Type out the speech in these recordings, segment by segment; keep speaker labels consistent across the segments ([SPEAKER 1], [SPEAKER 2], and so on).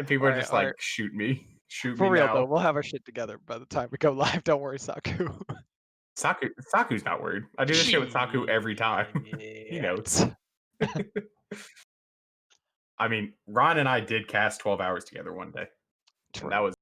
[SPEAKER 1] And people are just like, shoot me. Shoot
[SPEAKER 2] For
[SPEAKER 1] me
[SPEAKER 2] real
[SPEAKER 1] now.
[SPEAKER 2] though, we'll have our shit together by the time we go live. Don't worry, Saku.
[SPEAKER 1] Saku's not worried. I do this shit with Saku every time. He knows. I mean, Ron and I did cast 12 hours together one day.
[SPEAKER 2] True.
[SPEAKER 1] And that was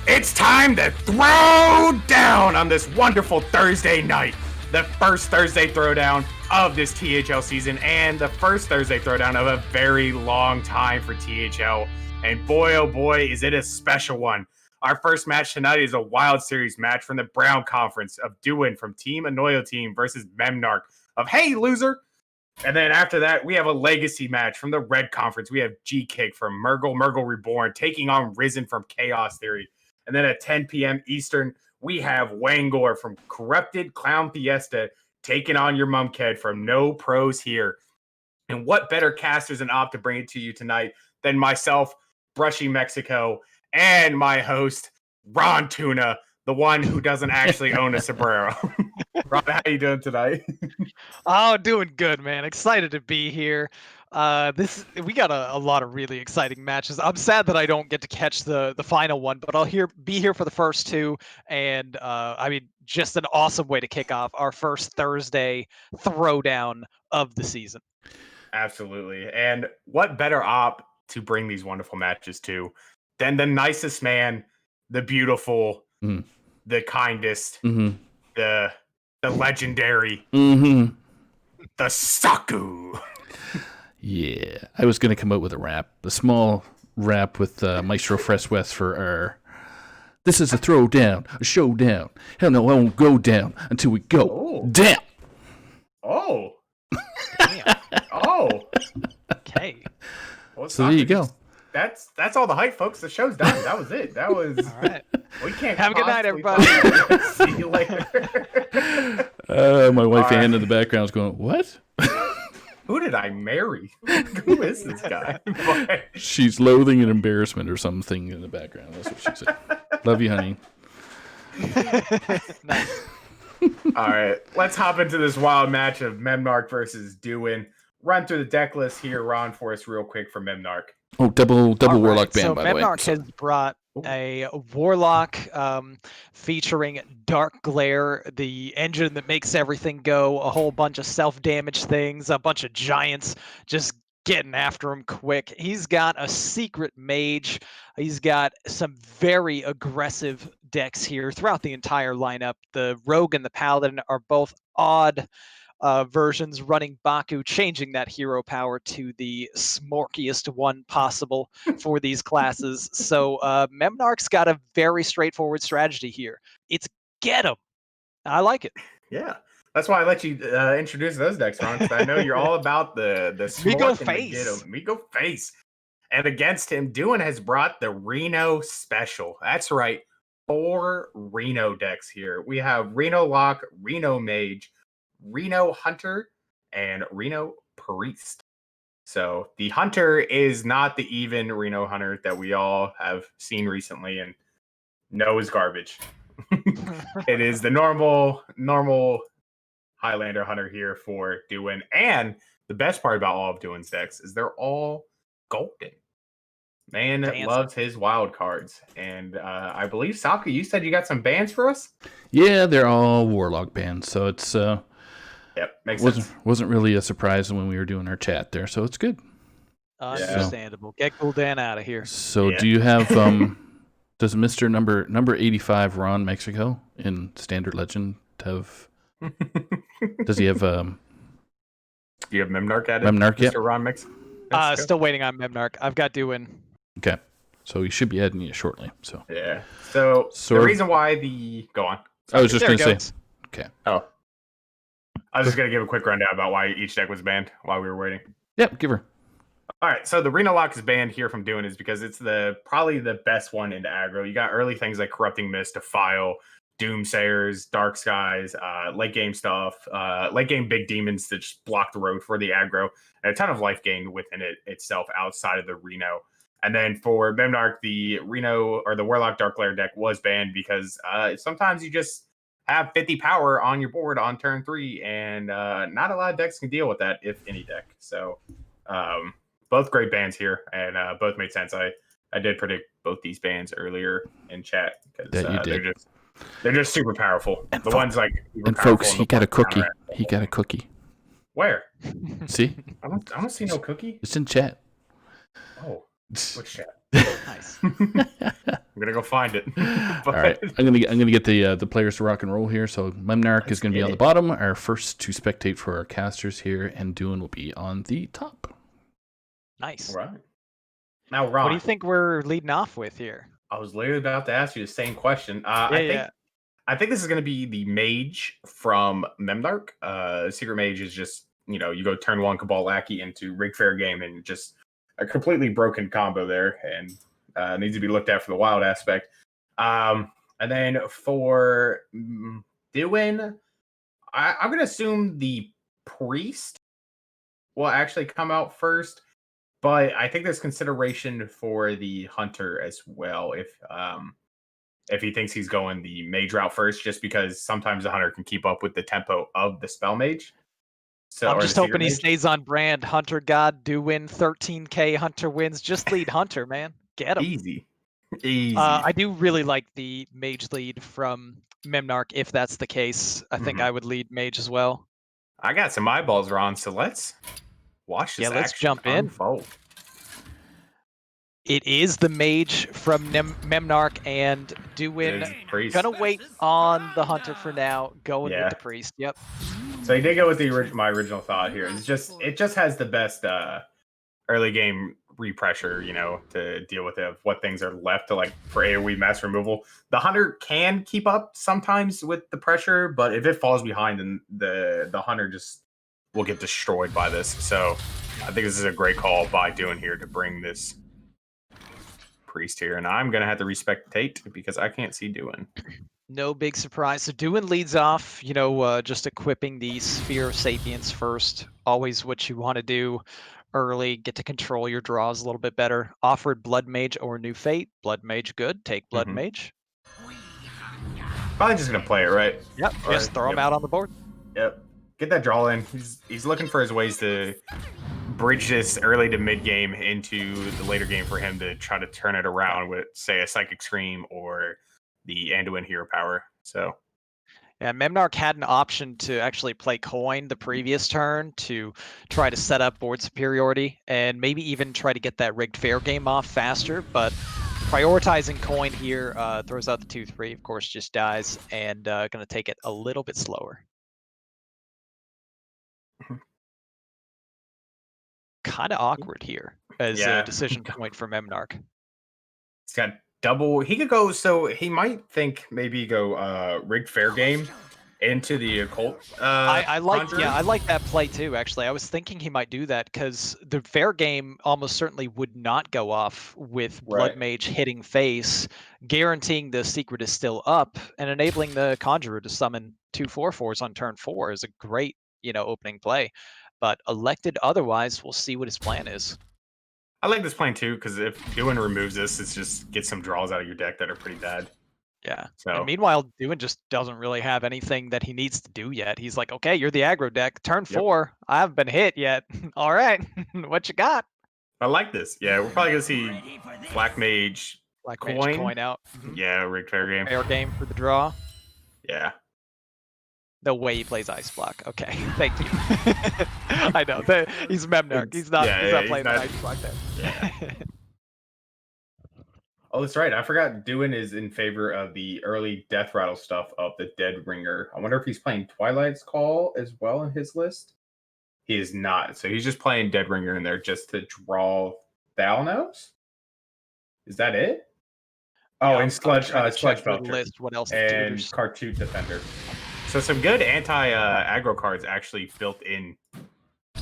[SPEAKER 1] It's time to throw down on this wonderful Thursday night. The first Thursday throwdown of this THL season and the first Thursday throwdown of a very long time for THL. And boy, oh boy, is it a special one. Our first match tonight is a Wild Series match from the Brown Conference of Duwin from Team Annoy-o-Tron versus memnarch of Hey Loser. And then after that, we have a legacy match from the Red Conference. We have Gkick from Mrgl Reborn taking on Rizen from Chaos Theory. And then at 10 p.m. Eastern, we have Wengor from Corrupted Clown Fiesta taking on urmumked from NoProsHere. And what better casters and op to bring it to you tonight than myself, BrushyMexico, and my host, RonTuna, the one who doesn't actually own a sombrero. Ron, how you doing tonight?
[SPEAKER 2] Oh, doing good, man. Excited to be here. We got a lot of really exciting matches. I'm sad that I don't get to catch the final one, but I'll be here for the first two. And I mean, just an awesome way to kick off our first Thursday throwdown of the season.
[SPEAKER 1] Absolutely. And what better op to bring these wonderful matches to than the nicest man, the beautiful, the kindest, the legendary, the Saku.
[SPEAKER 3] Yeah, I was going to come out with a small rap with Maestro Fresh West for our. This is a throwdown, a showdown. Hell no, I won't go down until we go down.
[SPEAKER 1] Oh. Damn. Oh.
[SPEAKER 2] Okay.
[SPEAKER 1] Well,
[SPEAKER 3] so there you go.
[SPEAKER 1] That's all the hype, folks. The show's done. That was it. That was
[SPEAKER 2] all right.
[SPEAKER 1] We can't
[SPEAKER 2] have a good night, everybody.
[SPEAKER 1] See you later.
[SPEAKER 3] My wife Ann in the background is going, what?
[SPEAKER 1] Who did I marry? Who is this guy?
[SPEAKER 3] She's loathing and embarrassment or something in the background. That's what she said. Love you, honey.
[SPEAKER 2] Nice.
[SPEAKER 1] All right, let's hop into this wild match of memnarch versus Duwin. Run through the deck list here, Ron, for us real quick for memnarch.
[SPEAKER 3] Oh, double warlock band,
[SPEAKER 2] so
[SPEAKER 3] by the way.
[SPEAKER 2] memnarch has brought a warlock featuring Dark Glare, the engine that makes everything go, a whole bunch of self-damage things, a bunch of giants just getting after him quick. He's got a secret mage. He's got some very aggressive decks here throughout the entire lineup. The rogue and the paladin are both odd versions running Baku, changing that hero power to the smorkiest one possible for these classes. So memnarch's got a very straightforward strategy here. It's get 'em. I like it.
[SPEAKER 1] Yeah. That's why I let you introduce those decks, Ron, because I know you're all about the
[SPEAKER 2] Mrgl face.
[SPEAKER 1] Mrgl face. And against him, Duwin has brought the Reno special. That's right. 4 Reno decks here. We have Reno Lock, Reno Mage, Reno Hunter, and Reno Priest. So the Hunter is not the even Reno Hunter that we all have seen recently and know is garbage. It is the normal Highlander Hunter here for Duwin. And the best part about all of Duwin's decks is they're all golden. Man loves his wild cards. And I believe, Salka, you said you got some bans for us?
[SPEAKER 3] Yeah, they're all Warlock bans, so it's
[SPEAKER 1] Yep, makes sense.
[SPEAKER 3] Wasn't really a surprise when we were doing our chat there, so it's good.
[SPEAKER 2] Understandable. Get Gul'dan out of here.
[SPEAKER 3] So do you have does Mr. number 85 RonMexico in Standard Legend have does he have
[SPEAKER 1] Do you have memnarch added?
[SPEAKER 3] memnarch yet?
[SPEAKER 1] Mr. RonMexico?
[SPEAKER 2] Still waiting on memnarch. I've got Duwin.
[SPEAKER 3] Okay. So he should be adding you shortly. So
[SPEAKER 1] yeah. So the reason why go on.
[SPEAKER 3] I was just going to say. Okay.
[SPEAKER 1] Oh. I was just going to give a quick rundown about why each deck was banned while we were waiting.
[SPEAKER 3] Yep, give her.
[SPEAKER 1] All right, so the Reno Lock is banned here from Duwin is because it's probably the best one into aggro. You got early things like Corrupting Mist, Defile, Doomsayers, Dark Skies, late game stuff, late game big demons that just block the road for the aggro, and a ton of life gain within it itself outside of the Reno. And then for memnarch, the Reno or the Warlock Dark Lair deck was banned because sometimes you just have 50 power on your board on turn 3, and not a lot of decks can deal with that, if any deck. So both great bans here, and both made sense. I did predict both these bans earlier in chat because they're just super powerful.
[SPEAKER 3] And
[SPEAKER 1] the ones like
[SPEAKER 3] and folks, he got a cookie. He got a cookie.
[SPEAKER 1] Where?
[SPEAKER 3] See?
[SPEAKER 1] I don't see no cookie.
[SPEAKER 3] It's in chat.
[SPEAKER 1] Oh, which chat?
[SPEAKER 2] Nice.
[SPEAKER 1] I'm gonna go find it.
[SPEAKER 3] All right, I'm gonna get the players to rock and roll here. So memnarch is gonna be on the bottom. Our first to spectate for our casters here, and Duwin will be on the top.
[SPEAKER 2] Nice.
[SPEAKER 1] All right. Now, Ron,
[SPEAKER 2] what do you think we're leading off with here?
[SPEAKER 1] I was literally about to ask you the same question. I think this is going to be the mage from memnarch. Secret mage is just, you go turn 1 Cabal Lackey into Rig Fair Game and just a completely broken combo there, and needs to be looked at for the wild aspect. And then for Duwin, I'm going to assume the priest will actually come out first. But I think there's consideration for the hunter as well if he thinks he's going the mage route first, just because sometimes the hunter can keep up with the tempo of the spell mage. So
[SPEAKER 2] I'm just hoping he stays on brand. Hunter God, Duwin, 13k hunter wins. Just lead hunter, man. Get him.
[SPEAKER 1] Easy.
[SPEAKER 2] I do really like the mage lead from memnarch. If that's the case, I think I would lead mage as well.
[SPEAKER 1] I got some eyeballs, Ron. So let's watch this.
[SPEAKER 2] Yeah, let's jump in.
[SPEAKER 1] Unfold.
[SPEAKER 2] It is the mage from memnarch, and Duwin gonna wait on the hunter for now. Going with the priest. Yep.
[SPEAKER 1] So he did go with my original thought here. It just has the best early game repressure, to deal with what things are left to for AoE mass removal. The hunter can keep up sometimes with the pressure, but if it falls behind, then the hunter just will get destroyed by this. So I think this is a great call by Duwin here to bring this priest here, and I'm gonna have to respectate because I can't see Duwin.
[SPEAKER 2] No big surprise. So Duwin leads off, just equipping the Sphere of Sapience first. Always what you want to do early. Get to control your draws a little bit better. Offered Blood Mage or New Fate. Blood Mage, good. Take Blood Mage.
[SPEAKER 1] Probably just gonna play it, right?
[SPEAKER 2] Yep. Just throw him out on the board.
[SPEAKER 1] Yep. Get that draw in. He's looking for his ways to bridge this early to mid game into the later game for him to try to turn it around with, say, a Psychic Scream or the Anduin Hero Power. So
[SPEAKER 2] yeah, memnarch had an option to actually play coin the previous turn to try to set up board superiority and maybe even try to get that rigged fair game off faster, but prioritizing coin here throws out the 2/3, of course, just dies, and gonna take it a little bit slower. Kind of awkward here as a decision point for memnarch.
[SPEAKER 1] He's got double. He could go, so he might think maybe go rigged fair game into the occult.
[SPEAKER 2] I like that play too. Actually, I was thinking he might do that because the fair game almost certainly would not go off with Blood Mage hitting face, guaranteeing the secret is still up and enabling the conjurer to summon 2 4/4s on turn 4 is a great opening play. But elected otherwise, we'll see what his plan is.
[SPEAKER 1] I like this plan too, because if Duwin removes this, it's just get some draws out of your deck that are pretty bad.
[SPEAKER 2] Yeah.
[SPEAKER 1] So
[SPEAKER 2] And meanwhile, Duwin just doesn't really have anything that he needs to do yet. He's like, okay, you're the aggro deck. Turn 4. I haven't been hit yet. All right. What you got?
[SPEAKER 1] I like this. Yeah, we're probably gonna see Black Mage
[SPEAKER 2] Black
[SPEAKER 1] coin.
[SPEAKER 2] Mage coin out.
[SPEAKER 1] Yeah, rigged fair game.
[SPEAKER 2] Fair game for the draw.
[SPEAKER 1] Yeah.
[SPEAKER 2] The way he plays Ice Block. Okay, thank you. I know. He's memnarch. He's not playing the Ice Block there.
[SPEAKER 1] Yeah. Oh, that's right. I forgot Duwin is in favor of the early Death Rattle stuff of the Dead Ringer. I wonder if he's playing Twilight's Call as well in his list. He is not. So he's just playing Dead Ringer in there just to draw Thalnos? Is that it? Oh, and Sludge Belcher.
[SPEAKER 2] List. What else?
[SPEAKER 1] And Cartoon Defender. So some good anti-aggro cards actually built in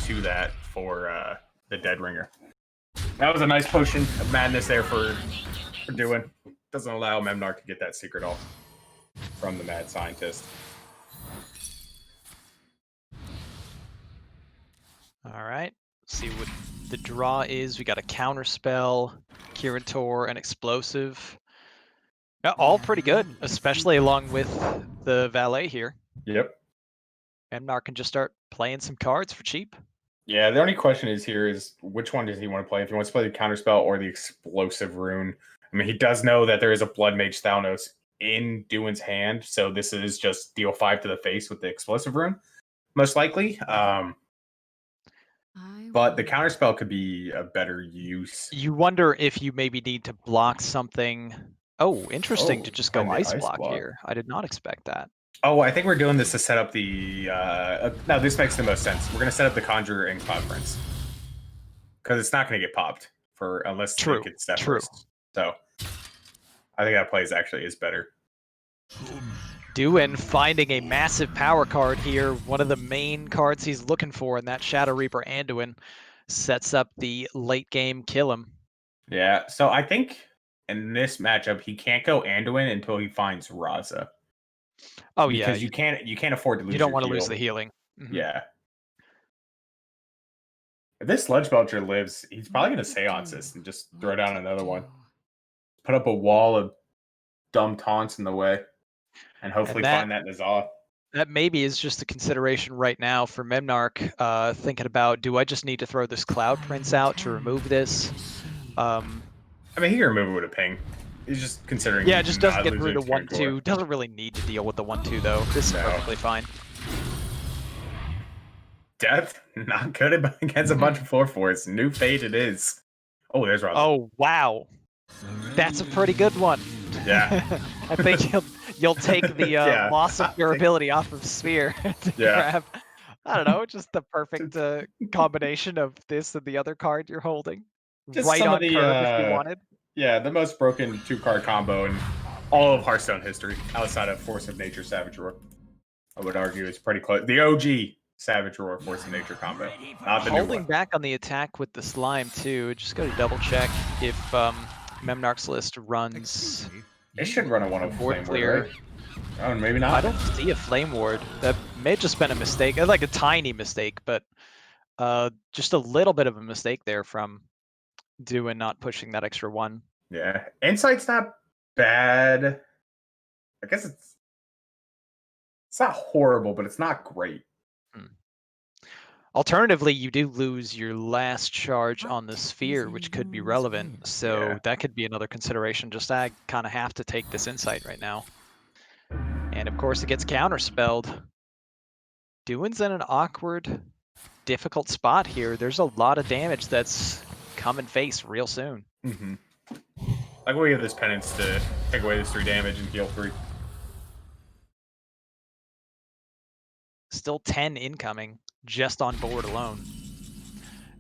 [SPEAKER 1] to that for the Dead Ringer. That was a nice potion of madness there for Duwin. Doesn't allow memnarch to get that secret off from the mad scientist.
[SPEAKER 2] All right. See what the draw is. We got a counter spell, Curator, and explosive. Yeah, all pretty good, especially along with the valet here.
[SPEAKER 1] Yep.
[SPEAKER 2] memnarch can just start playing some cards for cheap.
[SPEAKER 1] Yeah, the only question is here is which one does he want to play? If he wants to play the counterspell or the explosive rune. I mean, he does know that there is a Blood Mage Thalnos in Duwin's hand, so this is just deal 5 to the face with the explosive rune, most likely. But the counterspell could be a better use.
[SPEAKER 2] You wonder if you maybe need to block something. Oh, interesting to just go ice block here. I did not expect that.
[SPEAKER 1] Oh, I think we're doing this to set up the... no, this makes the most sense. We're going to set up the Conjurer and Cloud Prince. Because it's not going to get popped unless they get step first. So, I think that play is better.
[SPEAKER 2] Duwin finding a massive power card here. One of the main cards he's looking for in that Shadow Reaper Anduin sets up the late game kill him.
[SPEAKER 1] Yeah, so I think in this matchup he can't go Anduin until he finds Raza.
[SPEAKER 2] Oh
[SPEAKER 1] because
[SPEAKER 2] yeah,
[SPEAKER 1] you can't afford to lose.
[SPEAKER 2] You don't want to lose the healing.
[SPEAKER 1] Mm-hmm. Yeah. If this Sludge Belcher lives, he's probably going to Seance this and just throw down another one. Put up a wall of dumb taunts in the way. And hopefully find that Nazar.
[SPEAKER 2] That maybe is just a consideration right now for memnarch, thinking about, do I just need to throw this Cloud Prince out to remove this?
[SPEAKER 1] I mean, he can remove it with a ping. He's just considering...
[SPEAKER 2] Yeah, it just doesn't get through the 1-2. Doesn't really need to deal with the 1-2, though. This is perfectly fine.
[SPEAKER 1] Death, not good against a bunch of 4/4s. New fate it is. Oh, there's Raza.
[SPEAKER 2] Oh, wow. That's a pretty good one.
[SPEAKER 1] Yeah.
[SPEAKER 2] I think you'll take the loss of durability off of Sphere to grab, I don't know, just the perfect combination of this and the other card you're holding.
[SPEAKER 1] Just
[SPEAKER 2] right on curve if you wanted.
[SPEAKER 1] Yeah, the most broken 2-card combo in all of Hearthstone history, outside of Force of Nature Savage Roar. I would argue it's pretty close. The OG Savage Roar Force of Nature combo. Not the new one.
[SPEAKER 2] Holding back on the attack with the slime too. Just got to double check if memnarch's list runs.
[SPEAKER 1] It should run a one of Flame Ward, right? Oh, maybe not.
[SPEAKER 2] I don't see a Flame Ward. That may have just been a mistake, like a tiny mistake, but just a little bit of a mistake there from Duwin not pushing that extra one.
[SPEAKER 1] Yeah, Insight's not bad. I guess it's not horrible, but it's not great.
[SPEAKER 2] Alternatively, you do lose your last charge on the sphere, which could be relevant. So that could be another consideration. Just I kind of have to take this insight right now. And of course, it gets counterspelled. Duwin's in an awkward, difficult spot here. There's a lot of damage that's coming face real soon.
[SPEAKER 1] Mm-hmm. Like we have this penance to take away this 3 damage and heal 3.
[SPEAKER 2] Still 10 incoming. Just on board alone.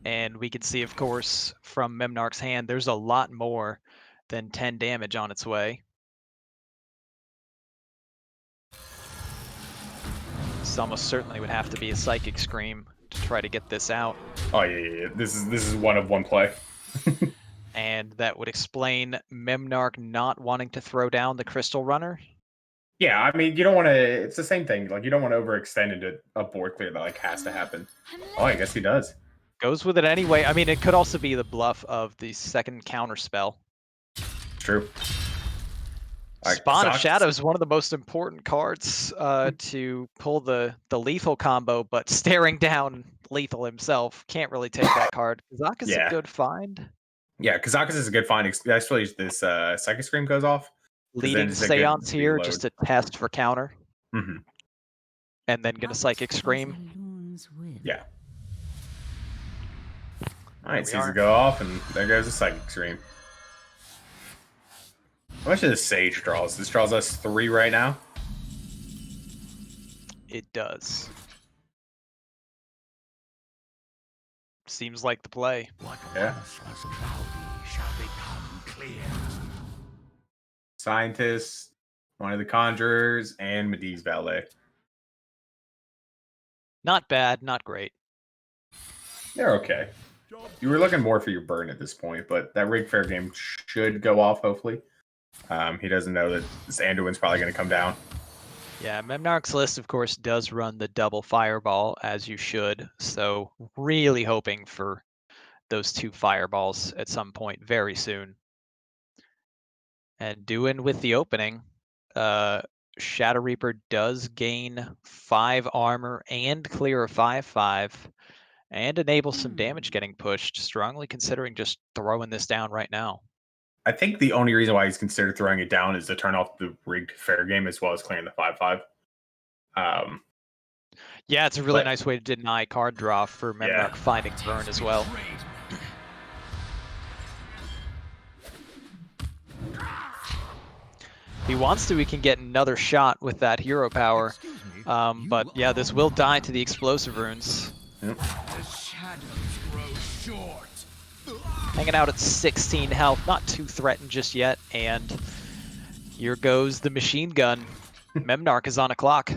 [SPEAKER 2] And we can see, of course, from memnarch's hand, there's a lot more than 10 damage on its way. This almost certainly would have to be a Psychic Scream to try to get this out.
[SPEAKER 1] Oh yeah. This is one of one play.
[SPEAKER 2] And that would explain memnarch not wanting to throw down the Crystal Runner.
[SPEAKER 1] Yeah, I mean, you don't want to... It's the same thing. Like, you don't want to overextend into a board clear that, like, has to happen. Oh, I guess he does.
[SPEAKER 2] Goes with it anyway. I mean, it could also be the bluff of the second counter spell.
[SPEAKER 1] True.
[SPEAKER 2] Spawn of Shadows is one of the most important cards to pull the lethal combo, but staring down lethal himself can't really take that card. Kazaka's a good find.
[SPEAKER 1] Yeah, Kazakus is a good find, especially if this Psychic Scream goes off.
[SPEAKER 2] Leading Seance here just to test for counter.
[SPEAKER 1] Mm-hmm.
[SPEAKER 2] And then gonna Psychic Scream.
[SPEAKER 1] Yeah. Alright, sees it go off, and there goes the Psychic Scream. How much of this Sage draws? This draws us 3 right now.
[SPEAKER 2] It does. Seems like the play.
[SPEAKER 1] Yeah. Scientist, one of the Conjurers, and Medee's Valet.
[SPEAKER 2] Not bad, not great.
[SPEAKER 1] They're okay. You were looking more for your burn at this point, but that Rig Fair game should go off, hopefully. He doesn't know that this Anduin's probably going to come down.
[SPEAKER 2] Yeah, Memnarch's list, of course, does run the double Fireball, as you should. So really hoping for those 2 Fireballs at some point very soon. And Duwin with the opening. Shadow Reaper does gain 5 armor and clear a 5/5 and enable some damage getting pushed, strongly considering just throwing this down right now.
[SPEAKER 1] I think the only reason why he's considered throwing it down is to turn off the rigged fair game as well as clearing the 5/5.
[SPEAKER 2] Yeah, it's a really nice way to deny card draw for Memnarch finding burn as well. If he wants to, he can get another shot with that hero power. But yeah, this will die to the explosive runes.
[SPEAKER 1] Yep.
[SPEAKER 2] Hanging out at 16 health, not too threatened just yet. And here goes the machine gun. Memnarch is on a clock.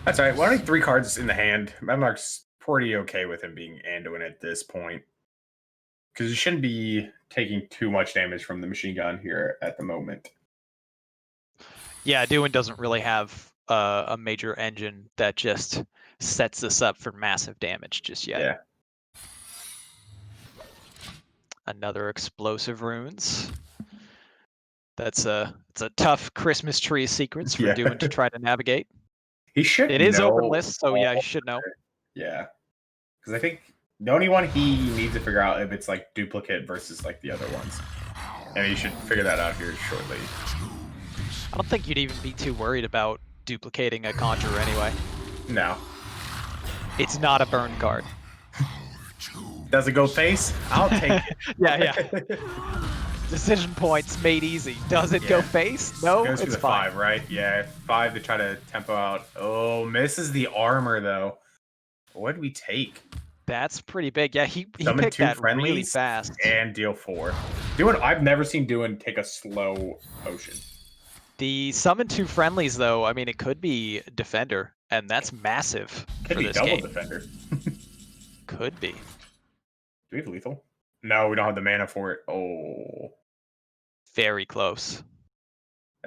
[SPEAKER 1] That's all right. Well, only 3 cards in the hand. Memnarch's pretty okay with him being Anduin at this point. Because you shouldn't be taking too much damage from the machine gun here at the moment.
[SPEAKER 2] Yeah, Duwin doesn't really have a major engine that just sets this up for massive damage just yet.
[SPEAKER 1] Yeah.
[SPEAKER 2] Another explosive runes. It's a tough Christmas tree sequence for Duwin to try to navigate.
[SPEAKER 1] He should
[SPEAKER 2] It is open list, so yeah, he should know.
[SPEAKER 1] Yeah. Because I think the only one he needs to figure out if it's like duplicate versus like the other ones. And he should figure that out here shortly.
[SPEAKER 2] I don't think you'd even be too worried about duplicating a Conjurer anyway.
[SPEAKER 1] No.
[SPEAKER 2] It's not a burn card.
[SPEAKER 1] Does it go face? I'll take it.
[SPEAKER 2] Yeah. Decision points made easy. Does it go face? No,
[SPEAKER 1] goes
[SPEAKER 2] it's
[SPEAKER 1] for the
[SPEAKER 2] fine.
[SPEAKER 1] 5, right? Yeah, 5 to try to tempo out. Oh, misses the armor though. What did we take?
[SPEAKER 2] That's pretty big. Yeah, he
[SPEAKER 1] Summon
[SPEAKER 2] picked
[SPEAKER 1] 2
[SPEAKER 2] that
[SPEAKER 1] friendlies
[SPEAKER 2] really fast.
[SPEAKER 1] and deal 4. Duwin, I've never seen Duwin take a slow potion.
[SPEAKER 2] The summon 2 friendlies though, I mean, it could be Defender, and that's massive
[SPEAKER 1] Could
[SPEAKER 2] for
[SPEAKER 1] be
[SPEAKER 2] this
[SPEAKER 1] double
[SPEAKER 2] game.
[SPEAKER 1] Defender.
[SPEAKER 2] Could be.
[SPEAKER 1] Do we have lethal? No, we don't have the mana for it. Oh.
[SPEAKER 2] Very close.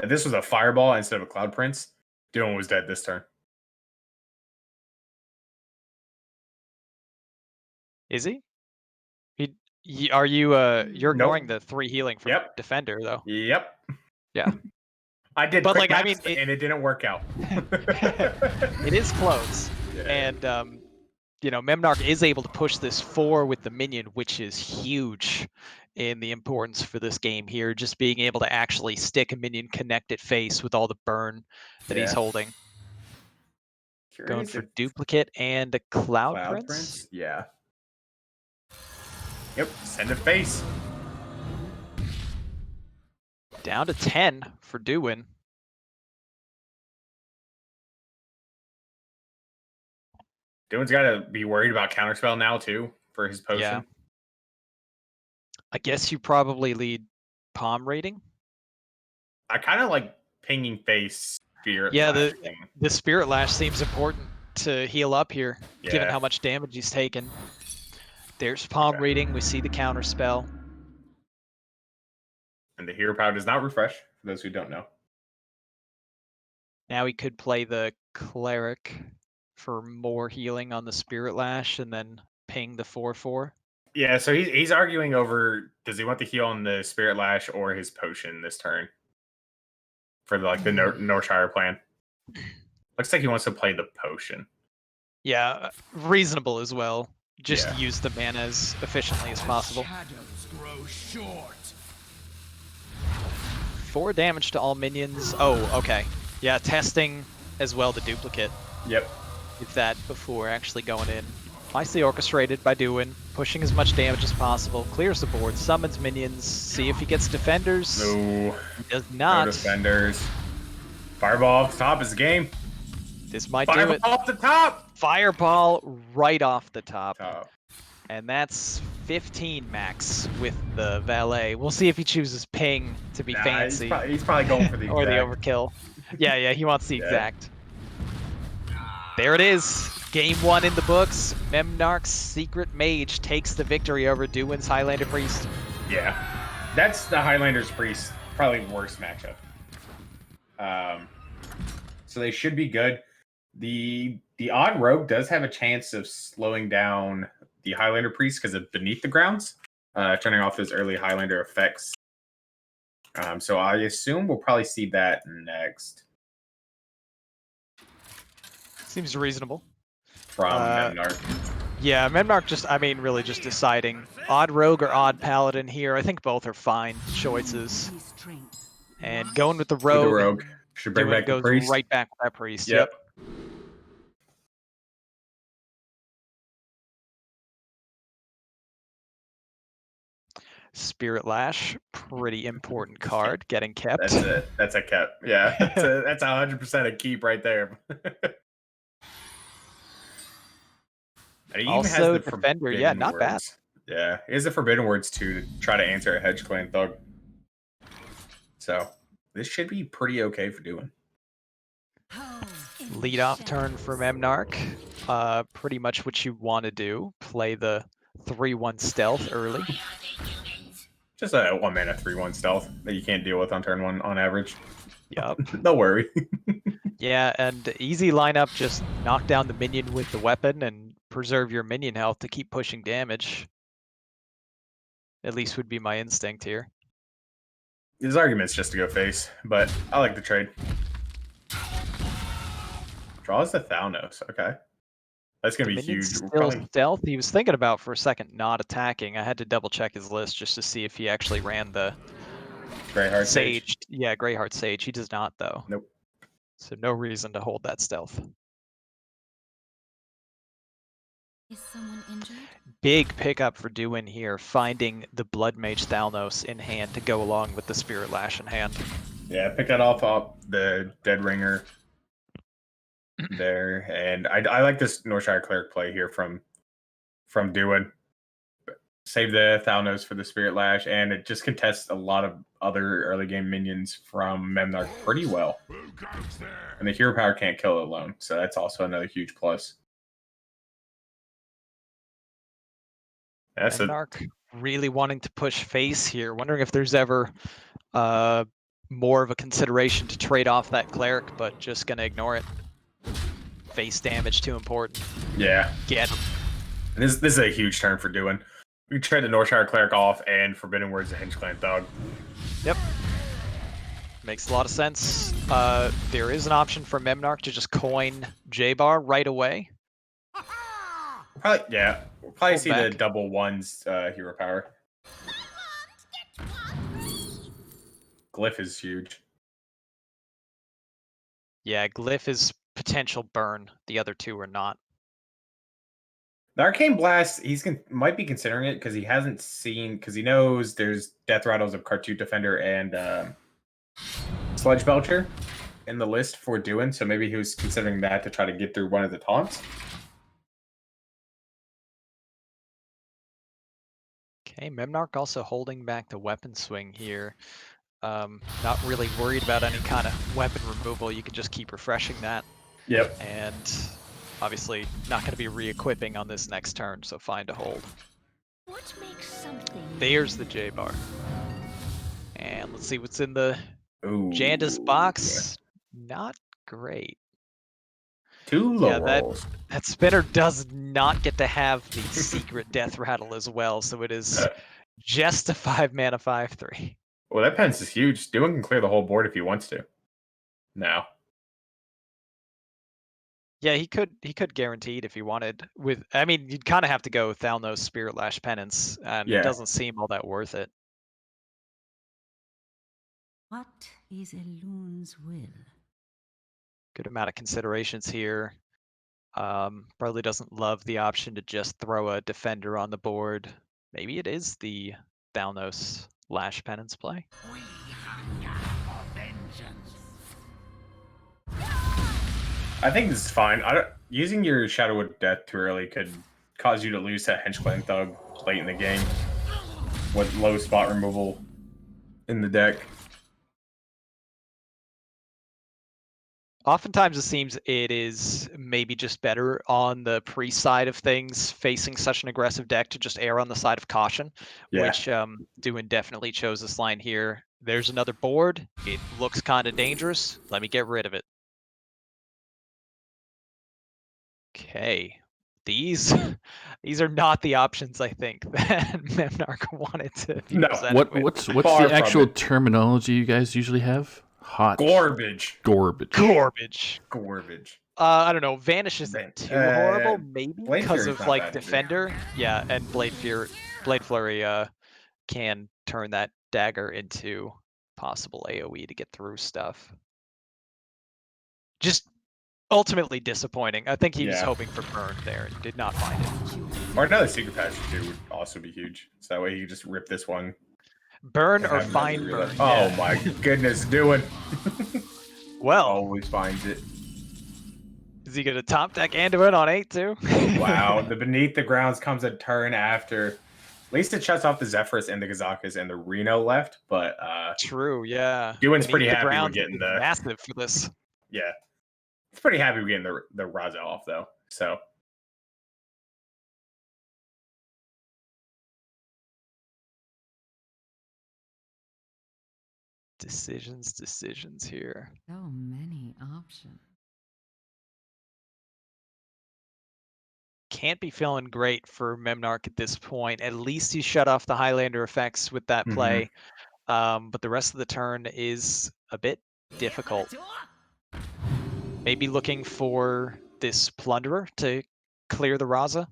[SPEAKER 1] If this was a fireball instead of a Cloud Prince, Duwin was dead this turn.
[SPEAKER 2] Is he? Are you you're ignoring the 3 healing from Defender though?
[SPEAKER 1] Yep.
[SPEAKER 2] Yeah.
[SPEAKER 1] I did,
[SPEAKER 2] but like, I mean,
[SPEAKER 1] and it didn't work out.
[SPEAKER 2] It is close, and you know, Memnarch is able to push this 4 with the minion, which is huge in the importance for this game here. Just being able to actually stick a minion connected face with all the burn that he's holding. Going for duplicate and a Cloud Prince.
[SPEAKER 1] Yeah. Yep. Send a face.
[SPEAKER 2] Down to 10 for Duwin.
[SPEAKER 1] Duwin's got to be worried about counterspell now too for his potion.
[SPEAKER 2] Yeah. I guess you probably lead palm rating.
[SPEAKER 1] I kind of like pinging face Spirit.
[SPEAKER 2] Yeah, the Spirit Lash seems important to heal up here, given how much damage he's taken. There's palm reading. We see the counter spell.
[SPEAKER 1] And the hero power does not refresh, for those who don't know.
[SPEAKER 2] Now he could play the Cleric for more healing on the Spirit Lash and then ping the 4/4.
[SPEAKER 1] Yeah, so he's arguing over does he want the heal on the Spirit Lash or his potion this turn for the NoProsHere plan. Looks like he wants to play the potion.
[SPEAKER 2] Yeah, reasonable as well. Just
[SPEAKER 1] Yeah.
[SPEAKER 2] use the mana as efficiently as possible. 4 damage to all minions. Oh, okay. Yeah, testing as well the duplicate.
[SPEAKER 1] Yep.
[SPEAKER 2] If that before actually going in. Nicely orchestrated by Duwin, pushing as much damage as possible, clears the board, summons minions, see if he gets defenders.
[SPEAKER 1] No.
[SPEAKER 2] He does not.
[SPEAKER 1] No defenders. Fireball off the top is the game.
[SPEAKER 2] This might do
[SPEAKER 1] Fireball
[SPEAKER 2] it.
[SPEAKER 1] off the top.
[SPEAKER 2] Fireball right off the top.
[SPEAKER 1] Top.
[SPEAKER 2] And that's 15 max with the valet. We'll see if he chooses ping to be fancy.
[SPEAKER 1] He's probably going for the
[SPEAKER 2] or
[SPEAKER 1] exact.
[SPEAKER 2] the overkill. Yeah, he wants the
[SPEAKER 1] Yeah.
[SPEAKER 2] exact. There it is. Game 1 in the books. Memnarch's Secret Mage takes the victory over Duwin's Highlander Priest.
[SPEAKER 1] Yeah. That's the Highlander's Priest. Probably worst matchup. So they should be good. The odd rogue does have a chance of slowing down the Highlander Priest because of Beneath the Grounds, turning off those early Highlander effects. So I assume we'll probably see that next.
[SPEAKER 2] Seems reasonable.
[SPEAKER 1] From Memnarch.
[SPEAKER 2] Yeah, Memnarch really just deciding odd rogue or odd paladin here. I think both are fine choices. And going with the rogue.
[SPEAKER 1] With the rogue. Should bring back the
[SPEAKER 2] goes
[SPEAKER 1] priest.
[SPEAKER 2] right back with that priest.
[SPEAKER 1] Yep.
[SPEAKER 2] Spirit Lash, pretty important card, getting kept.
[SPEAKER 1] That's it. That's a kept. Yeah, that's 100% a keep right there. And he even has
[SPEAKER 2] Also,
[SPEAKER 1] the
[SPEAKER 2] defender,
[SPEAKER 1] forbidden
[SPEAKER 2] yeah, not bad.
[SPEAKER 1] words. Yeah, he has the forbidden words too to try to answer a Hedge Clan thug. So this should be pretty okay for doing.
[SPEAKER 2] Lead off turn for Memnarch. Pretty much what you want to do. Play the 3-1 stealth early.
[SPEAKER 1] Just a 1 mana 3/1 stealth that you can't deal with on turn 1 on average.
[SPEAKER 2] Yup.
[SPEAKER 1] No worry.
[SPEAKER 2] Yeah, and easy lineup, just knock down the minion with the weapon and preserve your minion health to keep pushing damage. At least would be my instinct here.
[SPEAKER 1] His argument's just to go face, but I like the trade. Draws the Thalnos. Okay. That's going to be huge.
[SPEAKER 2] Still stealth. He was thinking about for a second not attacking. I had to double check his list just to see if he actually ran the
[SPEAKER 1] Greyheart Sage.
[SPEAKER 2] Yeah, Greyheart Sage. He does not, though.
[SPEAKER 1] Nope.
[SPEAKER 2] So no reason to hold that stealth.
[SPEAKER 4] Is someone injured?
[SPEAKER 2] Big pickup for Duwin here, finding the Blood Mage Thalnos in hand to go along with the Spirit Lash in hand.
[SPEAKER 1] Yeah, pick that off the Dead Ringer there. And I like this NoProsHere Cleric play here from Duwin. Save the Thalnos for the Spirit Lash, and it just contests a lot of other early game minions from Memnarch pretty well. And the hero power can't kill it alone, so that's also another huge plus. That's
[SPEAKER 2] Memnarch really wanting to push face here. Wondering if there's ever more of a consideration to trade off that Cleric, but just going to ignore it. Face damage too important.
[SPEAKER 1] Yeah.
[SPEAKER 2] Get him.
[SPEAKER 1] And this is a huge turn for Duwin. We trade the NoProsHere Cleric off and Forbidden Words the Hedge Clan Thug.
[SPEAKER 2] Yep. Makes a lot of sense. There is an option for Memnarch to just coin J-Bar right away.
[SPEAKER 1] Probably, yeah. We'll probably
[SPEAKER 2] Hold
[SPEAKER 1] see
[SPEAKER 2] back.
[SPEAKER 1] the double ones hero power. Glyph is huge.
[SPEAKER 2] Yeah, Glyph is potential burn. The other two are not.
[SPEAKER 1] The Arcane Blast, might be considering it because he hasn't seen, because he knows there's Death Rattles of Cartoon Defender and Sludge Belcher in the list for Duwin, so maybe he was considering that to try to get through one of the taunts.
[SPEAKER 2] Okay, Memnarch also holding back the weapon swing here. Not really worried about any kind of weapon removal. You can just keep refreshing that.
[SPEAKER 1] Yep.
[SPEAKER 2] And obviously not going to be re-equipping on this next turn, so fine to hold.
[SPEAKER 4] What makes something?
[SPEAKER 2] There's the J-Bar. And let's see what's in the
[SPEAKER 1] Ooh.
[SPEAKER 2] Janda's box. Not great.
[SPEAKER 1] 2 low
[SPEAKER 2] Yeah, that-
[SPEAKER 1] rolls.
[SPEAKER 2] That spinner does not get to have the secret death rattle as well, so it is just a 5 mana 5/3.
[SPEAKER 1] Well, that penance is huge. Duwin can clear the whole board if he wants to. Now.
[SPEAKER 2] Yeah, he could guaranteed if he wanted. I mean, you'd kind of have to go Thalnos Spirit Lash Penance, and
[SPEAKER 1] Yeah.
[SPEAKER 2] it doesn't seem all that worth it.
[SPEAKER 4] What is Elun's will?
[SPEAKER 2] Good amount of considerations here. Probably doesn't love the option to just throw a defender on the board. Maybe it is the Thalnos Lash Penance play.
[SPEAKER 1] I think this is fine. Using your Shadow of Death too early could cause you to lose that Henchclan Thug late in the game with low spot removal in the deck.
[SPEAKER 2] Oftentimes it seems it is maybe just better on the pre-side of things, facing such an aggressive deck, to just err on the side of caution,
[SPEAKER 1] Yeah.
[SPEAKER 2] which Duwin definitely chose this line here. There's another board. It looks kind of dangerous. Let me get rid of it. Okay. These are not the options I think that memnarch wanted to be
[SPEAKER 1] No.
[SPEAKER 2] presented with.
[SPEAKER 3] What's
[SPEAKER 1] Far
[SPEAKER 3] the
[SPEAKER 1] from
[SPEAKER 3] actual
[SPEAKER 1] it.
[SPEAKER 3] terminology you guys usually have? Hot
[SPEAKER 1] Garbage.
[SPEAKER 3] garbage.
[SPEAKER 1] Garbage.
[SPEAKER 2] I don't know. Vanish isn't too horrible, maybe
[SPEAKER 1] Blade
[SPEAKER 2] because
[SPEAKER 1] Fury's
[SPEAKER 2] of
[SPEAKER 1] not
[SPEAKER 2] like
[SPEAKER 1] bad either.
[SPEAKER 2] defender. Yeah, and Blade Flurry can turn that dagger into possible AoE to get through stuff. Just ultimately disappointing. I think he was
[SPEAKER 1] Yeah.
[SPEAKER 2] hoping for burn there and did not find it.
[SPEAKER 1] Or another Secret Passage too would also be huge. So that way you just rip this one.
[SPEAKER 2] Burn
[SPEAKER 1] and
[SPEAKER 2] or
[SPEAKER 1] have
[SPEAKER 2] find
[SPEAKER 1] another
[SPEAKER 2] burn.
[SPEAKER 1] Oh
[SPEAKER 2] yeah.
[SPEAKER 1] my goodness, Duwin.
[SPEAKER 2] Well,
[SPEAKER 1] Always finds it.
[SPEAKER 2] is he gonna top deck Anduin on 8 too?
[SPEAKER 1] Wow. The Beneath the Grounds comes a turn after. At least it shuts off the Zephyrs and the Kazakas and the Reno left, but
[SPEAKER 2] True, yeah.
[SPEAKER 1] Duwin's
[SPEAKER 2] Beneath
[SPEAKER 1] pretty
[SPEAKER 2] the
[SPEAKER 1] happy with
[SPEAKER 2] Grounds
[SPEAKER 1] getting
[SPEAKER 2] is
[SPEAKER 1] the
[SPEAKER 2] massive for this.
[SPEAKER 1] yeah. He's pretty happy with getting the Raza off though. So
[SPEAKER 2] Decisions here.
[SPEAKER 4] So many options.
[SPEAKER 2] Can't be feeling great for memnarch at this point. At least he shut off the Highlander effects with that play. But the rest of the turn is a bit difficult. Maybe looking for this Plunderer to clear the Raza.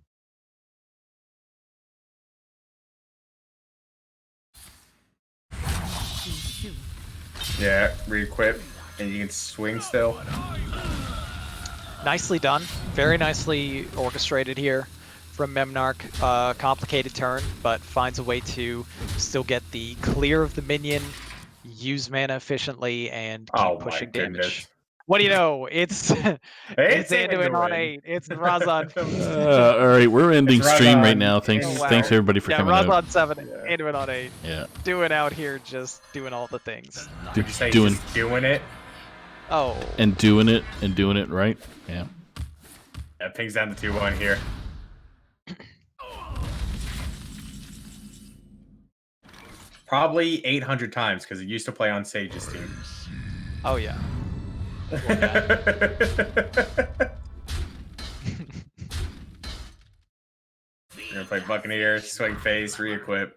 [SPEAKER 1] yeah, re-equip and you can swing still.
[SPEAKER 2] Nicely done. Very nicely orchestrated here from memnarch. Complicated turn, but finds a way to still get the clear of the minion, use mana efficiently, and keep
[SPEAKER 1] Oh
[SPEAKER 2] pushing
[SPEAKER 1] my goodness.
[SPEAKER 2] damage. What do you know? It's
[SPEAKER 1] It's
[SPEAKER 2] Anduin on
[SPEAKER 1] Anduin.
[SPEAKER 2] 8. It's Raza on 7.
[SPEAKER 3] All right, we're ending
[SPEAKER 1] It's
[SPEAKER 3] stream right
[SPEAKER 1] Razan.
[SPEAKER 3] now. Thanks,
[SPEAKER 2] Oh, wow.
[SPEAKER 3] thanks everybody for
[SPEAKER 2] Yeah,
[SPEAKER 3] coming
[SPEAKER 2] Raza
[SPEAKER 3] out.
[SPEAKER 2] on 7.
[SPEAKER 1] Yeah.
[SPEAKER 2] Anduin on 8.
[SPEAKER 3] Yeah,
[SPEAKER 2] Doing out here, just doing all the things.
[SPEAKER 1] Did you say
[SPEAKER 3] doing
[SPEAKER 1] he's just doing it?
[SPEAKER 2] Oh.
[SPEAKER 3] and doing it right. Yeah.
[SPEAKER 1] Yeah, pings down to 2-1 here. Probably 800 times because he used to play on Sage's team.
[SPEAKER 2] Oh, yeah.
[SPEAKER 1] You're gonna play Buccaneer, swing face, re-equip.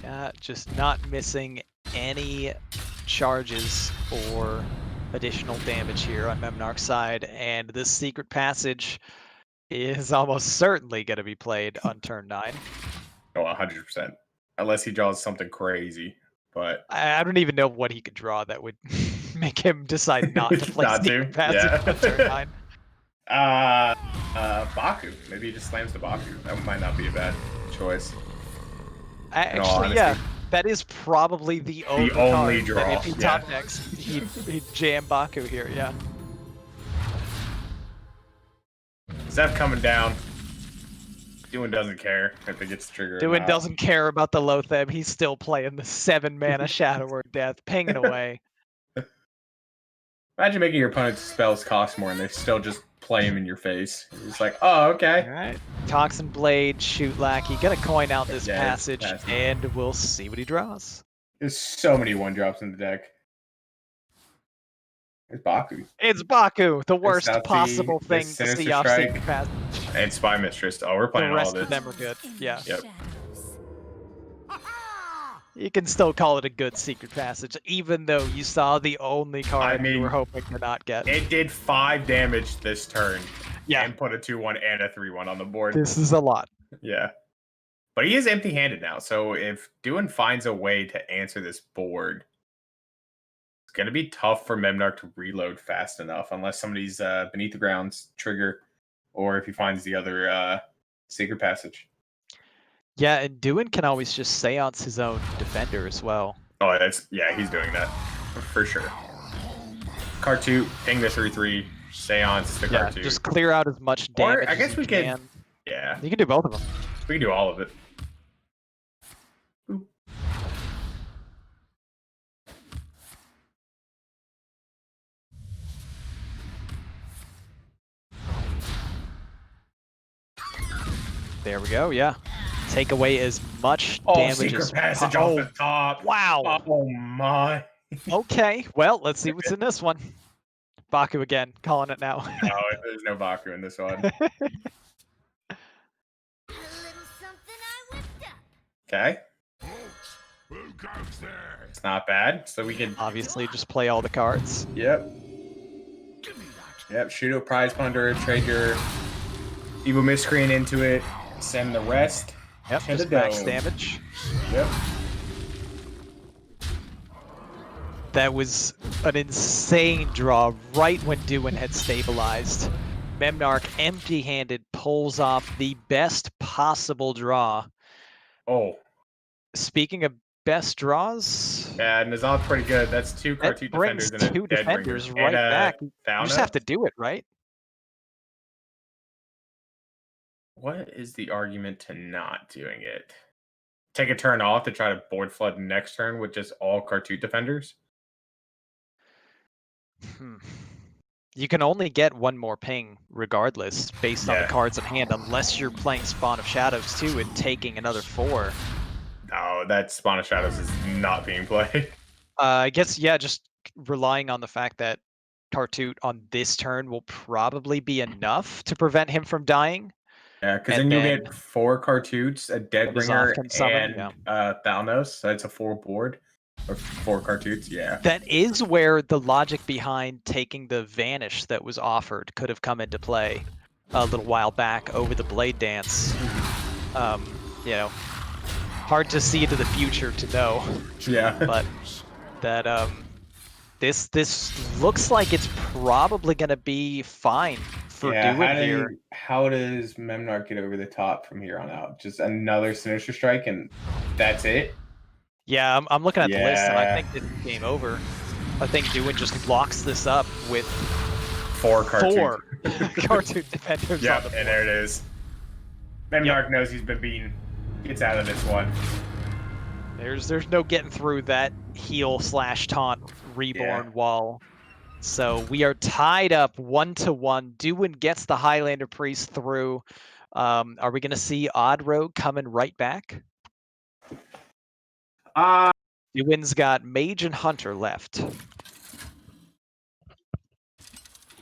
[SPEAKER 2] Yeah, just not missing any charges or additional damage here on memnarch's side, and this secret passage is almost certainly going to be played on turn 9.
[SPEAKER 1] Oh, 100%. Unless he draws something crazy. But
[SPEAKER 2] I don't even know what he could draw that would make him decide not to play
[SPEAKER 1] Not to,
[SPEAKER 2] secret passage
[SPEAKER 1] yeah.
[SPEAKER 2] on turn 9.
[SPEAKER 1] Baku. Maybe he just slams the Baku. That might not be a bad choice.
[SPEAKER 2] Actually, yeah, that is probably the only
[SPEAKER 1] only
[SPEAKER 2] card
[SPEAKER 1] draw,
[SPEAKER 2] that if he
[SPEAKER 1] yeah.
[SPEAKER 2] top decks, he'd jam Baku here, yeah.
[SPEAKER 1] Zeph coming down. Duwin doesn't care if it gets triggered. or
[SPEAKER 2] Duwin
[SPEAKER 1] not.
[SPEAKER 2] doesn't care about the Loatheb. He's still playing the 7 mana Shadow Word Death, pinging away.
[SPEAKER 1] Imagine making your opponent's spells cost more and they still just play him in your face. It's like, oh, okay.
[SPEAKER 2] Alright. Toxin Blade, Shoot Lackey. Gonna coin out this
[SPEAKER 1] Yeah,
[SPEAKER 2] passage,
[SPEAKER 1] passage.
[SPEAKER 2] and we'll see what he draws.
[SPEAKER 1] There's so many 1-drops in the deck. It's Baku.
[SPEAKER 2] It's Baku, the worst
[SPEAKER 1] Southsea,
[SPEAKER 2] possible
[SPEAKER 1] it's
[SPEAKER 2] thing to
[SPEAKER 1] Sinister
[SPEAKER 2] see off
[SPEAKER 1] Strike.
[SPEAKER 2] Secret Passage.
[SPEAKER 1] And Spy Mistress. Oh, we're
[SPEAKER 2] The
[SPEAKER 1] playing all
[SPEAKER 2] rest
[SPEAKER 1] this.
[SPEAKER 2] of them are good. Yeah.
[SPEAKER 1] Yep.
[SPEAKER 2] You can still call it a good Secret Passage, even though you saw the only card you were hoping to not get.
[SPEAKER 1] It did 5 damage this turn.
[SPEAKER 2] Yeah.
[SPEAKER 1] And put a 2-1 and a 3-1 on the board.
[SPEAKER 2] This is a lot.
[SPEAKER 1] Yeah. But he is empty-handed now, so if Duwin finds a way to answer this board, it's going to be tough for memnarch to reload fast enough, unless somebody's Beneath the Ground's trigger, or if he finds the other Secret Passage.
[SPEAKER 2] Yeah, and Duwin can always just seance his own defender as well.
[SPEAKER 1] Oh, he's doing that for sure. Cartoot, ping the 3/3, seance the Cartoot.
[SPEAKER 2] Just clear out as much damage.
[SPEAKER 1] Or I guess
[SPEAKER 2] as
[SPEAKER 1] we
[SPEAKER 2] you
[SPEAKER 1] could.
[SPEAKER 2] can.
[SPEAKER 1] Yeah,
[SPEAKER 2] You can do both of them.
[SPEAKER 1] we can do all of it. Ooh.
[SPEAKER 2] There we go. Yeah, take away as much
[SPEAKER 1] Oh,
[SPEAKER 2] damage
[SPEAKER 1] Secret
[SPEAKER 2] as
[SPEAKER 1] Passage off the top.
[SPEAKER 2] Wow.
[SPEAKER 1] Oh my.
[SPEAKER 2] Okay. Well, let's see what's in this one. Baku again, calling it now.
[SPEAKER 1] No, there's no Baku in this one. Okay. It's not bad. So we can
[SPEAKER 2] Obviously just play all the cards.
[SPEAKER 1] Yep. Yep. Shoot a prize plunder, trade your evil miscreant into it, send the rest.
[SPEAKER 2] Yep,
[SPEAKER 1] to the
[SPEAKER 2] just max
[SPEAKER 1] dome.
[SPEAKER 2] damage.
[SPEAKER 1] Yep.
[SPEAKER 2] That was an insane draw right when Duwin had stabilized. Memnarch empty-handed pulls off the best possible draw.
[SPEAKER 1] Oh.
[SPEAKER 2] Speaking of best draws,
[SPEAKER 1] Yeah, Nizal's pretty good. That's 2
[SPEAKER 2] that
[SPEAKER 1] Cartoot
[SPEAKER 2] brings
[SPEAKER 1] defenders and a
[SPEAKER 2] 2
[SPEAKER 1] Dead
[SPEAKER 2] defenders
[SPEAKER 1] Bringer.
[SPEAKER 2] right
[SPEAKER 1] And
[SPEAKER 2] back. You
[SPEAKER 1] Thanos?
[SPEAKER 2] just have to do it, right?
[SPEAKER 1] What is the argument to not doing it? Take a turn off to try to board flood next turn with just all Cartoot defenders?
[SPEAKER 2] You can only get one more ping regardless, based on the
[SPEAKER 1] Yeah.
[SPEAKER 2] cards at hand, unless you're playing Spawn of Shadows too and taking another 4.
[SPEAKER 1] No, that Spawn of Shadows is not being played.
[SPEAKER 2] I guess, yeah, just relying on the fact that Cartoot on this turn will probably be enough to prevent him from dying.
[SPEAKER 1] Yeah, because
[SPEAKER 2] And
[SPEAKER 1] then you
[SPEAKER 2] then
[SPEAKER 1] get 4 Cartoots, a Dead
[SPEAKER 2] Nizal
[SPEAKER 1] Bringer,
[SPEAKER 2] can summon,
[SPEAKER 1] and Thanos. So it's a 4 board. Or 4 Cartoots, yeah.
[SPEAKER 2] that is where the logic behind taking the Vanish that was offered could have come into play a little while back over the Blade Dance. You know, hard to see into the future to know.
[SPEAKER 1] Yeah.
[SPEAKER 2] But that this looks like it's probably going to be fine for Duwin here.
[SPEAKER 1] How does memnarch get over the top from here on out? Just another Sinister Strike and that's it?
[SPEAKER 2] Yeah, I'm looking at the list and I
[SPEAKER 1] Yeah.
[SPEAKER 2] think this is game over. I think Duwin just locks this up with
[SPEAKER 1] 4 Cartoot.
[SPEAKER 2] 4 Cartoon defenders
[SPEAKER 1] Yeah,
[SPEAKER 2] on the board.
[SPEAKER 1] and there it is. Memnarch knows he's been beaten. Gets out of this one.
[SPEAKER 2] There's no getting through that heal/taunt Reborn wall. So we are tied up 1-1. Duwin gets the Highlander Priest through. Are we going to see Odd Rogue coming right back? Duwin's got Mage and Hunter left.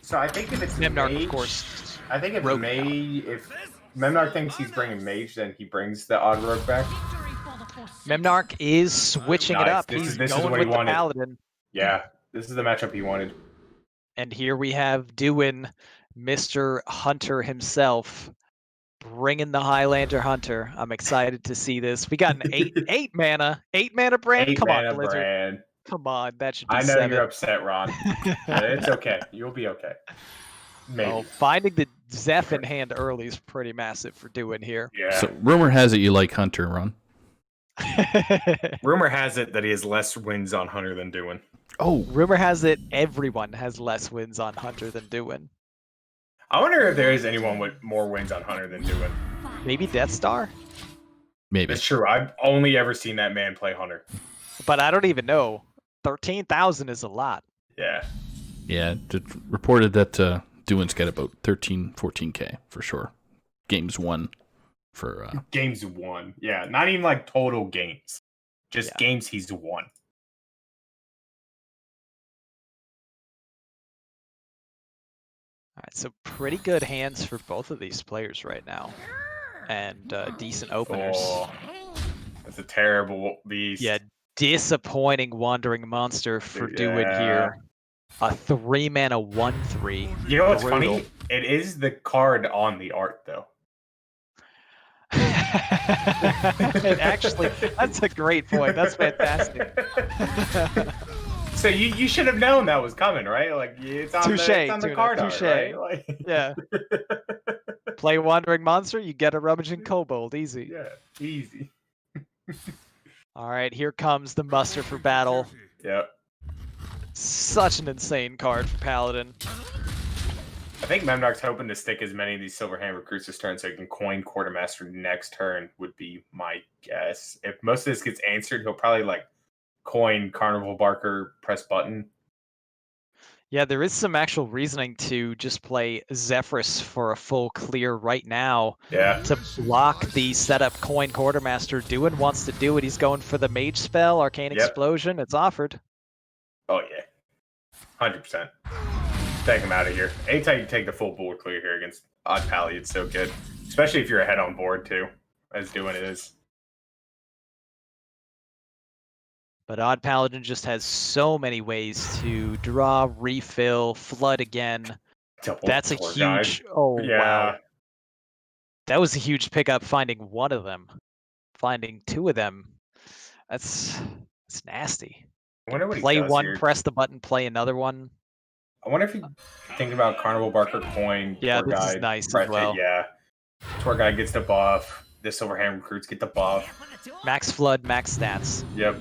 [SPEAKER 1] So I think if it's
[SPEAKER 2] Memnarch,
[SPEAKER 1] Mage,
[SPEAKER 2] of course.
[SPEAKER 1] I think if
[SPEAKER 2] Rogue
[SPEAKER 1] if Memnarch thinks he's bringing Mage, then he brings the Odd Rogue back.
[SPEAKER 2] Memnarch is switching it
[SPEAKER 1] Nice.
[SPEAKER 2] up.
[SPEAKER 1] This
[SPEAKER 2] He's
[SPEAKER 1] is what
[SPEAKER 2] going
[SPEAKER 1] he
[SPEAKER 2] with the
[SPEAKER 1] wanted.
[SPEAKER 2] Paladin.
[SPEAKER 1] Yeah, this is the matchup he wanted.
[SPEAKER 2] And here we have Duwin, Mr. Hunter himself, bringing the Highlander Hunter. I'm excited to see this. We got an 8 mana brand.
[SPEAKER 1] 8
[SPEAKER 2] Come on,
[SPEAKER 1] mana
[SPEAKER 2] Blizzard.
[SPEAKER 1] brand.
[SPEAKER 2] Come on, that should be
[SPEAKER 1] I know
[SPEAKER 2] 7.
[SPEAKER 1] you're upset, Ron. But it's okay. You'll be okay. Maybe.
[SPEAKER 2] Oh, finding the Zeph in hand early is pretty massive for Duwin here.
[SPEAKER 1] Yeah.
[SPEAKER 3] So rumor has it you like Hunter, Ron.
[SPEAKER 1] Rumor has it that he has less wins on Hunter than Duwin.
[SPEAKER 3] Oh,
[SPEAKER 2] Rumor has it everyone has less wins on Hunter than Duwin.
[SPEAKER 1] I wonder if there is anyone with more wins on Hunter than Duwin.
[SPEAKER 2] Maybe Death Star?
[SPEAKER 3] maybe.
[SPEAKER 1] It's true. I've only ever seen that man play Hunter.
[SPEAKER 2] But I don't even know. 13,000 is a lot.
[SPEAKER 1] Yeah.
[SPEAKER 3] Yeah, it reported that Duwin's got about 14K for sure. Games won for
[SPEAKER 1] Games won. Yeah. Not even like total games. Just
[SPEAKER 2] Yeah.
[SPEAKER 1] games he's won.
[SPEAKER 2] All right, so pretty good hands for both of these players right now, and decent openers.
[SPEAKER 1] Oh, that's a terrible beast.
[SPEAKER 2] Yeah, disappointing Wandering Monster for Duwin
[SPEAKER 1] Yeah.
[SPEAKER 2] here. A 3-mana 1/3.
[SPEAKER 1] You know what's
[SPEAKER 2] Brutal.
[SPEAKER 1] funny? It is the card on the art, though.
[SPEAKER 2] Actually, that's a great point. That's fantastic.
[SPEAKER 1] So you should have known that was coming, right? Like it's on
[SPEAKER 2] Touche,
[SPEAKER 1] the
[SPEAKER 2] Tuna,
[SPEAKER 1] card art,
[SPEAKER 2] touche.
[SPEAKER 1] right? Like...
[SPEAKER 2] Yeah. Play Wandering Monster, you get a Rummaging Kobold. Easy.
[SPEAKER 1] Yeah, easy.
[SPEAKER 2] All right, here comes the muster for battle.
[SPEAKER 1] Yep.
[SPEAKER 2] Such an insane card for Paladin.
[SPEAKER 1] I think memnarch's hoping to stick as many of these Silverhand recruits this turn so he can coin Quartermaster next turn, would be my guess. If most of this gets answered, he'll probably like coin Carnival Barker, press button.
[SPEAKER 2] Yeah, there is some actual reasoning to just play Zephyrus for a full clear right now.
[SPEAKER 1] Yeah.
[SPEAKER 2] To block the setup coin Quartermaster. Duwin wants to do it. He's going for the mage spell, Arcane Explosion. It's offered.
[SPEAKER 1] Oh, yeah. 100%. Take him out of here. Anytime you take the full board clear here against Odd Pally, it's so good. Especially if you're ahead on board, too, as Duwin is.
[SPEAKER 2] But Odd Paladin just has so many ways to draw, refill, flood again. That's a huge... Oh,
[SPEAKER 1] yeah.
[SPEAKER 2] wow. That was a huge pickup finding one of them. Finding two of them. That's nasty.
[SPEAKER 1] I wonder what
[SPEAKER 2] Play
[SPEAKER 1] he does
[SPEAKER 2] one,
[SPEAKER 1] here.
[SPEAKER 2] press the button, play another one.
[SPEAKER 1] I wonder if he think about Carnival Barker coin.
[SPEAKER 2] Yeah,
[SPEAKER 1] Tour
[SPEAKER 2] this
[SPEAKER 1] guide,
[SPEAKER 2] is nice
[SPEAKER 1] press
[SPEAKER 2] as well.
[SPEAKER 1] it, yeah. Tour guide gets the buff. The Silverhand recruits get the buff.
[SPEAKER 2] Max flood, max stats.
[SPEAKER 1] Yep.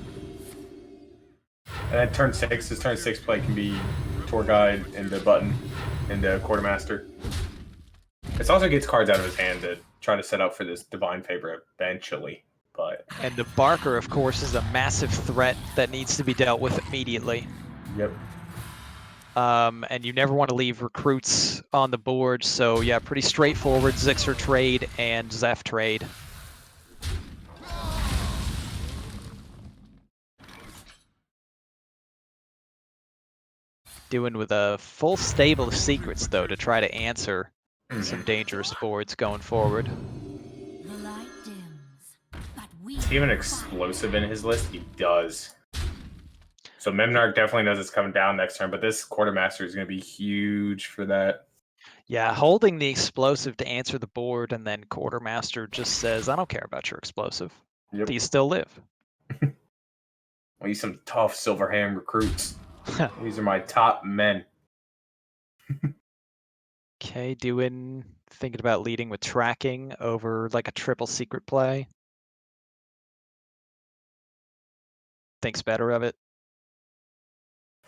[SPEAKER 1] And then turn 6, his turn 6 play can be Tour Guide and the button and the Quartermaster. This also gets cards out of his hand to try to set up for this Divine Favor eventually. But
[SPEAKER 2] and the Barker, of course, is a massive threat that needs to be dealt with immediately.
[SPEAKER 1] Yep.
[SPEAKER 2] And you never want to leave recruits on the board, so yeah, pretty straightforward Zixer trade and Zeph trade. Doing with a full stable of secrets, though, to try to answer some dangerous boards going forward.
[SPEAKER 4] The light dims, but we
[SPEAKER 1] Does he have an explosive in his list? He does. So Memnarch definitely knows it's coming down next turn, but this Quartermaster is going to be huge for that.
[SPEAKER 2] Yeah, holding the explosive to answer the board, and then Quartermaster just says, I don't care about your explosive.
[SPEAKER 1] Yep.
[SPEAKER 2] Do you still live?
[SPEAKER 1] I'll use some tough Silverhand recruits. These are my top men.
[SPEAKER 2] Okay, Duwin thinking about leading with tracking over like a triple secret play. Thinks better of it.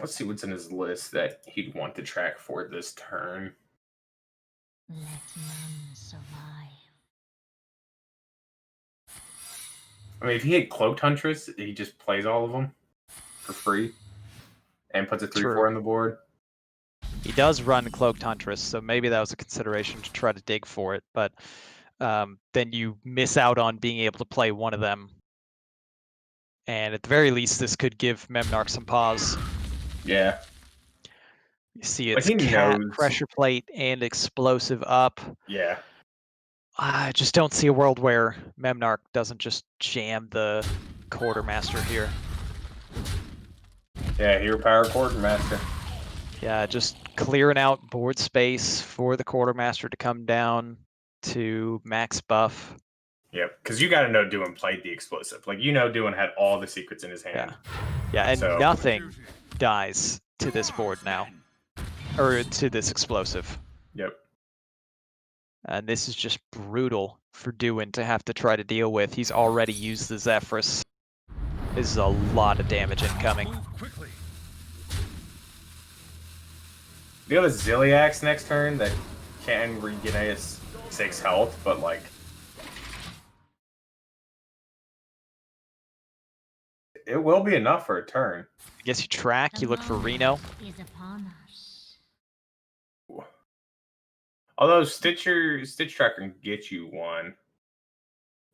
[SPEAKER 1] Let's see what's in his list that he'd want to track for this turn.
[SPEAKER 4] let none survive.
[SPEAKER 1] I mean, if he had Cloaked Huntress, he just plays all of them for free and puts a 3/4 on the board.
[SPEAKER 2] He does run Cloaked Huntress, so maybe that was a consideration to try to dig for it, but then you miss out on being able to play one of them. And at the very least, this could give Memnarch some pause.
[SPEAKER 1] Yeah.
[SPEAKER 2] You see
[SPEAKER 1] But
[SPEAKER 2] it's
[SPEAKER 1] he
[SPEAKER 2] cat,
[SPEAKER 1] knows.
[SPEAKER 2] pressure plate, and explosive up.
[SPEAKER 1] Yeah.
[SPEAKER 2] I just don't see a world where Memnarch doesn't just jam the Quartermaster here.
[SPEAKER 1] Yeah, Hero Power Quartermaster.
[SPEAKER 2] Yeah, just clearing out board space for the Quartermaster to come down to max buff.
[SPEAKER 1] Yep, because you got to know Duwin played the explosive. Like, you know Duwin had all the secrets in his hand.
[SPEAKER 2] Yeah, and
[SPEAKER 1] So-
[SPEAKER 2] nothing dies to this board now. Or to this explosive.
[SPEAKER 1] Yep.
[SPEAKER 2] And this is just brutal for Duwin to have to try to deal with. He's already used the Zephyrus. This is a lot of damage incoming.
[SPEAKER 1] You have a Ziliax next turn that can regain his 6 health, but like... It will be enough for a turn.
[SPEAKER 2] I guess you track, you look for Reno.
[SPEAKER 4] Is upon us.
[SPEAKER 1] Although Stitch Tracker can get you one.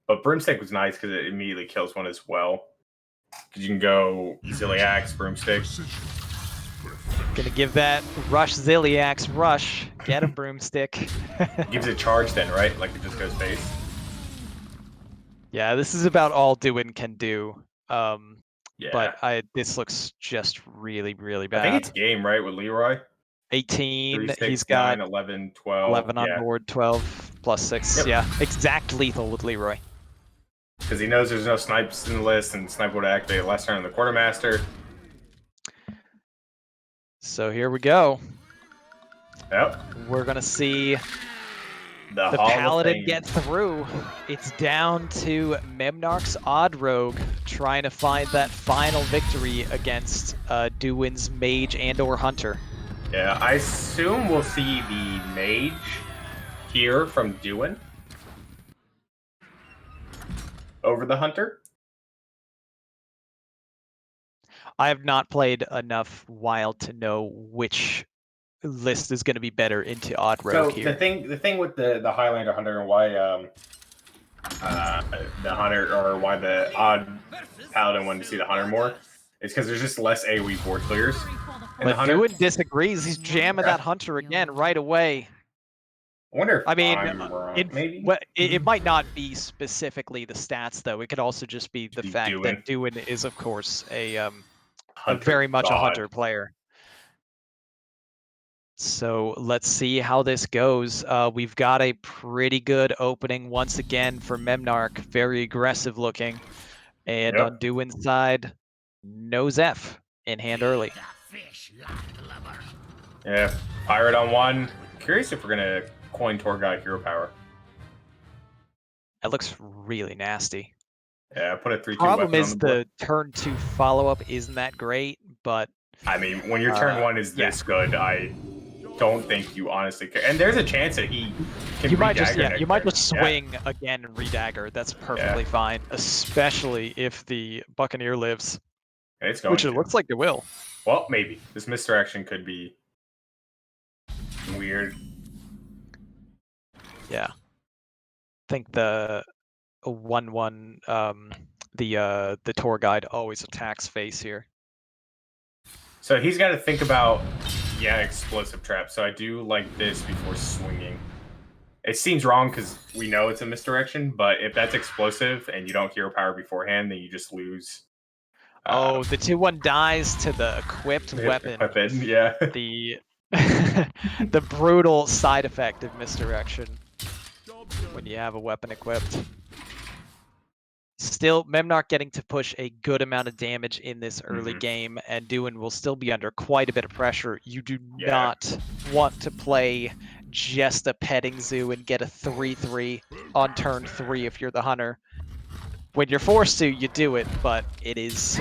[SPEAKER 1] But Broomstick was nice because it immediately kills one as well. Because you can go Ziliax, Broomstick.
[SPEAKER 2] Gonna give that Rush Ziliax rush. Get him, Broomstick.
[SPEAKER 1] Gives it charge then, right? Like it just goes face.
[SPEAKER 2] Yeah, this is about all Duwin can do.
[SPEAKER 1] Yeah.
[SPEAKER 2] But this looks just really, really
[SPEAKER 1] I think it's
[SPEAKER 2] bad.
[SPEAKER 1] game, right, with Leroy?
[SPEAKER 2] 18,
[SPEAKER 1] 3, 6,
[SPEAKER 2] he's got
[SPEAKER 1] 9, 11, 12.
[SPEAKER 2] 11 on
[SPEAKER 1] Yeah.
[SPEAKER 2] board, 12 plus 6.
[SPEAKER 1] Yep.
[SPEAKER 2] Yeah, exact lethal with Leroy.
[SPEAKER 1] Because he knows there's no snipes in the list, and snipe would activate last turn on the quartermaster.
[SPEAKER 2] So here we go.
[SPEAKER 1] Yep.
[SPEAKER 2] We're gonna see
[SPEAKER 1] The
[SPEAKER 2] the
[SPEAKER 1] Hall of
[SPEAKER 2] Paladin
[SPEAKER 1] Fame.
[SPEAKER 2] get through. It's down to memnarch's Odd Rogue trying to find that final victory against Duwin's Mage and/or Hunter.
[SPEAKER 1] Yeah, I assume we'll see the Mage here from Duwin over the Hunter.
[SPEAKER 2] I have not played enough Wild to know which list is going to be better into Odd Rogue
[SPEAKER 1] So
[SPEAKER 2] here.
[SPEAKER 1] the thing with the Highlander Hunter and why the Hunter or why the Odd Paladin wanted to see the Hunter more is because there's just less AoE board clears. And
[SPEAKER 2] But Duwin disagrees. He's jamming that Hunter again right away.
[SPEAKER 1] I wonder if
[SPEAKER 2] I mean,
[SPEAKER 1] I'm wrong. Maybe
[SPEAKER 2] it might not be specifically the stats, though. It could also just be the fact that Duwin is, of course, a very much a Hunter player. So let's see how this goes. We've got a pretty good opening once again for memnarch, very aggressive looking. And on Duwin's side, no Zeph in hand early.
[SPEAKER 1] Yeah, Pirate on 1. Curious if we're gonna coin Tour Guide Hero Power.
[SPEAKER 2] That looks really nasty.
[SPEAKER 1] Yeah, put a 3/2
[SPEAKER 2] Problem
[SPEAKER 1] weapon
[SPEAKER 2] is
[SPEAKER 1] on the board.
[SPEAKER 2] the turn 2 follow-up isn't that great, but
[SPEAKER 1] I mean, when your turn 1 is this good, I don't think you honestly care. And there's a chance that he can
[SPEAKER 2] you might just
[SPEAKER 1] re-dagger
[SPEAKER 2] you might just
[SPEAKER 1] turn.
[SPEAKER 2] swing again and redagger. That's perfectly fine, especially if the Buccaneer lives,
[SPEAKER 1] It's going
[SPEAKER 2] which it looks like it will.
[SPEAKER 1] Well, maybe this misdirection could be weird.
[SPEAKER 2] Yeah, I think the 1/1 the tour guide always attacks face here.
[SPEAKER 1] So he's got to think about explosive trap. So I do like this before swinging. It seems wrong because we know it's a misdirection, but if that's explosive and you don't hero power beforehand, then you just lose.
[SPEAKER 2] Oh, the 2/1 dies to the equipped weapon.
[SPEAKER 1] Yeah.
[SPEAKER 2] The the brutal side effect of misdirection when you have a weapon equipped. Still, memnarch getting to push a good amount of damage in this early game, and Duwin will still be under quite a bit of pressure. You do not want to play just a petting zoo and get a 3/3 on turn 3 if you're the Hunter. When you're forced to, you do it, but it is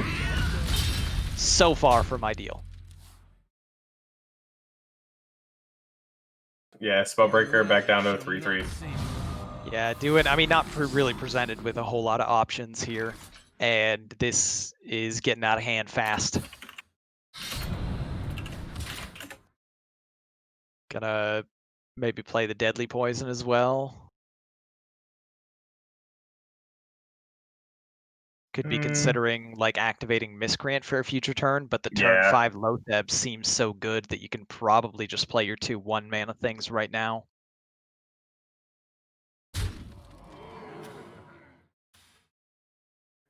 [SPEAKER 2] so far from ideal.
[SPEAKER 1] Yeah, Spellbreaker back down to a 3/3.
[SPEAKER 2] Yeah, Duwin, I mean, not really presented with a whole lot of options here, and this is getting out of hand fast. Gonna maybe play the Deadly Poison as well. Could be considering like activating Miscreant for a future turn, but the turn 5 Lotheb seems so good that you can probably just play your 2 1-mana things right now.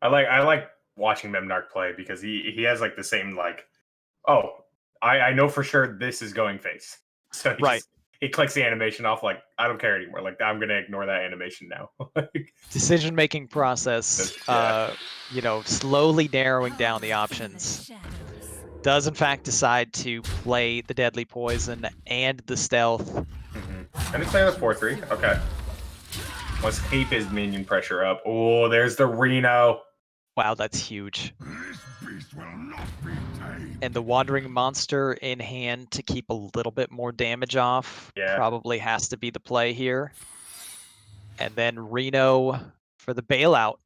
[SPEAKER 1] I like watching memnarch play because he has like the same like, oh, I know for sure this is going face. So he clicks the animation off like, I don't care anymore. Like I'm gonna ignore that animation now.
[SPEAKER 2] Decision-making process, you know, slowly narrowing down the options. Does in fact decide to play the Deadly Poison and the Stealth.
[SPEAKER 1] And it's playing the 4/3. Okay. Let's keep his minion pressure up. Oh, there's the Reno.
[SPEAKER 2] Wow, that's huge. And the Wandering Monster in hand to keep a little bit more damage off probably has to be the play here. And then Reno for the bailout.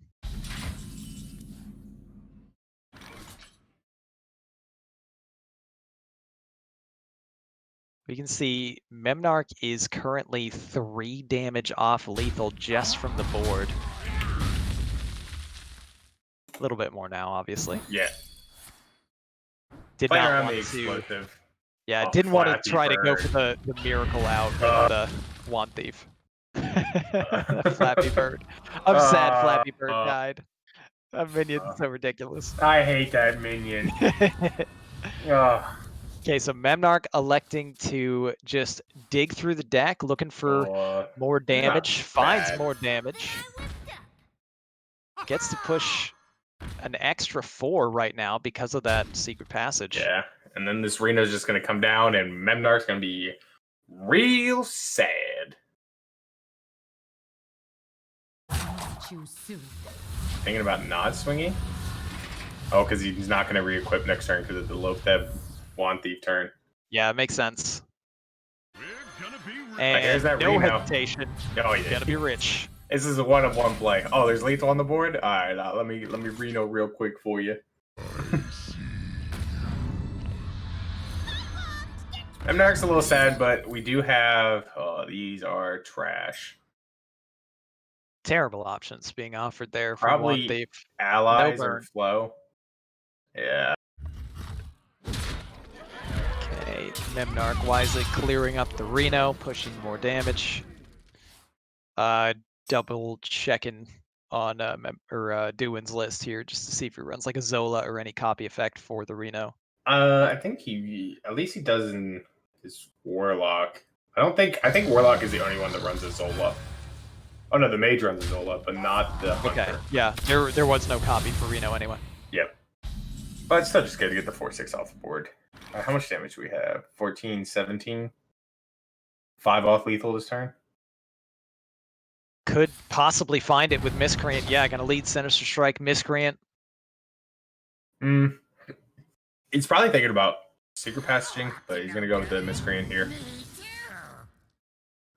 [SPEAKER 2] We can see memnarch is currently 3 damage off lethal just from the board. A little bit more now, obviously.
[SPEAKER 1] Yeah.
[SPEAKER 2] Did
[SPEAKER 1] Playing
[SPEAKER 2] not
[SPEAKER 1] around
[SPEAKER 2] want
[SPEAKER 1] the
[SPEAKER 2] to
[SPEAKER 1] explosive.
[SPEAKER 2] Yeah, I
[SPEAKER 1] Oh,
[SPEAKER 2] didn't want to
[SPEAKER 1] Flappy
[SPEAKER 2] try to go
[SPEAKER 1] Bird.
[SPEAKER 2] for the Mrgl out with the Wand Thief. Flappy Bird. I'm sad Flappy Bird died. That minion's so ridiculous.
[SPEAKER 1] I hate that minion. Ugh.
[SPEAKER 2] Okay, so memnarch electing to just dig through the deck, looking for more damage, finds
[SPEAKER 1] bad.
[SPEAKER 2] more damage, gets to push an extra 4 right now because of that secret passage.
[SPEAKER 1] Yeah, and then this Reno's just gonna come down, and Memnarch's gonna be real sad.
[SPEAKER 4] Choose soon.
[SPEAKER 1] Thinking about not swinging. Oh, because he's not gonna re-equip next turn because of the Lotheb Wand Thief turn.
[SPEAKER 2] Yeah, it makes sense.
[SPEAKER 1] Here's
[SPEAKER 2] And
[SPEAKER 1] that
[SPEAKER 2] no
[SPEAKER 1] Reno.
[SPEAKER 2] hesitation.
[SPEAKER 1] Oh yeah,
[SPEAKER 2] Gonna be rich.
[SPEAKER 1] this is a one-of-one play. Oh, there's lethal on the board. All right, let me Reno real quick for you. Memnarch's a little sad, but we do have. Oh, these are trash.
[SPEAKER 2] Terrible options being offered there for
[SPEAKER 1] Probably
[SPEAKER 2] Wand Thief.
[SPEAKER 1] allies
[SPEAKER 2] No
[SPEAKER 1] or
[SPEAKER 2] burn.
[SPEAKER 1] flow. Yeah.
[SPEAKER 2] Okay, memnarch wisely clearing up the Reno, pushing more damage. Double checking on Duwin's list here just to see if he runs like a Zola or any copy effect for the Reno.
[SPEAKER 1] I think at least he does in his Warlock. I think Warlock is the only one that runs a Zola. Oh no, the Mage runs a Zola, but not the Hunter.
[SPEAKER 2] Okay, yeah, there was no copy for Reno anyway.
[SPEAKER 1] Yep. But it's still just good to get the 4/6 off the board. How much damage do we have? 14, 17? 5 off lethal this turn?
[SPEAKER 2] Could possibly find it with Miscreant. Yeah, gonna lead Sinister Strike, Miscreant.
[SPEAKER 1] He's probably thinking about secret passaging, but he's gonna go with the Miscreant here.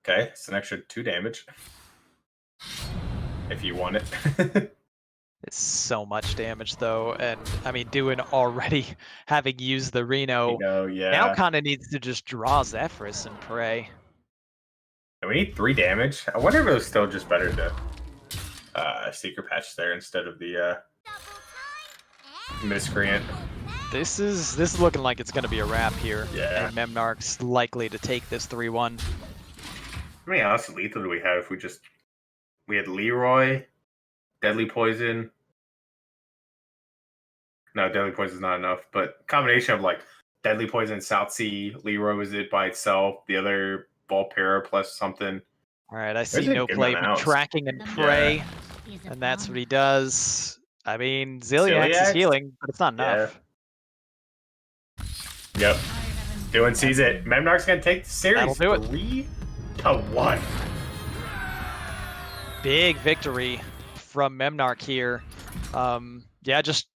[SPEAKER 1] Okay, it's an extra 2 damage. If you want it.
[SPEAKER 2] It's so much damage though, and I mean Duwin already having used the Reno
[SPEAKER 1] Yeah.
[SPEAKER 2] now kind of needs to just draw Zephyrus and pray.
[SPEAKER 1] And we need 3 damage. I wonder if it was still just better to secret patch there instead of the Miscreant.
[SPEAKER 2] This is looking like it's gonna be a wrap here.
[SPEAKER 1] Yeah.
[SPEAKER 2] And memnarch's likely to take this 3-1.
[SPEAKER 1] How many honest lethal do we have if we had Leroy, Deadly Poison. No, Deadly Poison's not enough, but combination of like Deadly Poison, South Sea, Leroy is it by itself, the other Volpera plus something.
[SPEAKER 2] All right, I
[SPEAKER 1] There's
[SPEAKER 2] see
[SPEAKER 1] a
[SPEAKER 2] no
[SPEAKER 1] good
[SPEAKER 2] play
[SPEAKER 1] amount of
[SPEAKER 2] but
[SPEAKER 1] outs.
[SPEAKER 2] tracking and pray, and that's what he does. I mean, Ziliax is
[SPEAKER 1] Ziliax?
[SPEAKER 2] healing, but it's not enough.
[SPEAKER 1] Yep. Duwin sees it. Memnarch's gonna take the series.
[SPEAKER 2] That'll do it.
[SPEAKER 1] 3-1.
[SPEAKER 2] Big victory from memnarch here. Yeah, just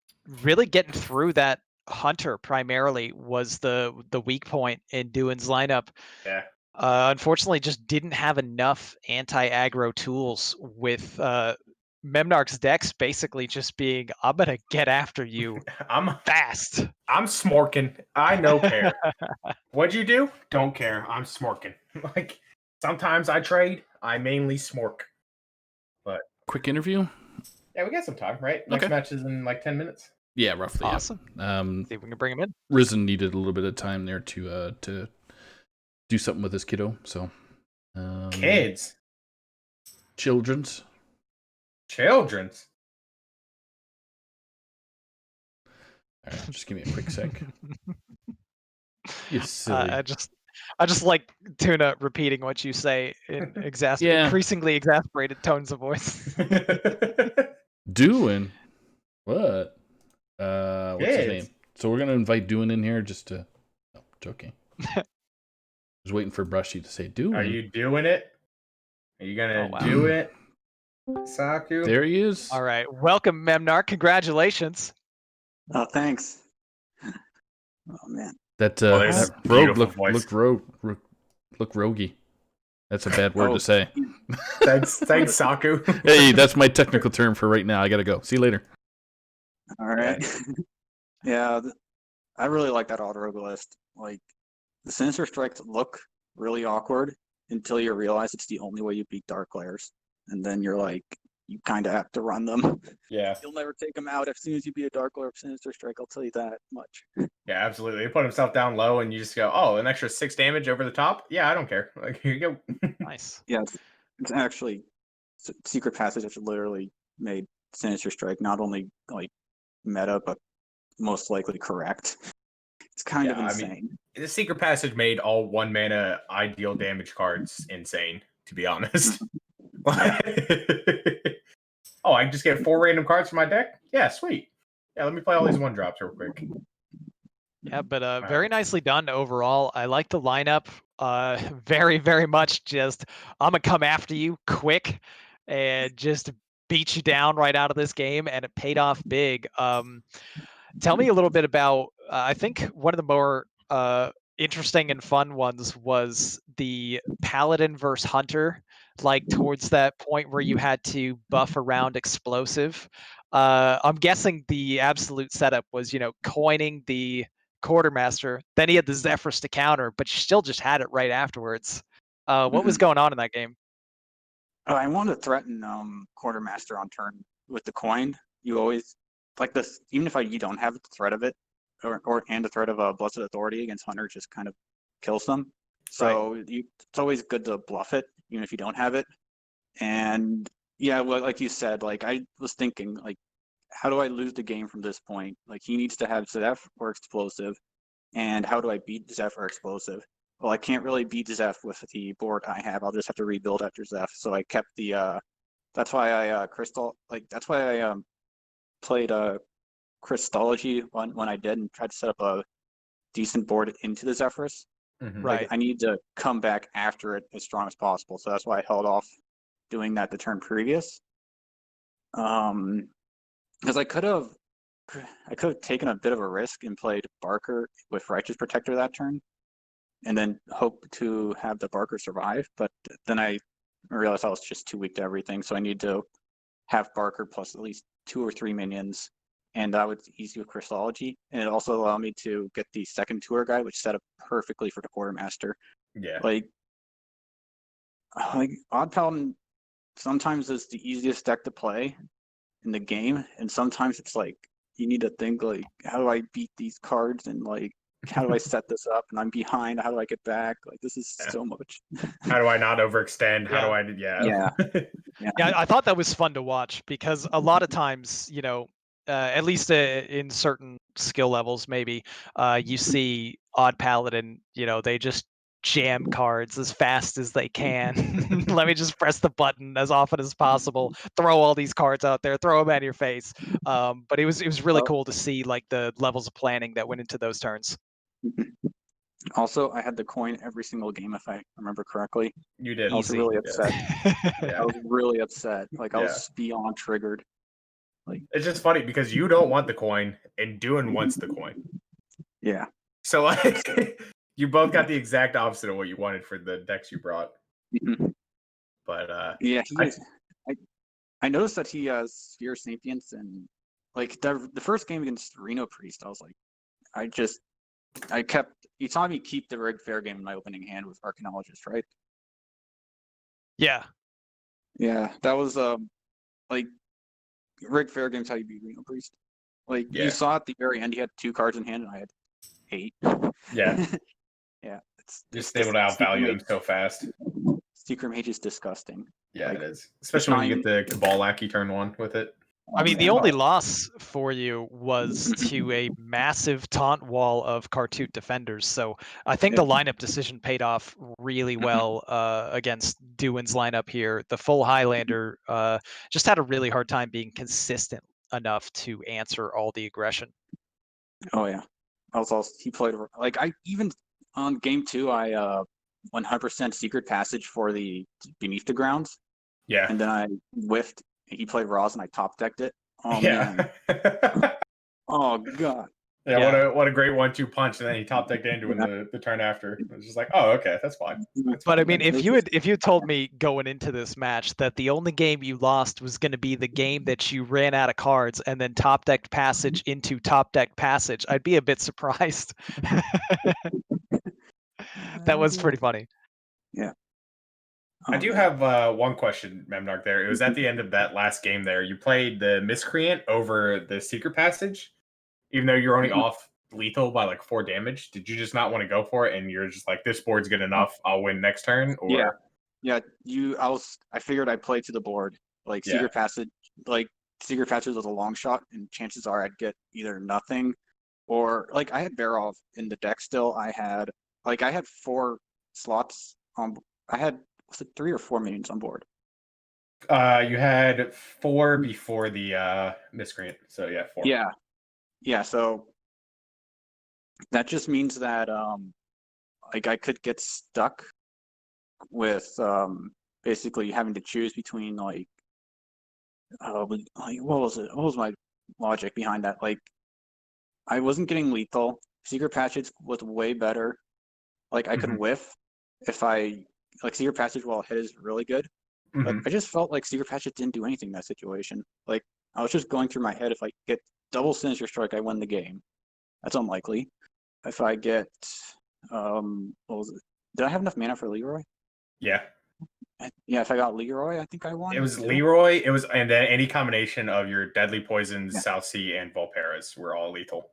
[SPEAKER 2] really getting through that Hunter primarily was the weak point in Duwin's lineup.
[SPEAKER 1] Yeah.
[SPEAKER 2] Unfortunately, just didn't have enough anti-aggro tools with memnarch's decks basically just being, I'm gonna get after you
[SPEAKER 1] I'm
[SPEAKER 2] fast.
[SPEAKER 1] smorking. I no care. What'd you do? Don't care. I'm smorking. Like sometimes I trade. I mainly smork. But
[SPEAKER 3] Quick interview.
[SPEAKER 1] yeah, we got some time, right? Next
[SPEAKER 3] Okay.
[SPEAKER 1] match is in like 10 minutes.
[SPEAKER 3] Yeah, roughly. yeah.
[SPEAKER 2] Awesome. See if we can bring him in.
[SPEAKER 3] Rizen needed a little bit of time there to do something with his kiddo. So
[SPEAKER 1] Kids.
[SPEAKER 3] children's.
[SPEAKER 1] Children's.
[SPEAKER 3] All right, just give me a quick sec. You silly.
[SPEAKER 2] I just like Tuna repeating what you say in
[SPEAKER 3] Yeah.
[SPEAKER 2] increasingly exasperated tones of voice.
[SPEAKER 3] Duwin. What? What's his
[SPEAKER 1] Kids.
[SPEAKER 3] name? So we're gonna invite Duwin in here just to. No, joking. I was waiting for Brushy to say Duwin.
[SPEAKER 1] Are you doing it? Are you gonna
[SPEAKER 2] Oh, wow.
[SPEAKER 1] do it, Saku?
[SPEAKER 3] There he is.
[SPEAKER 2] All right, welcome memnarch. Congratulations.
[SPEAKER 5] Oh, thanks. Oh man.
[SPEAKER 3] That
[SPEAKER 1] there's
[SPEAKER 3] that
[SPEAKER 1] a
[SPEAKER 3] rogue
[SPEAKER 1] beautiful voice.
[SPEAKER 3] look roguey. That's a bad word
[SPEAKER 5] Oh.
[SPEAKER 3] to say.
[SPEAKER 1] Thanks, Saku.
[SPEAKER 3] Hey, that's my technical term for right now. I gotta go. See you later.
[SPEAKER 5] All right. Yeah, I really like that auto rogue list. Like the Sinister Strikes look really awkward until you realize it's the only way you beat Dark Glares, and then you're like, you kind of have to run them.
[SPEAKER 1] Yeah.
[SPEAKER 5] You'll never take them out as soon as you beat a Dark Lord Sinister Strike. I'll tell you that much.
[SPEAKER 1] Yeah, absolutely. He put himself down low, and you just go, "Oh, an extra 6 damage over the top? Yeah, I don't care." Like, here you go.
[SPEAKER 2] Nice.
[SPEAKER 5] Yeah, it's actually Secret Passage has literally made Sinister Strike not only like meta, but most likely correct. It's kind of
[SPEAKER 1] Yeah, I
[SPEAKER 5] insane.
[SPEAKER 1] mean, the Secret Passage made all 1 mana ideal damage cards insane, to be honest. Oh, I can just get 4 random cards from my deck? Yeah, sweet. Yeah, let me play all these 1-drops real quick.
[SPEAKER 2] Yeah, but very nicely done overall. I like the lineup. Very, very much just I'm gonna come after you quick and just beat you down right out of this game, and it paid off big. Tell me a little bit about. I think one of the more interesting and fun ones was the Paladin versus Hunter, like towards that point where you had to buff around explosive. I'm guessing the absolute setup was, coining the Quartermaster. Then he had the Zephyrs to counter, but you still just had it right afterwards. What was going on in that game?
[SPEAKER 5] Oh, I want to threaten Quartermaster on turn with the coin. You always like this, even if you don't have the threat of it, or and the threat of a Blessed Authority against Hunter just kind of kills them. So it's always good to bluff it, even if you don't have it. And yeah, well, like you said, like I was thinking, like, how do I lose the game from this point? Like he needs to have Zeph or Explosive, and how do I beat Zeph or Explosive? Well, I can't really beat Zeph with the board I have. I'll just have to rebuild after Zeph. So I kept the. That's why I That's why I played Crystology when I did and tried to set up a decent board into the Zephyrs.
[SPEAKER 1] Mm-hmm.
[SPEAKER 2] Right.
[SPEAKER 5] Like I need to come back after it as strong as possible. So that's why I held off doing that the turn previous. Because I could have taken a bit of a risk and played Barker with Righteous Protector that turn, and then hope to have the Barker survive. But then I realized I was just too weak to everything, so I need to have Barker plus at least 2 or 3 minions, and that was easy with Crystology. And it also allowed me to get the second tour guy, which set up perfectly for the Quartermaster.
[SPEAKER 1] Yeah.
[SPEAKER 5] Like Odd Paladin sometimes is the easiest deck to play in the game, and sometimes it's like you need to think like, how do I beat these cards, and like how do I set this up, and I'm behind, how do I get back? Like this is so much.
[SPEAKER 1] How do I not overextend? How do I
[SPEAKER 2] Yeah, I thought that was fun to watch because a lot of times, at least in certain skill levels, maybe you see Odd Paladin, they just jam cards as fast as they can. Let me just press the button as often as possible, throw all these cards out there, throw them at your face. But it was really cool to see like the levels of planning that went into those turns.
[SPEAKER 5] Also, I had the coin every single game, if I remember correctly.
[SPEAKER 1] You did.
[SPEAKER 5] I was really upset.
[SPEAKER 1] Yeah.
[SPEAKER 5] I was really upset. Like I was beyond triggered. Like
[SPEAKER 1] it's just funny because you don't want the coin and Duwin wants the coin.
[SPEAKER 5] Yeah.
[SPEAKER 1] So like you both got the exact opposite of what you wanted for the decks you brought.
[SPEAKER 5] Mm-hmm.
[SPEAKER 1] But
[SPEAKER 5] yeah, I noticed that he has Sphere Sapience, and like the first game against Reno Priest, I was like, you saw me keep the Rig Fair game in my opening hand with Archaeologist, right?
[SPEAKER 2] Yeah.
[SPEAKER 5] Yeah, that was like Rig Fair game's how you beat Reno Priest. Like you saw at the very end, he had 2 cards in hand, and I had 8.
[SPEAKER 1] Yeah.
[SPEAKER 5] Yeah.
[SPEAKER 1] Just able to outvalue him so fast.
[SPEAKER 5] Secret Mage is disgusting.
[SPEAKER 1] Yeah, like, it is. Especially when you get the Cabal Lackey turn 1 with it.
[SPEAKER 2] I mean, the only loss for you was to a massive taunt wall of Kartut defenders. So I think the lineup decision paid off really well against Duwin's lineup here. The full Highlander just had a really hard time being consistent enough to answer all the aggression.
[SPEAKER 5] Oh yeah, he played like I even on game 2 I 100% Secret Passage for the Beneath the Grounds.
[SPEAKER 1] Yeah,
[SPEAKER 5] and then I whiffed. He played Roz, and I top decked it. Oh man. Oh god.
[SPEAKER 1] Yeah, what a great 1-2 punch, and then he top decked into the turn after. It was just like, oh, okay, that's fine.
[SPEAKER 2] But I mean, if you told me going into this match that the only game you lost was going to be the game that you ran out of cards and then top decked Passage into top decked Passage, I'd be a bit surprised. That was pretty funny.
[SPEAKER 5] Yeah.
[SPEAKER 1] I do have one question, memnarch. There, it was at the end of that last game. There, you played the miscreant over the secret passage, even though you're only off lethal by like 4 damage. Did you just not want to go for it, and you're just like, this board's good enough, I'll win next turn? Or
[SPEAKER 5] Yeah. I figured I'd play to the board. Like secret passage was a long shot, and chances are I'd get either nothing, or like I had Barov in the deck still. I had 4 slots on. I had, was it 3 or 4 minions on board?
[SPEAKER 1] You had 4 before the miscreant, so yeah, 4.
[SPEAKER 5] Yeah. So that just means that like I could get stuck with basically having to choose between like what was it? What was my logic behind that? Like I wasn't getting lethal. Secret Passage was way better. Like I could whiff if I like Secret Passage while hit is really good. But I just felt like Secret Passage didn't do anything in that situation. Like I was just going through my head, if I get double Sinister Strike, I win the game. That's unlikely. If I get what was it? Did I have enough mana for Leroy?
[SPEAKER 1] Yeah.
[SPEAKER 5] Yeah, if I got Leroy, I think I won.
[SPEAKER 1] It was Leroy. It was, and then any combination of your Deadly Poisons, South Sea, and Volperas were all lethal.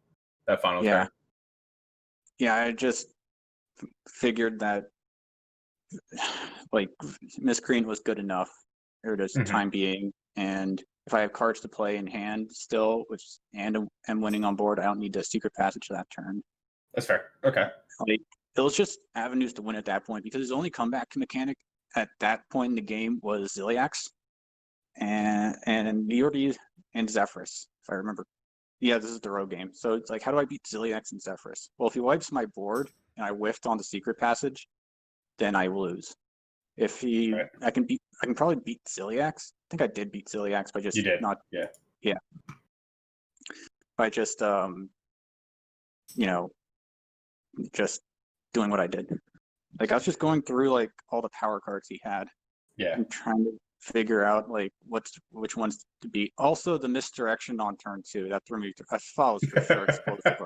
[SPEAKER 1] That final turn.
[SPEAKER 5] Yeah, I just figured that like Miscreant was good enough for this time being, and if I have cards to play in hand still, and I'm winning on board, I don't need to Secret Passage that turn.
[SPEAKER 1] That's fair. Okay.
[SPEAKER 5] Like it was just avenues to win at that point, because his only comeback mechanic at that point in the game was Ziliax and Niordi and Zephrys, if I remember. Yeah, this is the road game. So it's like, how do I beat Ziliax and Zephrys? Well, if he wipes my board and I whiffed on the Secret Passage, then I lose. If he, I can probably beat Ziliax. I think I did beat Ziliax by just by just just doing what I did. Like I was just going through like all the power cards he had. Yeah. And trying to figure out like which ones to beat. Also the misdirection on turn 2. That threw me. I thought it was for sure explosive.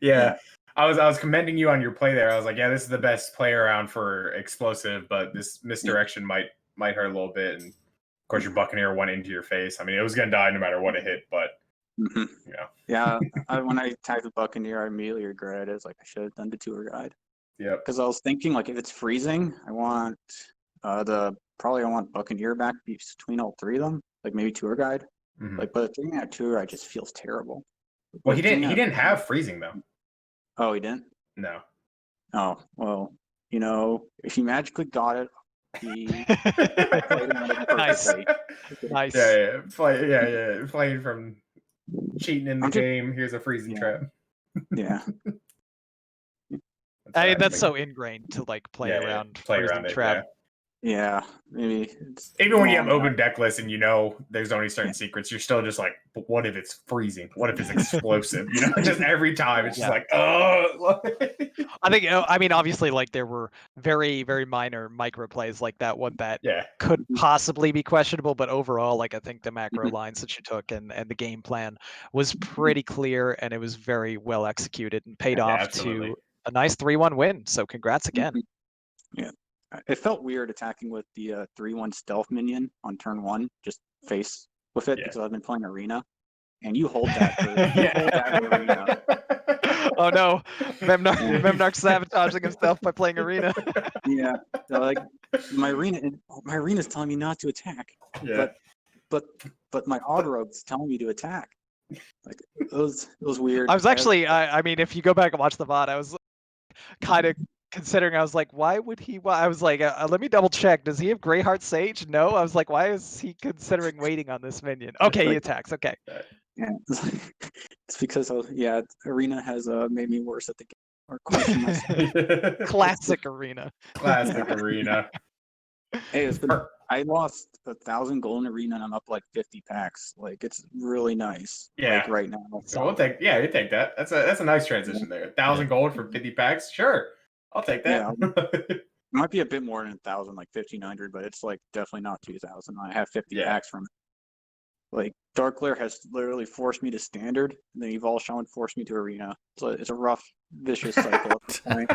[SPEAKER 1] Yeah. I was commending you on your play there. I was like, yeah, this is the best play around for explosive, but this misdirection might hurt a little bit. And of course your Buccaneer went into your face. I mean, it was gonna die no matter what it hit, but
[SPEAKER 5] when I tagged the Buccaneer, I immediately regretted it. It's like I should have done the tour guide.
[SPEAKER 1] Yeah.
[SPEAKER 5] Because I was thinking like if it's freezing, I want Buccaneer back between all 3 of them, like maybe tour guide. Like, but the 3-man tour I just feels terrible.
[SPEAKER 1] Well, he didn't have freezing though.
[SPEAKER 5] Oh, he didn't?
[SPEAKER 1] No.
[SPEAKER 5] Oh, well, if he magically got it, he
[SPEAKER 2] nice.
[SPEAKER 1] Yeah. Playing from cheating in the game. Here's a freezing trap.
[SPEAKER 5] Yeah.
[SPEAKER 2] That's so ingrained to like play around trap.
[SPEAKER 5] Yeah, maybe.
[SPEAKER 1] Even when you have open deck lists and there's only certain secrets, you're still just like, but what if it's freezing? What if it's explosive? Just every time it's just like, oh.
[SPEAKER 2] I think obviously like there were very, very minor micro plays like that one that could possibly be questionable, but overall, like I think the macro lines that you took and the game plan was pretty clear, and it was very well executed and paid off to a nice 3-1 win. So congrats again.
[SPEAKER 5] Yeah. It felt weird attacking with the 3-1 stealth minion on turn 1, just face with it, because I've been playing Arena, and you hold that. Arena.
[SPEAKER 2] Oh no, memnarch sabotaging himself by playing Arena.
[SPEAKER 5] Yeah, so like my Arena's telling me not to attack.
[SPEAKER 1] Yeah.
[SPEAKER 5] But my Autorogue's telling me to attack. Like it was weird.
[SPEAKER 2] I was actually, I mean, if you go back and watch the VOD, I was kind of considering. I was like, why would he? I was like, let me double check. Does he have Greyheart Sage? No. I was like, why is he considering waiting on this minion? Okay, he attacks. Okay.
[SPEAKER 5] Yeah, it's because Arena has made me worse at the game. Or question myself.
[SPEAKER 2] Classic Arena.
[SPEAKER 1] Classic Arena.
[SPEAKER 5] Hey, I lost 1,000 gold in Arena, and I'm up like 50 packs. Like it's really nice.
[SPEAKER 1] Yeah.
[SPEAKER 5] Like right now.
[SPEAKER 1] So you take that. That's a nice transition there. 1,000 gold for 50 packs. Sure. I'll take that.
[SPEAKER 5] Yeah, it might be a bit more than 1,000, like 1,500, but it's like definitely not 2,000. I have 50 packs from it. Like Darkglare has literally forced me to standard, and then Evoltion forced me to Arena. So it's a rough, vicious cycle at this point.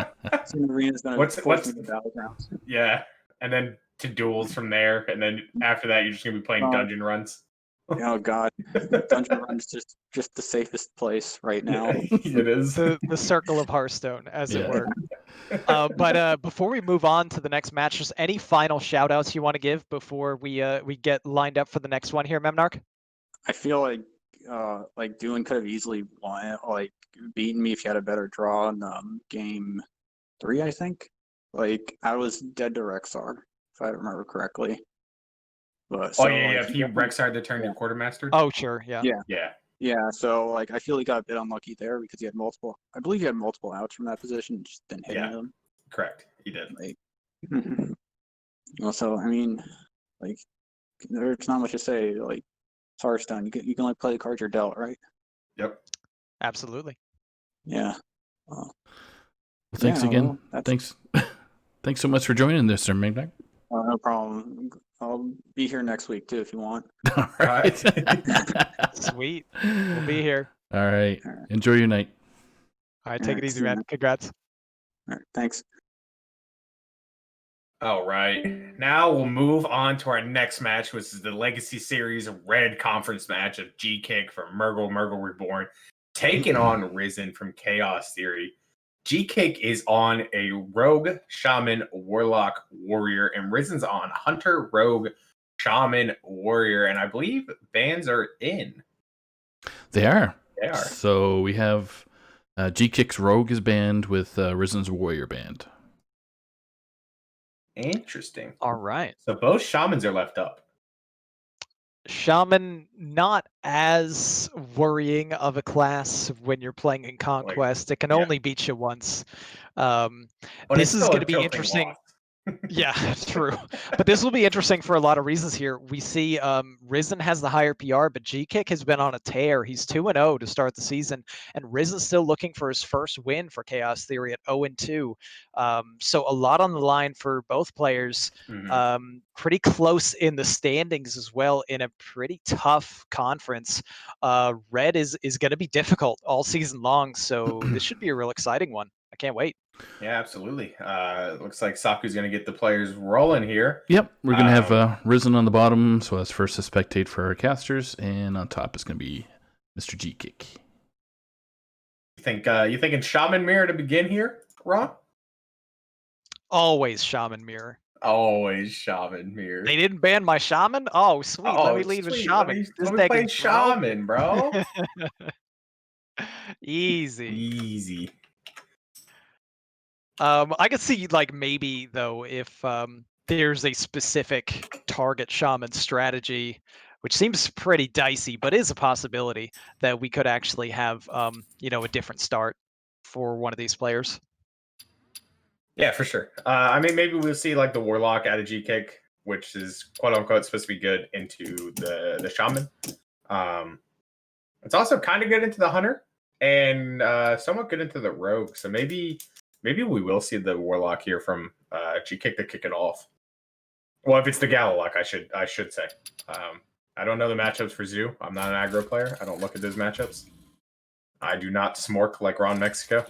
[SPEAKER 5] So Arena's gonna force me to battlegrounds.
[SPEAKER 1] Yeah. and then to duels from there, and then after that, you're just gonna be playing dungeon runs.
[SPEAKER 5] Oh god, dungeon run's just the safest place right now.
[SPEAKER 1] It is.
[SPEAKER 2] The circle of Hearthstone, as it
[SPEAKER 3] Yeah.
[SPEAKER 2] were. But before we move on to the next match, just any final shout outs you want to give before we get lined up for the next one here, memnarch?
[SPEAKER 5] I feel like Duwin could have easily won, like beaten me if he had a better draw in game 3, I think. Like I was dead to Rexar, if I remember correctly. But so,
[SPEAKER 1] yeah.
[SPEAKER 5] like,
[SPEAKER 1] If he Rexar the turn your quartermaster.
[SPEAKER 2] Oh, sure, yeah.
[SPEAKER 5] Yeah, so like I feel he got a bit unlucky there because he had multiple. I believe he had multiple outs from that position, just didn't hit them.
[SPEAKER 1] Correct. He did.
[SPEAKER 5] Like, also, I mean, like, there's not much to say. Like, it's Hearthstone. You can only play the cards you're dealt, right?
[SPEAKER 1] Yep.
[SPEAKER 2] Absolutely.
[SPEAKER 5] Yeah.
[SPEAKER 3] Well, thanks again. Thanks. Thanks so much for joining this, Sir Mrgl.
[SPEAKER 5] No problem. I'll be here next week too if you want.
[SPEAKER 3] All right.
[SPEAKER 2] Sweet. We'll be here.
[SPEAKER 3] All right. Enjoy your night.
[SPEAKER 2] All right, take it easy, man. Congrats.
[SPEAKER 5] All right, thanks.
[SPEAKER 1] All right. Now we'll move on to our next match, which is the Legacy Series Red Conference match of Gkick from Mrgl Reborn, taking on Rizen from Chaos Theory. Gkick is on a Rogue, Shaman, Warlock, Warrior, and Rizen's on Hunter, Rogue, Shaman, Warrior, and I believe bans are in.
[SPEAKER 3] They are.
[SPEAKER 1] They are.
[SPEAKER 3] So we have Gkick's Rogue is banned with Rizen's Warrior banned.
[SPEAKER 1] Interesting.
[SPEAKER 2] All right.
[SPEAKER 1] So both Shamans are left up.
[SPEAKER 2] Shaman, not as worrying of a class when you're playing in Conquest. It can only beat you once. This is going to be interesting. Yeah, true. But this will be interesting for a lot of reasons here. We see Rizen has the higher PR, but Gkick has been on a tear. He's 2-0 to start the season, and Rizen's still looking for his first win for Chaos Theory at 0-2. So a lot on the line for both players.
[SPEAKER 1] Mm-hmm.
[SPEAKER 2] Pretty close in the standings as well in a pretty tough conference. Red is going to be difficult all season long, so this should be a real exciting one. I can't wait.
[SPEAKER 1] Yeah, absolutely. Looks like Saku's going to get the players rolling here.
[SPEAKER 3] Yep, we're going to have Rizen on the bottom, so as first to spectate for our casters, and on top is going to be Mr. Gkick.
[SPEAKER 1] You thinking Shaman Mirror to begin here, Ron?
[SPEAKER 2] Always Shaman Mirror.
[SPEAKER 1] Always Shaman Mirror.
[SPEAKER 2] They didn't ban my Shaman? Oh, sweet. Let me lead with Shaman.
[SPEAKER 1] Let me play Shaman, bro.
[SPEAKER 2] Easy. I could see like maybe though if there's a specific target Shaman strategy, which seems pretty dicey, but is a possibility that we could actually have a different start for one of these players.
[SPEAKER 1] Yeah, for sure. I mean, maybe we'll see like the Warlock out of Gkick, which is quote unquote supposed to be good, into the Shaman. It's also kind of good into the Hunter, and somewhat good into the Rogue. So maybe we will see the Warlock here from Gkick to kick it off. Well, if it's the Galalock, I should say. I don't know the matchups for Zoo. I'm not an aggro player. I don't look at those matchups. I do not smork like RonMexico.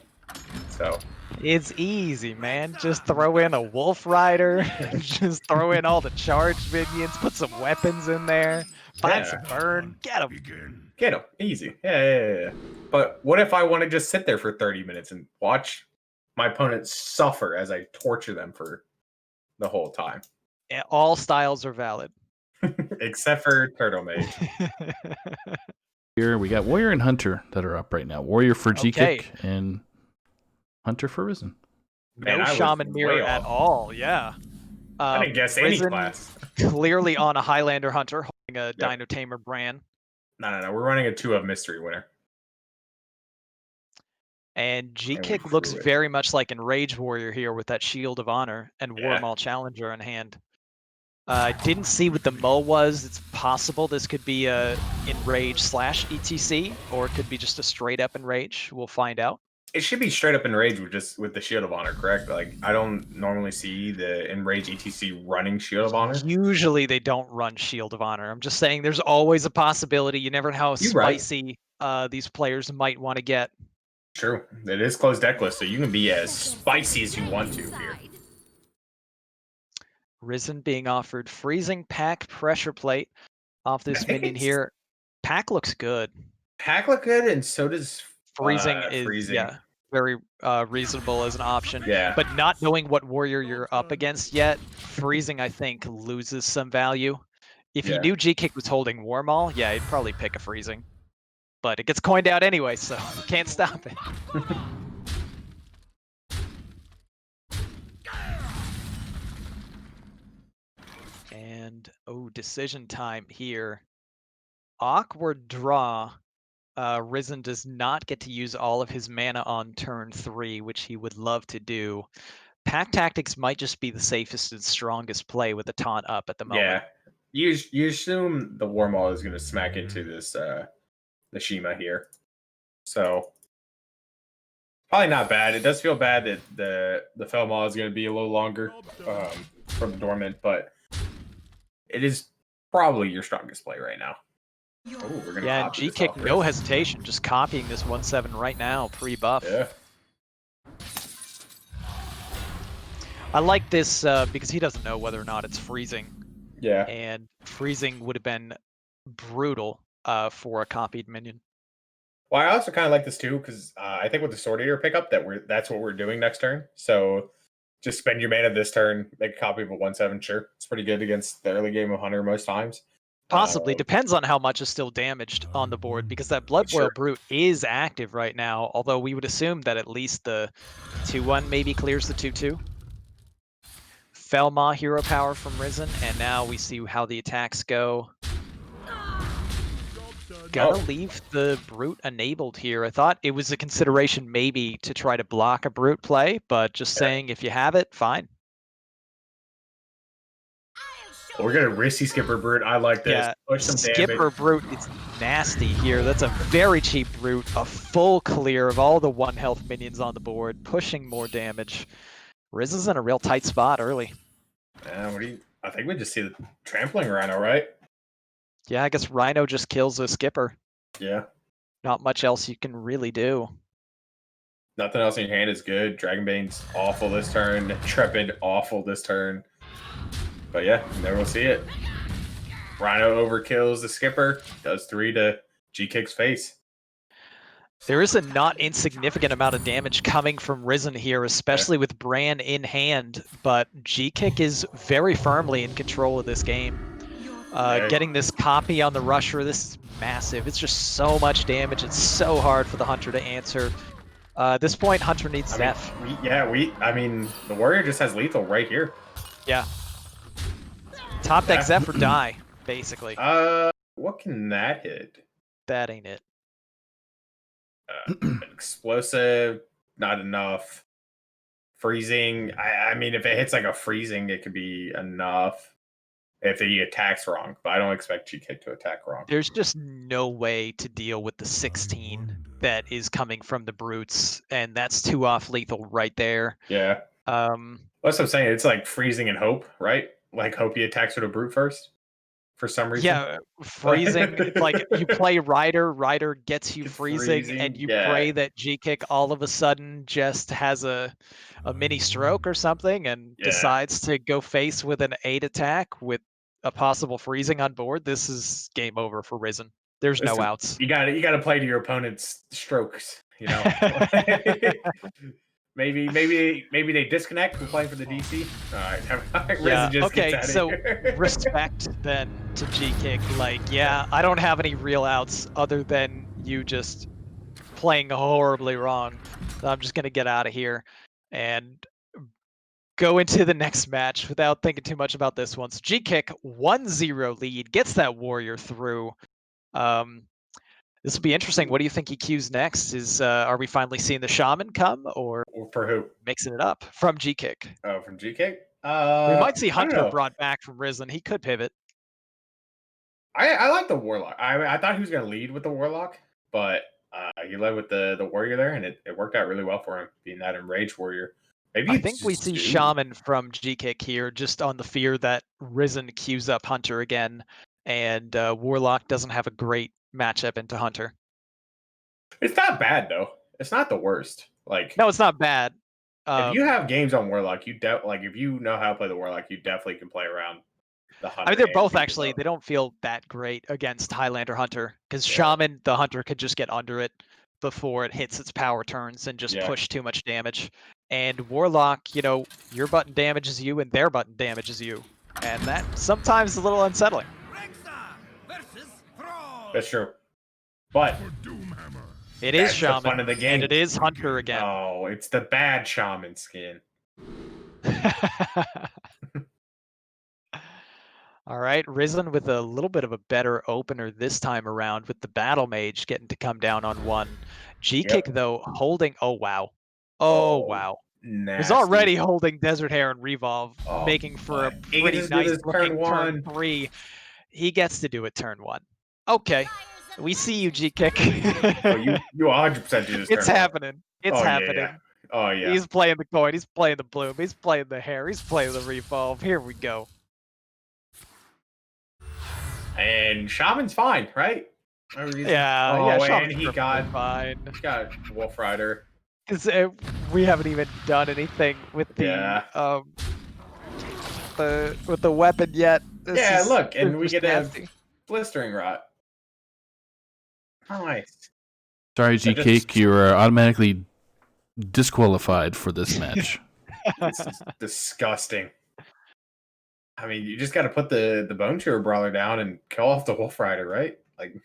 [SPEAKER 1] So
[SPEAKER 2] it's easy, man. Just throw in a Wolf Rider. Just throw in all the charged minions. Put some weapons in there. Find some burn. Get them.
[SPEAKER 1] Get them. Easy. Yeah. But what if I want to just sit there for 30 minutes and watch my opponents suffer as I torture them for the whole time?
[SPEAKER 2] All styles are valid.
[SPEAKER 1] Except for Turtle Mage.
[SPEAKER 3] Here we got Warrior and Hunter that are up right now. Warrior for Gkick and Hunter for Rizen.
[SPEAKER 2] No Shaman Mirror at all, yeah.
[SPEAKER 1] I didn't guess any class.
[SPEAKER 2] Clearly on a Highlander Hunter, holding a Dino Tamer brand.
[SPEAKER 1] No. We're running a 2 of Mystery Winner.
[SPEAKER 2] And Gkick looks very much like Enraged Warrior here with that Shield of Honor and Warmaul Challenger in hand. I didn't see what the Mo was. It's possible this could be a Enrage / ETC, or it could be just a straight up Enrage. We'll find out.
[SPEAKER 1] It should be straight up Enrage with the Shield of Honor, correct? Like, I don't normally see the Enrage ETC running Shield of Honor.
[SPEAKER 2] Usually they don't run Shield of Honor. I'm just saying there's always a possibility. You never know how spicy these players might want to get.
[SPEAKER 1] True. It is closed deck list, so you can be as spicy as you want to here.
[SPEAKER 2] Rizen being offered freezing pack pressure plate off this
[SPEAKER 1] think
[SPEAKER 2] minion
[SPEAKER 1] it's-
[SPEAKER 2] here. Pack looks good.
[SPEAKER 1] Pack look good, and so does
[SPEAKER 2] Freezing is
[SPEAKER 1] freezing.
[SPEAKER 2] very reasonable as an option.
[SPEAKER 1] Yeah.
[SPEAKER 2] But not knowing what warrior you're up against yet, freezing I think loses some value. If you
[SPEAKER 1] Yeah.
[SPEAKER 2] knew Gkick was holding Warmaul, yeah, you'd probably pick a freezing. But it gets coined out anyway, so you can't stop it. And decision time here. Awkward draw. Rizen does not get to use all of his mana on turn 3, which he would love to do. Pack Tactics might just be the safest and strongest play with the taunt up at the moment.
[SPEAKER 1] Yeah. You assume the Warmaul is going to smack into this the Shima here. So probably not bad. It does feel bad that the Felmaw is going to be a little longer from the Dormant, but it is probably your strongest play right now. Oh, we're gonna
[SPEAKER 2] Yeah, and
[SPEAKER 1] copy this
[SPEAKER 2] Gkick,
[SPEAKER 1] off
[SPEAKER 2] no
[SPEAKER 1] Rizen.
[SPEAKER 2] hesitation, just copying this 1/7 right now, pre-buff.
[SPEAKER 1] Yeah.
[SPEAKER 2] I like this because he doesn't know whether or not it's freezing.
[SPEAKER 1] Yeah.
[SPEAKER 2] And freezing would have been brutal for a copied minion.
[SPEAKER 1] Well, I also kind of like this too because I think with the Sword Eater pickup that's what we're doing next turn. So just spend your mana this turn, make a copy of a 1/7. Sure, it's pretty good against the early game of Hunter most times.
[SPEAKER 2] Possibly depends on how much is still damaged on the board because that Blood Boil
[SPEAKER 1] Sure.
[SPEAKER 2] Brute is active right now. Although we would assume that at least the 2/1 maybe clears the 2/2. Felmaw hero power from Rizen, and now we see how the attacks go. Gonna leave the Brute enabled here. I thought it was a consideration maybe to try to block a Brute play, but just saying if you have it, fine.
[SPEAKER 1] We're gonna risky Skipper Brute. I like this.
[SPEAKER 2] Yeah,
[SPEAKER 1] Push some
[SPEAKER 2] Skipper
[SPEAKER 1] damage.
[SPEAKER 2] Brute is nasty here. That's a very cheap Brute. A full clear of all the 1 health minions on the board, pushing more damage. Rizen's in a real tight spot early.
[SPEAKER 1] I think we just see the trampling Rhino, right?
[SPEAKER 2] Yeah, I guess Rhino just kills a Skipper.
[SPEAKER 1] Yeah.
[SPEAKER 2] Not much else you can really do.
[SPEAKER 1] Nothing else in your hand is good. Dragonbane's awful this turn. Intrepid awful this turn. But yeah, there we'll see it. Rhino overkills the Skipper. Does 3 to Gkick's face.
[SPEAKER 2] There is a not insignificant amount of damage coming from Rizen here, especially with Bran in hand, but Gkick is very firmly in control of this game. Getting this copy on the Rusher, this is massive. It's just so much damage. It's so hard for the Hunter to answer. At this point, Hunter needs Zeph.
[SPEAKER 1] I mean, the Warrior just has lethal right here.
[SPEAKER 2] Yeah. Top deck Zeph or die, basically.
[SPEAKER 1] What can that hit?
[SPEAKER 2] That ain't it.
[SPEAKER 1] Explosive, not enough. Freezing, I mean, if it hits like a freezing, it could be enough if he attacks wrong, but I don't expect Gkick to attack wrong.
[SPEAKER 2] There's just no way to deal with the 16 that is coming from the Brutes, and that's 2 off lethal right there.
[SPEAKER 1] Yeah. That's what I'm saying. It's like freezing and hope, right? Like hope he attacks with a Brute first for some reason.
[SPEAKER 2] Yeah, freezing. Like you play Rider gets you freezing, and you pray that Gkick all of a sudden just has a mini stroke or something and decides to go face with an 8 attack with a possible freezing on board. This is game over for Rizen. There's no outs.
[SPEAKER 1] You gotta play to your opponent's strokes, you know. Maybe they disconnect from playing for the DC. All right, never mind.
[SPEAKER 2] Yeah.
[SPEAKER 1] Just
[SPEAKER 2] Okay. So respect then to Gkick. Like, yeah, I don't have any real outs other than you just playing horribly wrong. So I'm just gonna get out of here and go into the next match without thinking too much about this one. So Gkick 1-0 lead, gets that Warrior through. This will be interesting. What do you think he queues next? Are we finally seeing the Shaman come, or
[SPEAKER 1] for who?
[SPEAKER 2] Mixing it up from Gkick?
[SPEAKER 1] Oh, from Gkick?
[SPEAKER 2] We might see Hunter brought back from Rizen. He could pivot.
[SPEAKER 1] I like the Warlock. I thought he was going to lead with the Warlock, but he led with the Warrior there, and it worked out really well for him, being that Enraged Warrior. Maybe
[SPEAKER 2] I think we see Shaman from Gkick here, just on the fear that Rizen queues up Hunter again, and Warlock doesn't have a great matchup into Hunter.
[SPEAKER 1] It's not bad though. It's not the worst. Like
[SPEAKER 2] no, it's not bad.
[SPEAKER 1] If you have games on Warlock, if you know how to play the Warlock, you definitely can play around the Hunter.
[SPEAKER 2] I mean, they're
[SPEAKER 1] and
[SPEAKER 2] both
[SPEAKER 1] Reaper,
[SPEAKER 2] actually.
[SPEAKER 1] though.
[SPEAKER 2] They don't feel that great against Highlander Hunter because Shaman, the Hunter, could just get under it before it hits its power turns and just push too much damage. And Warlock, your button damages you and their button damages you, and that sometimes is a little unsettling.
[SPEAKER 1] That's true, but
[SPEAKER 2] it is
[SPEAKER 1] that's
[SPEAKER 2] Shaman,
[SPEAKER 1] the fun of the game.
[SPEAKER 2] and it is Hunter again.
[SPEAKER 1] Oh, it's the bad Shaman skin.
[SPEAKER 2] All right, Rizen with a little bit of a better opener this time around with the Battle Mage getting to come down on one. Gkick, though, holding... Oh, wow. Oh, wow.
[SPEAKER 1] Nasty.
[SPEAKER 2] He's already holding Desert Hare and Revolve, making for a
[SPEAKER 1] He
[SPEAKER 2] pretty
[SPEAKER 1] can just do
[SPEAKER 2] nice
[SPEAKER 1] this
[SPEAKER 2] looking turn 3. He gets to do it turn 1. Okay, we see you, Gkick.
[SPEAKER 1] Oh, you 100% do this.
[SPEAKER 2] It's
[SPEAKER 1] turn
[SPEAKER 2] happening. It's happening.
[SPEAKER 1] Yeah. Oh, yeah.
[SPEAKER 2] He's playing the coin. He's playing the bloom. He's playing the hair. He's playing the Revolve. Here we go.
[SPEAKER 1] And Shaman's fine, right?
[SPEAKER 2] Yeah,
[SPEAKER 1] and he got
[SPEAKER 2] fine.
[SPEAKER 1] Wolf Rider.
[SPEAKER 2] We haven't even done anything with the with the weapon yet.
[SPEAKER 1] Look, and we get a blistering rot. Nice.
[SPEAKER 3] Sorry, Gkick, you're automatically disqualified for this match.
[SPEAKER 1] This is disgusting. I mean, you just got to put the Bone Chewer Brawler down and kill off the Wolf Rider, right? Like,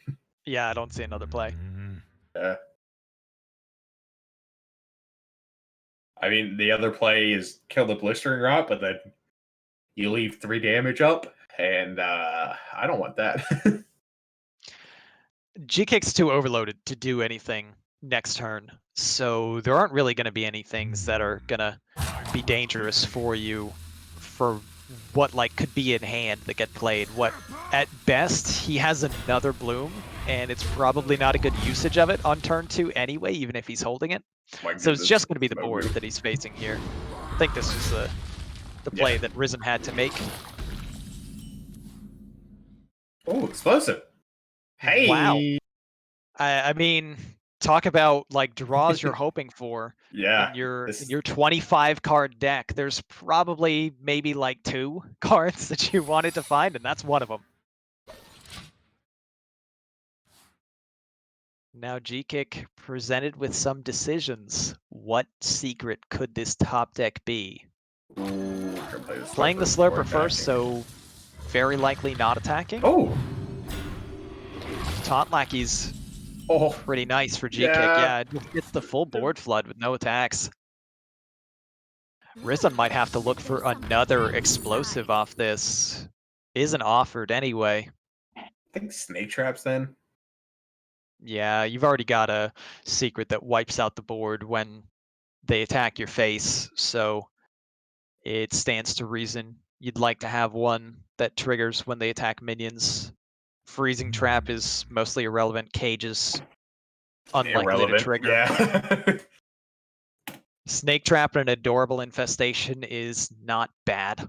[SPEAKER 2] yeah, I don't see another play.
[SPEAKER 1] I mean, the other play is kill the Blistering Rot, but then you leave 3 damage up, and I don't want that.
[SPEAKER 2] Gkick's too overloaded to do anything next turn, so there aren't really going to be any things that are going to be dangerous for you for what could be in hand that get played. What at best he has another bloom, and it's probably not a good usage of it on turn 2 anyway, even if he's holding it. So it's just going to be the board that he's facing here. I think this was the play that Rizen had to make.
[SPEAKER 1] Oh, explosive! Hey!
[SPEAKER 2] Wow. I mean, talk about draws you're hoping for.
[SPEAKER 1] Yeah.
[SPEAKER 2] In your 25 card deck, there's probably maybe 2 cards that you wanted to find, and that's one of them. Now Gkick presented with some decisions. What secret could this top deck be?
[SPEAKER 1] Ooh,
[SPEAKER 2] playing the Slurper first, so very likely not attacking.
[SPEAKER 1] Oh!
[SPEAKER 2] Taunt Lackey's pretty nice for Gkick. Yeah, it's the full board flood with no attacks. Rizen might have to look for another explosive off this. Isn't offered anyway.
[SPEAKER 1] I think Snake Traps then.
[SPEAKER 2] Yeah, you've already got a secret that wipes out the board when they attack your face, so it stands to reason you'd like to have one that triggers when they attack minions. Freezing Trap is mostly irrelevant. Cages unlikely to trigger.
[SPEAKER 1] Yeah.
[SPEAKER 2] Snake Trap and an Adorable Infestation is not bad.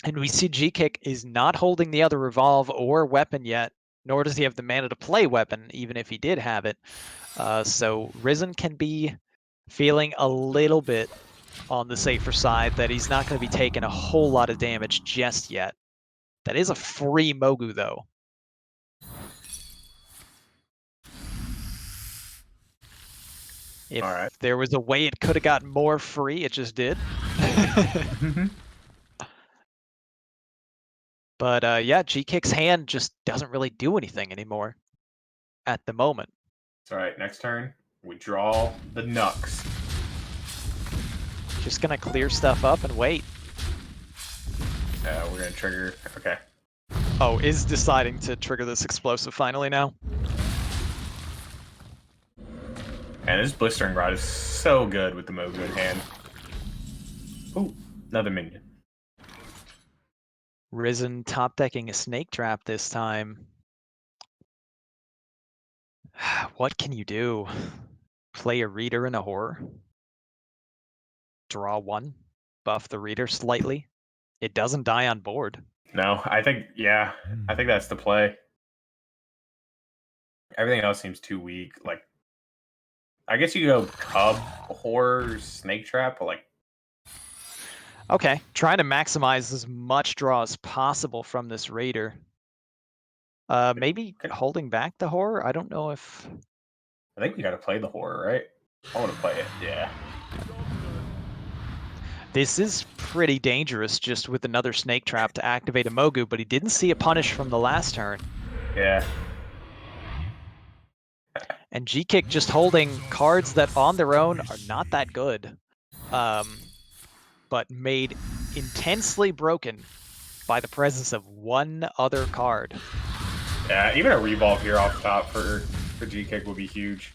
[SPEAKER 2] And we see Gkick is not holding the other Revolve or weapon yet, nor does he have the mana to play weapon, even if he did have it. So Rizen can be feeling a little bit on the safer side that he's not going to be taking a whole lot of damage just yet. That is a free Mogu, though. If there was a way it could have gotten more free, it just did. But yeah, Gkick's hand just doesn't really do anything anymore at the moment.
[SPEAKER 1] All right, next turn, we draw the Nux.
[SPEAKER 2] Just gonna clear stuff up and wait.
[SPEAKER 1] We're gonna trigger, okay.
[SPEAKER 2] Oh, is deciding to trigger this explosive finally now.
[SPEAKER 1] And this Blistering Rod is so good with the Mogu in hand. Ooh, another minion.
[SPEAKER 2] Rizen top decking a Snake Trap this time. What can you do? Play a Reader and a Horror? Draw 1? Buff the Reader slightly? It doesn't die on board.
[SPEAKER 1] No, I think that's the play. Everything else seems too weak. I guess you go Cub, Horror, Snake Trap, but like.
[SPEAKER 2] Okay, trying to maximize as much draw as possible from this Raider. Maybe holding back the Horror? I don't know if...
[SPEAKER 1] I think we gotta play the Horror, right? I want to play it, yeah.
[SPEAKER 2] This is pretty dangerous just with another Snake Trap to activate a Mogu, but he didn't see a punish from the last turn.
[SPEAKER 1] Yeah.
[SPEAKER 2] And Gkick just holding cards that on their own are not that good, but made intensely broken by the presence of one other card.
[SPEAKER 1] Yeah, even a Revolve here off top for Gkick would be huge.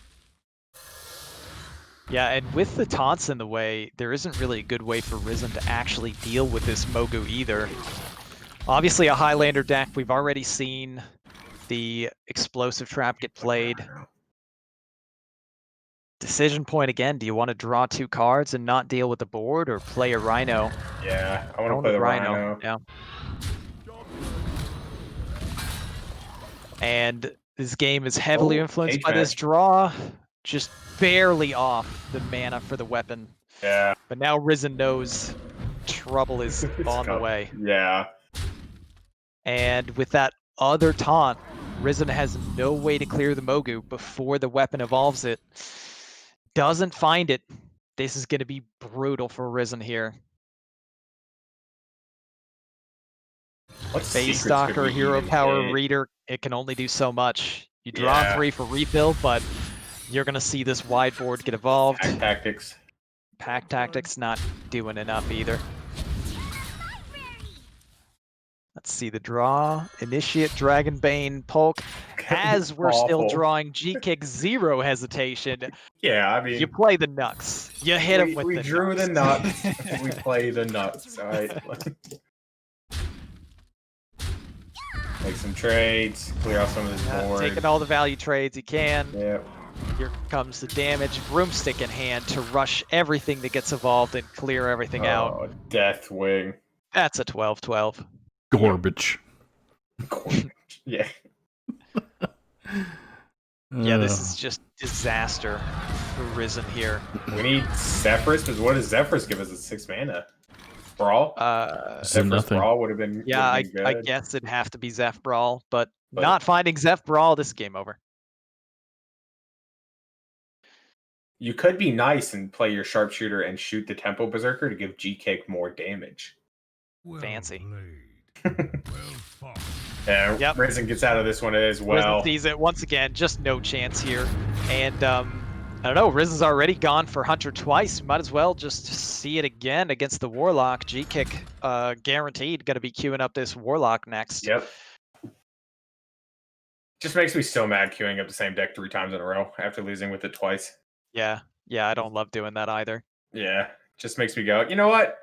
[SPEAKER 2] Yeah, and with the taunts in the way, there isn't really a good way for Rizen to actually deal with this Mogu either. Obviously a Highlander deck, we've already seen the Explosive Trap get played. Decision point again, do you want to draw 2 cards and not deal with the board, or play a Rhino?
[SPEAKER 1] Yeah, I want to play the Rhino.
[SPEAKER 2] Yeah. And this game is heavily influenced by this draw. Just barely off the mana for the weapon.
[SPEAKER 1] Yeah.
[SPEAKER 2] But now Rizen knows trouble is on the way.
[SPEAKER 1] Yeah.
[SPEAKER 2] And with that other taunt, Rizen has no way to clear the Mogu before the weapon evolves it. Doesn't find it. This is going to be brutal for Rizen here. Face Stalker, Hero Power, Reader, it can only do so much. You draw 3 for refill, but you're going to see this wide board get evolved.
[SPEAKER 1] Pack Tactics.
[SPEAKER 2] Pack Tactics not doing enough either. Let's see the draw. Initiate, Dragonbane, Polk. As we're still drawing Gkick, 0 hesitation.
[SPEAKER 1] Yeah, I mean...
[SPEAKER 2] You play the nuts. You hit him with the nuts.
[SPEAKER 1] We drew the nuts. We play the nuts, all right? Make some trades, clear out some of this board.
[SPEAKER 2] Taking all the value trades you can.
[SPEAKER 1] Yep.
[SPEAKER 2] Here comes the damage. Broomstick in hand to rush everything that gets evolved and clear everything out.
[SPEAKER 1] Deathwing.
[SPEAKER 2] That's a 12-12.
[SPEAKER 3] Garbage.
[SPEAKER 1] Yeah.
[SPEAKER 2] Yeah, this is just disaster for Rizen here.
[SPEAKER 1] We need Zephyrus, because what does Zephyrus give us at 6 mana? Brawl? Zephyrus Brawl would have been
[SPEAKER 2] Yeah, I guess it'd have to be Zeph Brawl, but not finding Zeph Brawl, this is game over.
[SPEAKER 1] You could be nice and play your Sharpshooter and shoot the Tempo Berserker to give Gkick more damage.
[SPEAKER 2] Fancy.
[SPEAKER 1] Yeah, Rizen gets out of this one as well.
[SPEAKER 2] Rizen sees it once again, just no chance here. And I don't know, Rizen's already gone for Hunter twice. Might as well just see it again against the Warlock. Gkick guaranteed going to be queuing up this Warlock next.
[SPEAKER 1] Yep. Just makes me so mad queuing up the same deck 3 times in a row after losing with it twice.
[SPEAKER 2] Yeah, I don't love doing that either.
[SPEAKER 1] Yeah, just makes me go, you know what?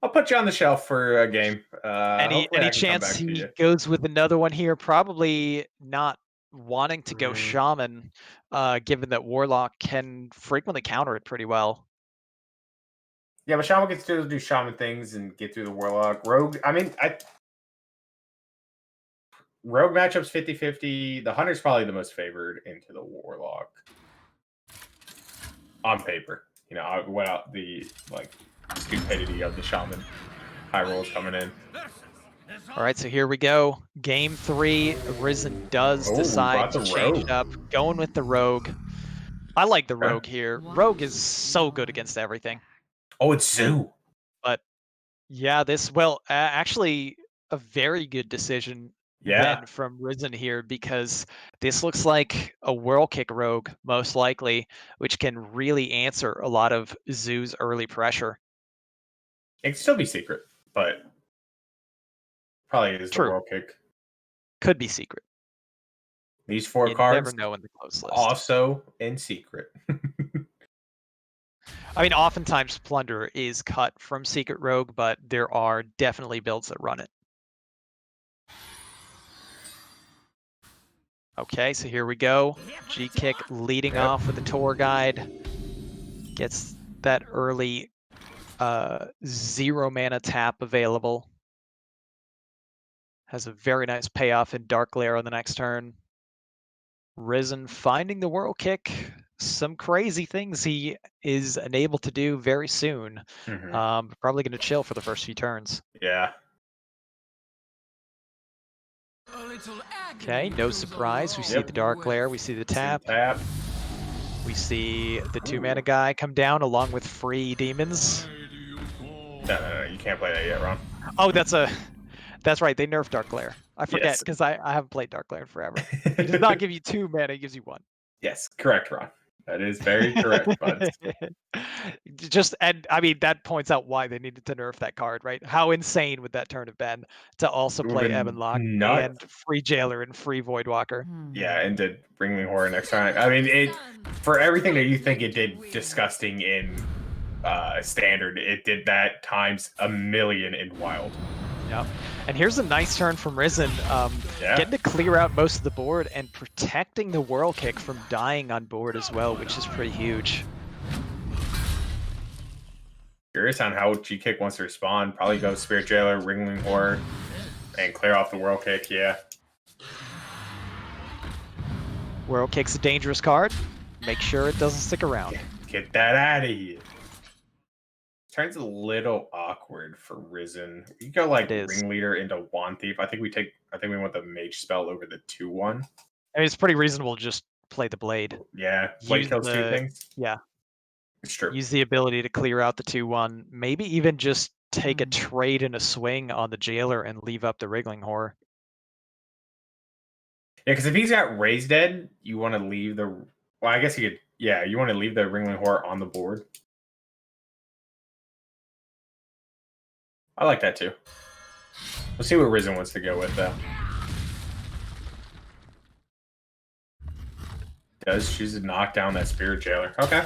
[SPEAKER 1] I'll put you on the shelf for a game.
[SPEAKER 2] Any chance he goes with another one here? Probably not wanting to go Shaman, given that Warlock can frequently counter it pretty well.
[SPEAKER 1] Yeah, but Shaman gets to do Shaman things and get through the Warlock. Rogue, I mean, Rogue matchups 50-50. The Hunter's probably the most favored into the Warlock. On paper. You know, without the, stupidity of the Shaman high rolls coming in.
[SPEAKER 2] All right, so here we go. Game 3. Rizen does decide to change it up. Going with the Rogue. I like the Rogue here. Rogue is so good against everything.
[SPEAKER 1] Oh, it's Zoo.
[SPEAKER 2] But yeah, actually a very good decision then from Rizen here, because this looks like a Whirlkick Rogue, most likely, which can really answer a lot of Zoo's early pressure.
[SPEAKER 1] It can still be secret, but probably is the Whirlkick.
[SPEAKER 2] Could be secret.
[SPEAKER 1] These 4
[SPEAKER 2] you
[SPEAKER 1] cards
[SPEAKER 2] never know in the close list.
[SPEAKER 1] Also in secret.
[SPEAKER 2] I mean, oftentimes Plunder is cut from Secret Rogue, but there are definitely builds that run it. Okay, so here we go. Gkick leading off with the tour guide. Gets that early 0 mana tap available. Has a very nice payoff in Dark Glare on the next turn. Rizen finding the Whirlkick. some crazy things he is unable to do very soon. Probably going to chill for the first few turns.
[SPEAKER 1] Yeah.
[SPEAKER 2] Okay, no surprise. We see the Dark Glare, we see the tap,
[SPEAKER 1] Tap.
[SPEAKER 2] we see the 2-mana guy come down along with free demons.
[SPEAKER 1] No, you can't play that yet, Ron.
[SPEAKER 2] Oh, that's right. They nerfed Dark Glare. I forget
[SPEAKER 1] Yes.
[SPEAKER 2] because I haven't played Dark Glare in forever. He does not give you 2 mana; he gives you 1.
[SPEAKER 1] Yes, correct, Ron. That is very correct, bud.
[SPEAKER 2] And I mean that points out why they needed to nerf that card, right? How insane would that turn have been to also
[SPEAKER 1] It would've
[SPEAKER 2] play
[SPEAKER 1] been
[SPEAKER 2] Ebon Lock
[SPEAKER 1] nuts.
[SPEAKER 2] and free Jailer and free Voidwalker?
[SPEAKER 1] Yeah, and did Ringling Horror next time. I mean, it for everything that you think it did disgusting in standard, it did that times a million in wild.
[SPEAKER 2] Yep. And here's a nice turn from Rizen, getting to clear out most of the board and protecting the Whirlkick from dying on board as well, which is pretty huge.
[SPEAKER 1] Curious on how Gkick wants to respond. Probably go Spirit Jailer, Ringling Horror, and clear off the Whirlkick, yeah.
[SPEAKER 2] Whirlkick's a dangerous card. Make sure it doesn't stick around.
[SPEAKER 1] Get that out of here. Turns a little awkward for Rizen. You go like Ringleader into Wand Thief. I think we want the Mage spell over the 2/1.
[SPEAKER 2] I mean, it's pretty reasonable to just play the Blade.
[SPEAKER 1] Yeah, Blade kills 2 things.
[SPEAKER 2] Yeah.
[SPEAKER 1] It's true.
[SPEAKER 2] Use the ability to clear out the 2/1. Maybe even just take a trade and a swing on the Jailer and leave up the Wriggling Horror.
[SPEAKER 1] Yeah, because if he's got Raised Dead, you want to leave the... Well, I guess you could... Yeah, you want to leave the Ringling Horror on the board. I like that too. Let's see what Rizen wants to go with, though. Does choose to knock down that Spirit Jailer. Okay.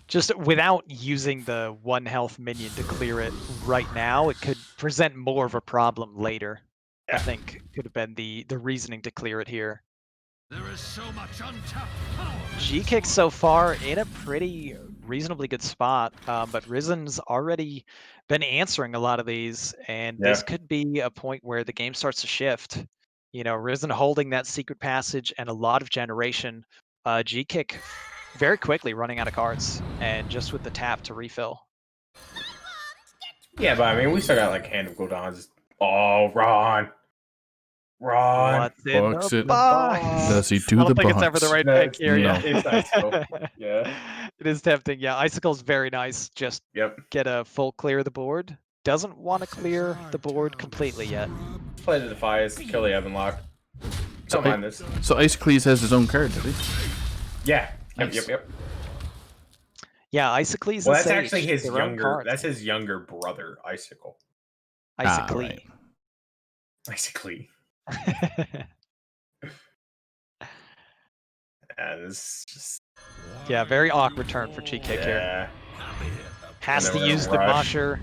[SPEAKER 2] Just without using the 1 health minion to clear it right now, it could present more of a problem later. Yeah. I think could have been the reasoning to clear it here.
[SPEAKER 6] There is so much untapped power.
[SPEAKER 2] Gkick so far in a pretty reasonably good spot, but Rizen's already been answering a lot of these, and this could be a point where the game starts to shift. You know, Rizen holding that secret passage and a lot of generation. Gkick very quickly running out of cards, and just with the tap to refill.
[SPEAKER 1] Yeah, but I mean, we still got like Hand of Gul'dan's. Oh, Ron.
[SPEAKER 2] What's in the box?
[SPEAKER 3] Does he do the box?
[SPEAKER 2] I don't think it's ever the right pick here.
[SPEAKER 3] No.
[SPEAKER 1] It's Icicle. Yeah.
[SPEAKER 2] It is tempting. Yeah, Icicle's very nice. Just get a full clear of the board. Doesn't want to clear the board completely yet.
[SPEAKER 1] Play the Defias, kill the Ebon Lock. Don't mind this.
[SPEAKER 3] So Icicles has his own card, does he?
[SPEAKER 1] Yeah.
[SPEAKER 3] Nice.
[SPEAKER 1] Yep.
[SPEAKER 2] Yeah, Icicles.
[SPEAKER 1] Well, that's actually his younger. That's his younger brother, Icicle.
[SPEAKER 2] Icicle.
[SPEAKER 3] Right.
[SPEAKER 1] Icicle. This just...
[SPEAKER 2] Yeah, very awkward turn for Gkick here. Has to use the Mosher.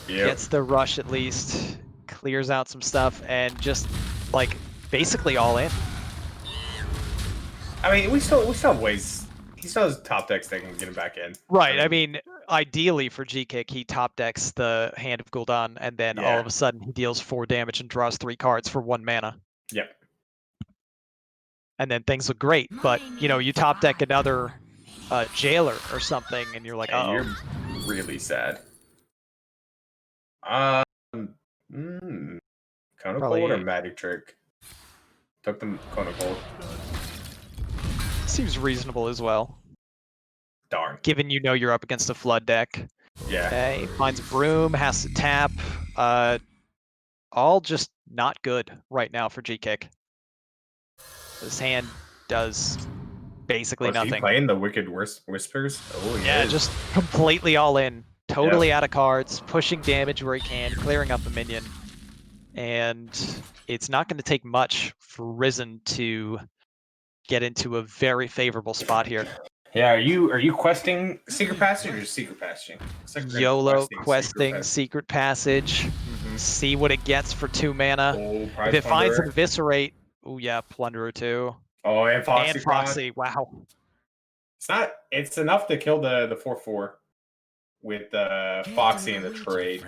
[SPEAKER 2] Gets the rush at least. Clears out some stuff and just like basically all in.
[SPEAKER 1] I mean, we still have ways. He still has top decks that can get him back in.
[SPEAKER 2] Right. I mean, ideally for Gkick, he top decks the Hand of Gul'dan, and then all of a sudden he deals 4 damage and draws 3 cards for 1 mana.
[SPEAKER 1] Yep.
[SPEAKER 2] And then things look great, but you know, you top deck another Jailer or something, and you're like, oh,
[SPEAKER 1] you're really sad. Cone of Cold or Magic Trick? Took the Cone of Cold.
[SPEAKER 2] Seems reasonable as well.
[SPEAKER 1] Darn.
[SPEAKER 2] Given you know you're up against a flood deck.
[SPEAKER 1] Yeah.
[SPEAKER 2] Okay, finds Broom, has to tap. All just not good right now for Gkick. This hand does basically nothing.
[SPEAKER 1] Is he playing the Wicked Whispers? Oh,
[SPEAKER 2] yeah, just completely all in. Totally out of cards, pushing damage where he can, clearing up a minion. And it's not going to take much for Rizen to get into a very favorable spot here.
[SPEAKER 1] Yeah, are you questing Secret Passage or Secret Passaging?
[SPEAKER 2] YOLO questing Secret Passage. See what it gets for 2 mana. If it finds an Eviscerate, oh yeah, Plunderer too.
[SPEAKER 1] Oh, and Foxy.
[SPEAKER 2] And Foxy, wow.
[SPEAKER 1] It's enough to kill the 4/4 with Foxy in the trade.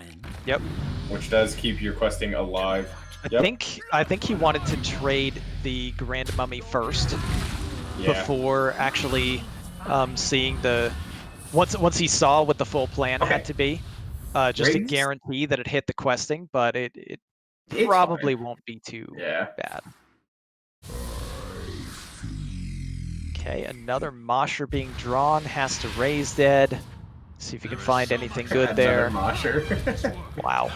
[SPEAKER 2] Yep.
[SPEAKER 1] Which does keep your questing alive.
[SPEAKER 2] I think he wanted to trade the Grand Mummy first
[SPEAKER 1] Yeah.
[SPEAKER 2] before actually seeing the once he saw what the full plan had to be, just to
[SPEAKER 1] Raids?
[SPEAKER 2] guarantee that it hit the questing, but it
[SPEAKER 1] It's
[SPEAKER 2] probably
[SPEAKER 1] fine.
[SPEAKER 2] won't be too
[SPEAKER 1] Yeah.
[SPEAKER 2] bad. Okay, another Mosher being drawn, has to raise dead. See if you can find anything good there.
[SPEAKER 1] Another Mosher.
[SPEAKER 2] Wow.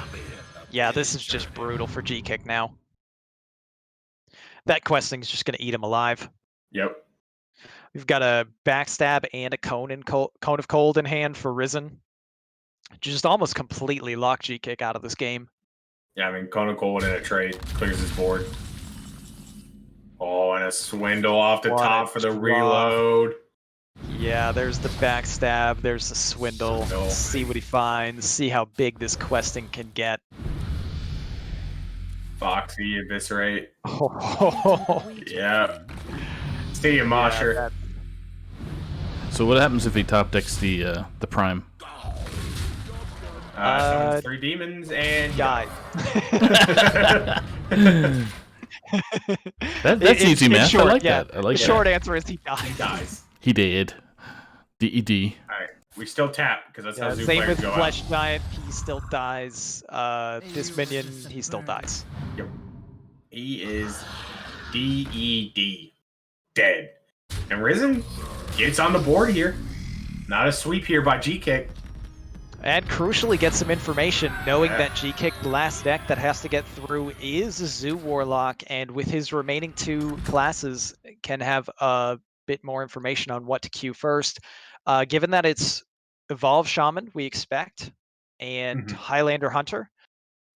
[SPEAKER 2] Yeah, this is just brutal for Gkick now. That questing is just going to eat him alive.
[SPEAKER 1] Yep.
[SPEAKER 2] We've got a backstab and a cone of cold in hand for Rizen. Just almost completely lock Gkick out of this game.
[SPEAKER 1] Yeah, I mean, Cone of Cold in a trade clears his board. Oh, and a swindle off the
[SPEAKER 2] What
[SPEAKER 1] top
[SPEAKER 2] a
[SPEAKER 1] for the
[SPEAKER 2] draw.
[SPEAKER 1] reload.
[SPEAKER 2] Yeah, there's the backstab, there's the swindle.
[SPEAKER 1] Swindle.
[SPEAKER 2] See what he finds, see how big this questing can get.
[SPEAKER 1] Foxy, eviscerate.
[SPEAKER 2] Oh,
[SPEAKER 1] Yeah. See you, Mosher.
[SPEAKER 3] So what happens if he top decks the prime?
[SPEAKER 1] Summons 3 demons and
[SPEAKER 2] guy.
[SPEAKER 3] That's easy math.
[SPEAKER 2] Short,
[SPEAKER 3] I like
[SPEAKER 2] yeah.
[SPEAKER 3] that. I like
[SPEAKER 2] the
[SPEAKER 3] that.
[SPEAKER 2] short answer is he died.
[SPEAKER 1] he dies.
[SPEAKER 3] He did. DED.
[SPEAKER 1] Alright, we still tap because that's how zoo
[SPEAKER 2] Same
[SPEAKER 1] players
[SPEAKER 2] with
[SPEAKER 1] go
[SPEAKER 2] Flesh
[SPEAKER 1] out.
[SPEAKER 2] Giant, he still dies. This minion, he still dies.
[SPEAKER 1] Yep. He is DED. Dead. And Rizen gets on the board here. Not a sweep here by Gkick.
[SPEAKER 2] And crucially gets some information, knowing
[SPEAKER 1] Yeah.
[SPEAKER 2] that Gkick, the last deck that has to get through is a Zoo Warlock, and with his remaining 2 classes, can have a bit more information on what to queue first. Given that it's Evolve Shaman, we expect, and
[SPEAKER 1] Mhm.
[SPEAKER 2] Highlander Hunter,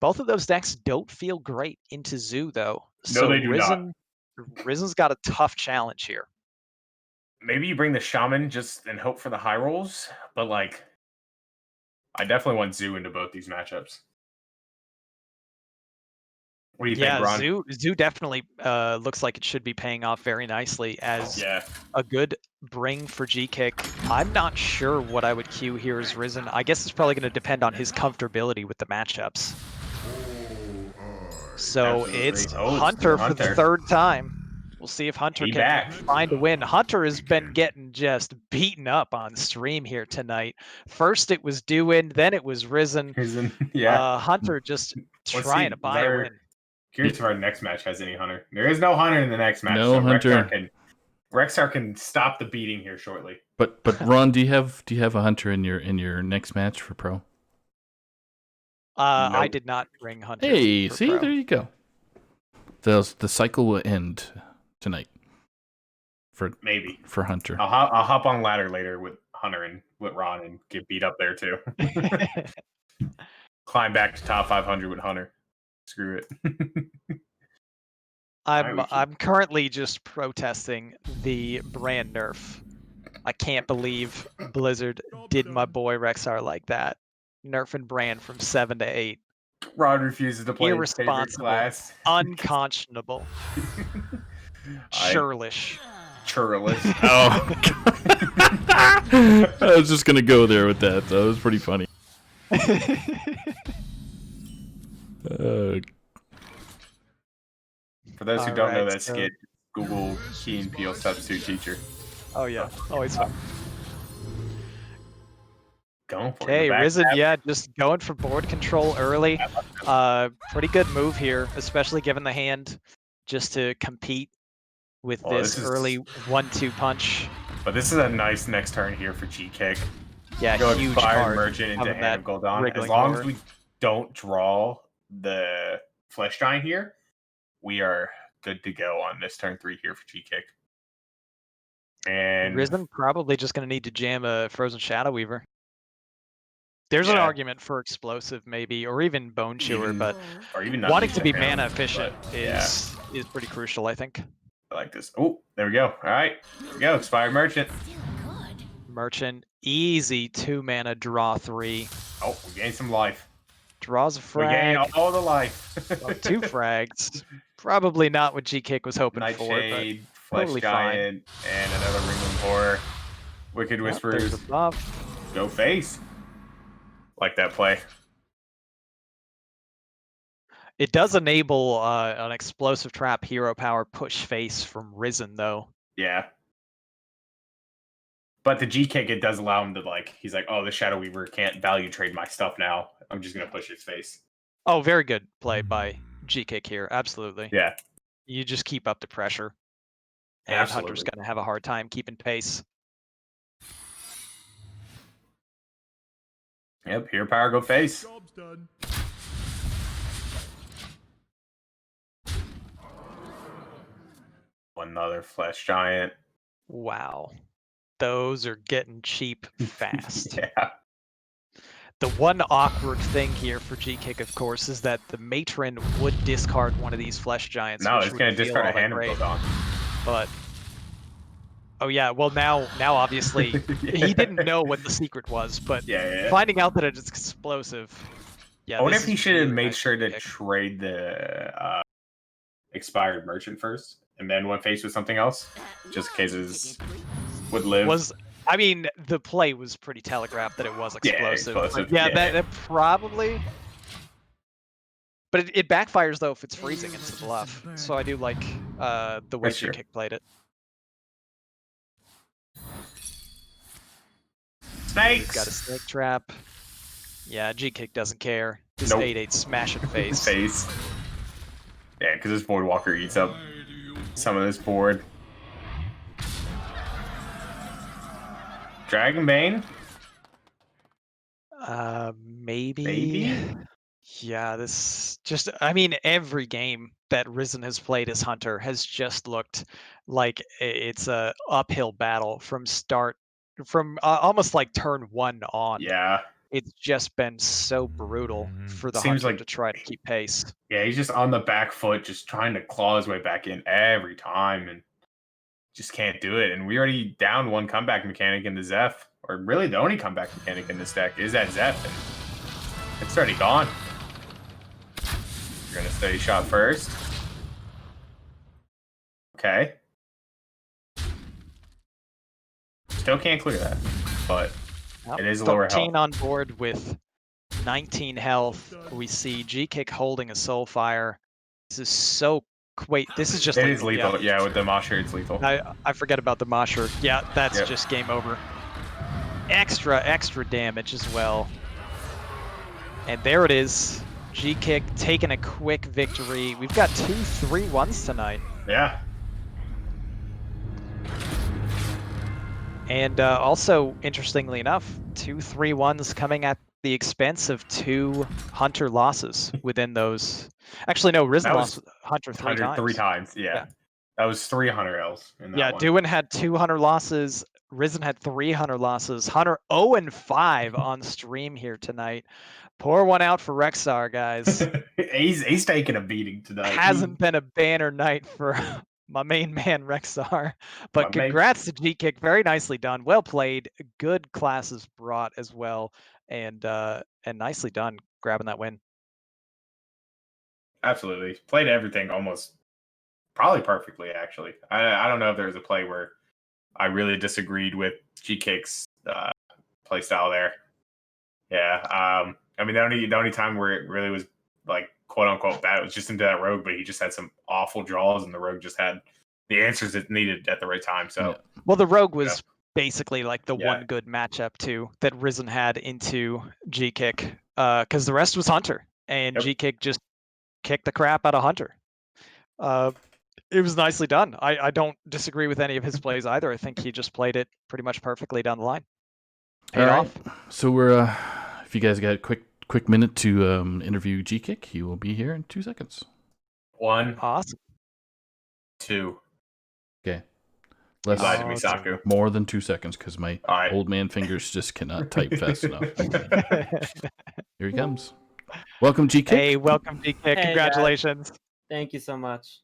[SPEAKER 2] both of those decks don't feel great into Zoo, though.
[SPEAKER 1] No,
[SPEAKER 2] So
[SPEAKER 1] they do not.
[SPEAKER 2] Rizen's got a tough challenge here.
[SPEAKER 1] Maybe you bring the Shaman just and hope for the high rolls, but like, I definitely want Zoo into both these matchups. What do you think, Ron?
[SPEAKER 2] Zoo definitely looks like it should be paying off very nicely as
[SPEAKER 1] Yeah.
[SPEAKER 2] a good bring for Gkick. I'm not sure what I would queue here as Rizen. I guess it's probably going to depend on his comfortability with the matchups. So
[SPEAKER 1] Absolutely.
[SPEAKER 2] it's
[SPEAKER 1] Oh, it's
[SPEAKER 2] Hunter for the
[SPEAKER 1] Hunter.
[SPEAKER 2] 3rd time. We'll see if Hunter
[SPEAKER 1] He
[SPEAKER 2] can
[SPEAKER 1] back.
[SPEAKER 2] find a win. Hunter has been getting just beaten up on stream here tonight. First it was Duwin, then it was Rizen.
[SPEAKER 1] Yeah.
[SPEAKER 2] Hunter just
[SPEAKER 1] Let's
[SPEAKER 2] trying
[SPEAKER 1] see.
[SPEAKER 2] to buy a win.
[SPEAKER 1] Curious if our next match has any Hunter. There is no Hunter in the next match.
[SPEAKER 3] No
[SPEAKER 1] so
[SPEAKER 3] Hunter.
[SPEAKER 1] Rexar can stop the beating here shortly.
[SPEAKER 3] But Ron, do you have a hunter in your next match for pro?
[SPEAKER 2] I
[SPEAKER 1] Nope.
[SPEAKER 2] did not bring Hunter.
[SPEAKER 3] Hey,
[SPEAKER 2] for
[SPEAKER 3] see,
[SPEAKER 2] pro.
[SPEAKER 3] there you go. The cycle will end tonight
[SPEAKER 1] Maybe.
[SPEAKER 3] for Hunter.
[SPEAKER 1] I'll hop on ladder later with Hunter and with Ron and get beat up there too. Climb back to top 500 with Hunter. Screw it.
[SPEAKER 2] I'm currently just protesting the brand nerf. I can't believe Blizzard did my boy Rexar like that. Nerfing brand from 7 to 8.
[SPEAKER 1] Ron refuses to play his favorite
[SPEAKER 2] Irresponsible.
[SPEAKER 1] class.
[SPEAKER 2] Unconscionable. Churlish.
[SPEAKER 1] Churlish.
[SPEAKER 3] Oh, I was just gonna go there with that. That was pretty funny.
[SPEAKER 1] For those who don't know
[SPEAKER 2] Alright,
[SPEAKER 1] that
[SPEAKER 2] so-
[SPEAKER 1] skit, Google Key and Peele substitute teacher.
[SPEAKER 2] Oh yeah, always fun.
[SPEAKER 1] Going for
[SPEAKER 2] Okay,
[SPEAKER 1] it.
[SPEAKER 2] Rizen, yeah, just going for board control early. Pretty good move here, especially given the hand, just to compete with
[SPEAKER 1] Oh,
[SPEAKER 2] this
[SPEAKER 1] this is-
[SPEAKER 2] early 1-2 punch.
[SPEAKER 1] But this is a nice next turn here for Gkick.
[SPEAKER 2] Yeah,
[SPEAKER 1] Go
[SPEAKER 2] huge
[SPEAKER 1] Fire
[SPEAKER 2] card.
[SPEAKER 1] Merchant into
[SPEAKER 2] having
[SPEAKER 1] Hand of
[SPEAKER 2] that
[SPEAKER 1] Gul'dan. As
[SPEAKER 2] wriggling
[SPEAKER 1] long
[SPEAKER 2] over.
[SPEAKER 1] as we don't draw the Flesh Giant here, we are good to go on this turn 3 here for Gkick. And
[SPEAKER 2] Rizen probably just going to need to jam a Frozen Shadow Weaver. There's an
[SPEAKER 1] Yeah.
[SPEAKER 2] argument for explosive, maybe, or even Bone Chewer, but
[SPEAKER 1] or even not
[SPEAKER 2] wanting to
[SPEAKER 1] using
[SPEAKER 2] be
[SPEAKER 1] him,
[SPEAKER 2] mana efficient
[SPEAKER 1] but,
[SPEAKER 2] is pretty crucial, I think.
[SPEAKER 1] I like this. Oh, there we go. All right, there we go. Expired Merchant.
[SPEAKER 4] Still good.
[SPEAKER 2] Merchant, easy 2 mana, draw 3.
[SPEAKER 1] Oh, we gained some life.
[SPEAKER 2] Draws a
[SPEAKER 1] We gained
[SPEAKER 2] frag.
[SPEAKER 1] all the life.
[SPEAKER 2] 2 frags. Probably not what Gkick was hoping for, but
[SPEAKER 1] Nightshade, Flesh
[SPEAKER 2] totally fine.
[SPEAKER 1] Giant, and another Ringling Horror. Wicked
[SPEAKER 2] Yep,
[SPEAKER 1] Whispers.
[SPEAKER 2] there's a buff.
[SPEAKER 1] Go face. Like that play.
[SPEAKER 2] It does enable an explosive trap hero power push face from Rizen, though.
[SPEAKER 1] Yeah. But the Gkick, it does allow him to, like, he's like, oh, the Shadow Weaver can't value trade my stuff now. I'm just going to push his face.
[SPEAKER 2] Oh, very good play by Gkick here. Absolutely.
[SPEAKER 1] Yeah.
[SPEAKER 2] You just keep up the pressure. And
[SPEAKER 1] Absolutely.
[SPEAKER 2] Hunter's going to have a hard time keeping pace.
[SPEAKER 1] Yep, hero power, go face.
[SPEAKER 6] Job's done.
[SPEAKER 1] Another Flesh Giant.
[SPEAKER 2] Wow. Those are getting cheap fast.
[SPEAKER 1] Yeah.
[SPEAKER 2] The one awkward thing here for Gkick, of course, is that the Matron would discard one of these Flesh Giants.
[SPEAKER 1] No,
[SPEAKER 2] which
[SPEAKER 1] it's
[SPEAKER 2] would
[SPEAKER 1] going to
[SPEAKER 2] feel
[SPEAKER 1] discard a
[SPEAKER 2] all that
[SPEAKER 1] hand and
[SPEAKER 2] great,
[SPEAKER 1] build on.
[SPEAKER 2] But oh yeah, well now obviously he didn't know what the secret was, but finding out that it's explosive. Yeah.
[SPEAKER 1] I wonder
[SPEAKER 2] this
[SPEAKER 1] if he
[SPEAKER 2] is
[SPEAKER 1] should have
[SPEAKER 2] really
[SPEAKER 1] made
[SPEAKER 2] nice
[SPEAKER 1] sure to
[SPEAKER 2] Gkick.
[SPEAKER 1] trade the expired merchant first, and then went face with something else, just in case it would live.
[SPEAKER 2] I mean, the play was pretty telegraphed that it was explosive.
[SPEAKER 1] Yeah, explosive.
[SPEAKER 2] Yeah, that probably. But it backfires though if it's freezing into the bluff. So I do like the way Gkick played it.
[SPEAKER 1] Snakes.
[SPEAKER 2] He's got a snake trap. Yeah, Gkick doesn't care. This
[SPEAKER 1] Nope.
[SPEAKER 2] 8/8 smash in face.
[SPEAKER 1] Face. Yeah, because this Voidwalker eats up some of this board. Dragonbane?
[SPEAKER 2] Maybe.
[SPEAKER 1] Maybe?
[SPEAKER 2] Yeah, this just, I mean, every game that Rizen has played as Hunter has just looked like it's a uphill battle from almost like turn 1 on.
[SPEAKER 1] Yeah.
[SPEAKER 2] It's just been so brutal for the
[SPEAKER 1] Seems
[SPEAKER 2] Hunter
[SPEAKER 1] like
[SPEAKER 2] to try to keep pace.
[SPEAKER 1] Yeah, he's just on the back foot, just trying to claw his way back in every time, and just can't do it. And we already down one comeback mechanic in the Zeph, or really the only comeback mechanic in this deck is that Zeph, and it's already gone. We're gonna steady shot first. Okay. Still can't clear that, but it is a lower health.
[SPEAKER 2] 13 on board with 19 health. We see Gkick holding a Soulfire. This is so... Wait, this is just
[SPEAKER 1] It
[SPEAKER 2] lethal.
[SPEAKER 1] is lethal. Yeah, with the Mosher, it's lethal.
[SPEAKER 2] I forget about the Mosher. Yeah, that's just game over. Extra damage as well. And there it is. Gkick taking a quick victory. We've got 2 3-1s tonight.
[SPEAKER 1] Yeah.
[SPEAKER 2] And also, interestingly enough, 2 3-1s coming at the expense of 2 Hunter losses within those. Actually, no, Rizen lost Hunter 3 times.
[SPEAKER 1] 3 times, yeah. That was 3 Hunter L's in that one.
[SPEAKER 2] Duwin had 2 Hunter losses. Rizen had 3 Hunter losses. Hunter 0-5 on stream here tonight. Pour one out for Rexar, guys.
[SPEAKER 1] he's taking a beating tonight.
[SPEAKER 2] Hasn't been a banner night for my main man Rexar. But congrats to Gkick. Very nicely done. Well played. Good classes brought as well. And nicely done grabbing that win.
[SPEAKER 1] Absolutely. Played everything almost probably perfectly, actually. I don't know if there was a play where I really disagreed with Gkick's play style there. Yeah. I mean, the only time where it really was like quote unquote bad, it was just into that rogue, but he just had some awful draws, and the rogue just had the answers it needed at the right time. So,
[SPEAKER 2] well, the rogue was basically like the one good matchup too that Rizen had into Gkick, because the rest was Hunter, and Gkick just kicked the crap out of Hunter. It was nicely done. I don't disagree with any of his plays either. I think he just played it pretty much perfectly down the line. Paid off.
[SPEAKER 3] So we're if you guys got a quick minute to interview Gkick, he will be here in 2 seconds.
[SPEAKER 1] 1.
[SPEAKER 2] Awesome.
[SPEAKER 1] 2.
[SPEAKER 3] Okay.
[SPEAKER 1] Lied to me, Saku.
[SPEAKER 3] More than 2 seconds, because my old man fingers just cannot type fast enough. Here he comes. Welcome, Gkick.
[SPEAKER 2] Hey, welcome, Gkick.
[SPEAKER 7] Hey,
[SPEAKER 2] congratulations.
[SPEAKER 7] guys. Thank you so much.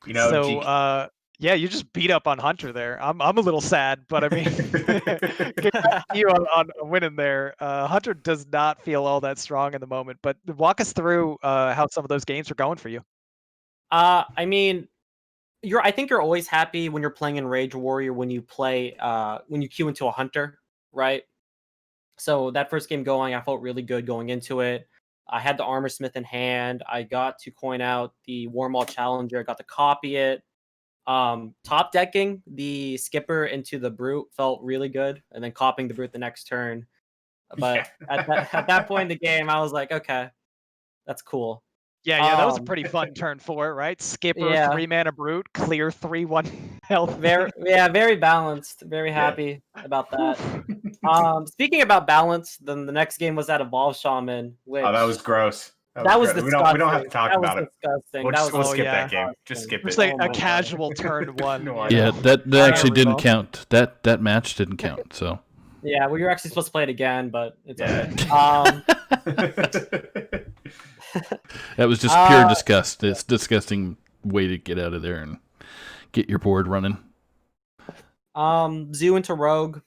[SPEAKER 1] You know,
[SPEAKER 2] so, yeah, you just beat up on Hunter there. I'm a little sad, but I mean, congrats to you on winning there. Hunter does not feel all that strong in the moment, but walk us through how some of those games are going for you.
[SPEAKER 7] I mean, I think you're always happy when you're playing in Rage Warrior when you play when you queue into a Hunter, right? So that first game going, I felt really good going into it. I had the Armor Smith in hand. I got to coin out the Warmaul Challenger. I got to copy it. Top decking the Skipper into the Brute felt really good, and then copying the Brute the next turn. But at that point in the game, I was like, okay, that's cool.
[SPEAKER 2] Yeah, that was a pretty fun turn 4, right? Skipper,
[SPEAKER 7] Yeah.
[SPEAKER 2] 3-mana Brute, clear 3/1 health.
[SPEAKER 7] Very balanced. Very happy about that. Speaking about balance, then the next game was that Evolve Shaman, which
[SPEAKER 1] Oh, that was gross.
[SPEAKER 7] That was
[SPEAKER 1] gross.
[SPEAKER 7] disgusting.
[SPEAKER 1] We don't have to talk about it.
[SPEAKER 7] Disgusting.
[SPEAKER 1] We'll skip
[SPEAKER 2] yeah.
[SPEAKER 1] that game. Just skip
[SPEAKER 2] It's
[SPEAKER 1] it.
[SPEAKER 2] like
[SPEAKER 7] Oh
[SPEAKER 2] a
[SPEAKER 7] my
[SPEAKER 2] casual turn 1.
[SPEAKER 1] No, I
[SPEAKER 3] Yeah,
[SPEAKER 1] know.
[SPEAKER 3] that actually didn't
[SPEAKER 2] Revolve.
[SPEAKER 3] count. That match didn't count. So
[SPEAKER 7] Yeah, we were actually supposed to play it again, but it's
[SPEAKER 1] Yeah.
[SPEAKER 7] okay.
[SPEAKER 3] that was just pure disgust. It's a disgusting way to get out of there and get your board running.
[SPEAKER 7] Zoo into Rogue.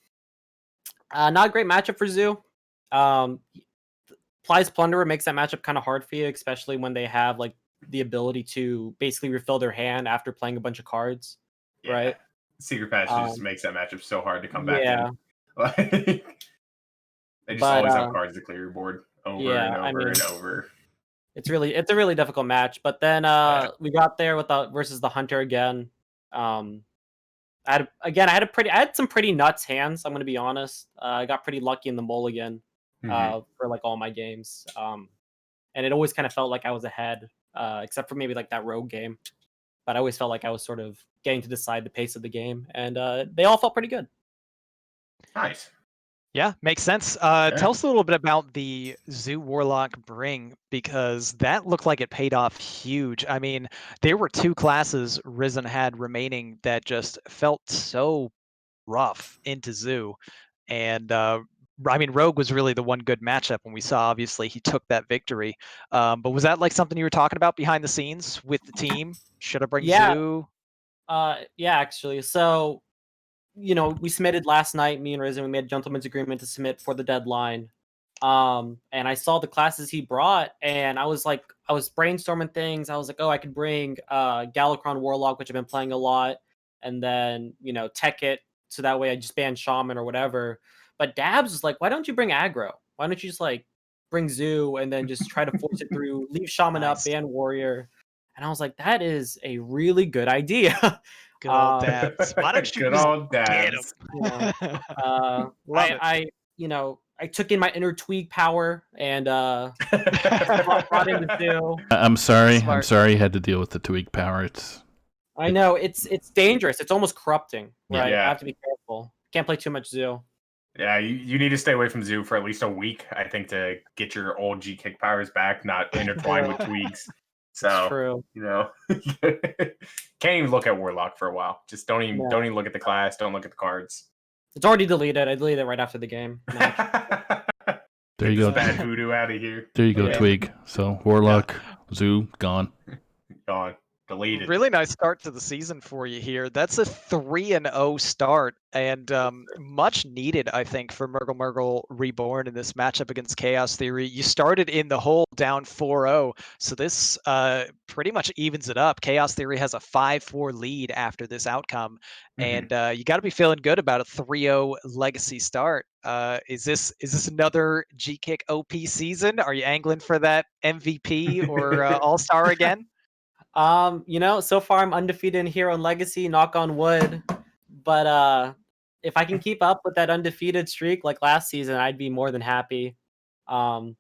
[SPEAKER 7] Not a great matchup for Zoo. Plies Plunderer makes that matchup kind of hard for you, especially when they have like the ability to basically refill their hand after playing a bunch of cards, right?
[SPEAKER 1] Secret Passage just makes that matchup so hard to come back in. They just always have cards to clear your board over and over.
[SPEAKER 7] It's a really difficult match. But then we got there with versus the Hunter again. I had some pretty nuts hands. I'm gonna be honest. I got pretty lucky in the mulligan for like all my games. And it always kind of felt like I was ahead, except for maybe like that Rogue game. But I always felt like I was sort of getting to decide the pace of the game, and they all felt pretty good.
[SPEAKER 1] Nice.
[SPEAKER 2] Yeah, makes sense. Tell us a little bit about the Zoo Warlock Bring, because that looked like it paid off huge. I mean, there were 2 classes Rizen had remaining that just felt so rough into Zoo. And I mean, Rogue was really the one good matchup, and we saw obviously he took that victory. But was that like something you were talking about behind the scenes with the team? Should I bring Zoo?
[SPEAKER 7] Yeah, actually. So, we submitted last night, me and Rizen, we made a gentleman's agreement to submit for the deadline. And I saw the classes he brought, and I was brainstorming things. I was like, oh, I could bring Galakron Warlock, which I've been playing a lot, and then, tech it, so that way I just ban Shaman or whatever. But Dabs was like, why don't you bring aggro? Why don't you just like bring Zoo and then just try to force it through, leave Shaman up, ban Warrior? And I was like, that is a really good idea.
[SPEAKER 2] Good old Dabs. Why don't you
[SPEAKER 1] Good
[SPEAKER 2] just
[SPEAKER 1] old
[SPEAKER 2] get
[SPEAKER 1] Dabs.
[SPEAKER 2] him?
[SPEAKER 7] I took in my inner Tweak power and brought in the Zoo.
[SPEAKER 3] I'm sorry.
[SPEAKER 2] Smart.
[SPEAKER 3] I'm sorry you had to deal with the tweak power.
[SPEAKER 7] I know it's dangerous. It's almost corrupting. Right?
[SPEAKER 1] Yeah.
[SPEAKER 7] I have to be careful. Can't play too much Zoo.
[SPEAKER 1] Yeah, you need to stay away from Zoo for at least a week, I think, to get your old Gkick powers back, not intertwined with tweaks. So,
[SPEAKER 7] True.
[SPEAKER 1] can't even look at Warlock for a while. Just don't even look at the class. Don't look at the cards.
[SPEAKER 7] It's already deleted. I deleted it right after the game.
[SPEAKER 3] There you go.
[SPEAKER 1] Bad voodoo out of here.
[SPEAKER 3] There you go, Twig. So Warlock, Zoo, gone.
[SPEAKER 1] Gone. Deleted.
[SPEAKER 2] Really nice start to the season for you here. That's a 3-0 start, and much needed, I think, for Mrgl Reborn in this matchup against Chaos Theory. You started in the hole down 4-0, so this pretty much evens it up. Chaos Theory has a 5-4 lead after this outcome, and you got to be feeling good about a 3-0 legacy start. Is this another Gkick OP season? Are you angling for that MVP or All-Star again?
[SPEAKER 7] So far I'm undefeated in Hero and Legacy, knock on wood. But if I can keep up with that undefeated streak like last season, I'd be more than happy. Yeah.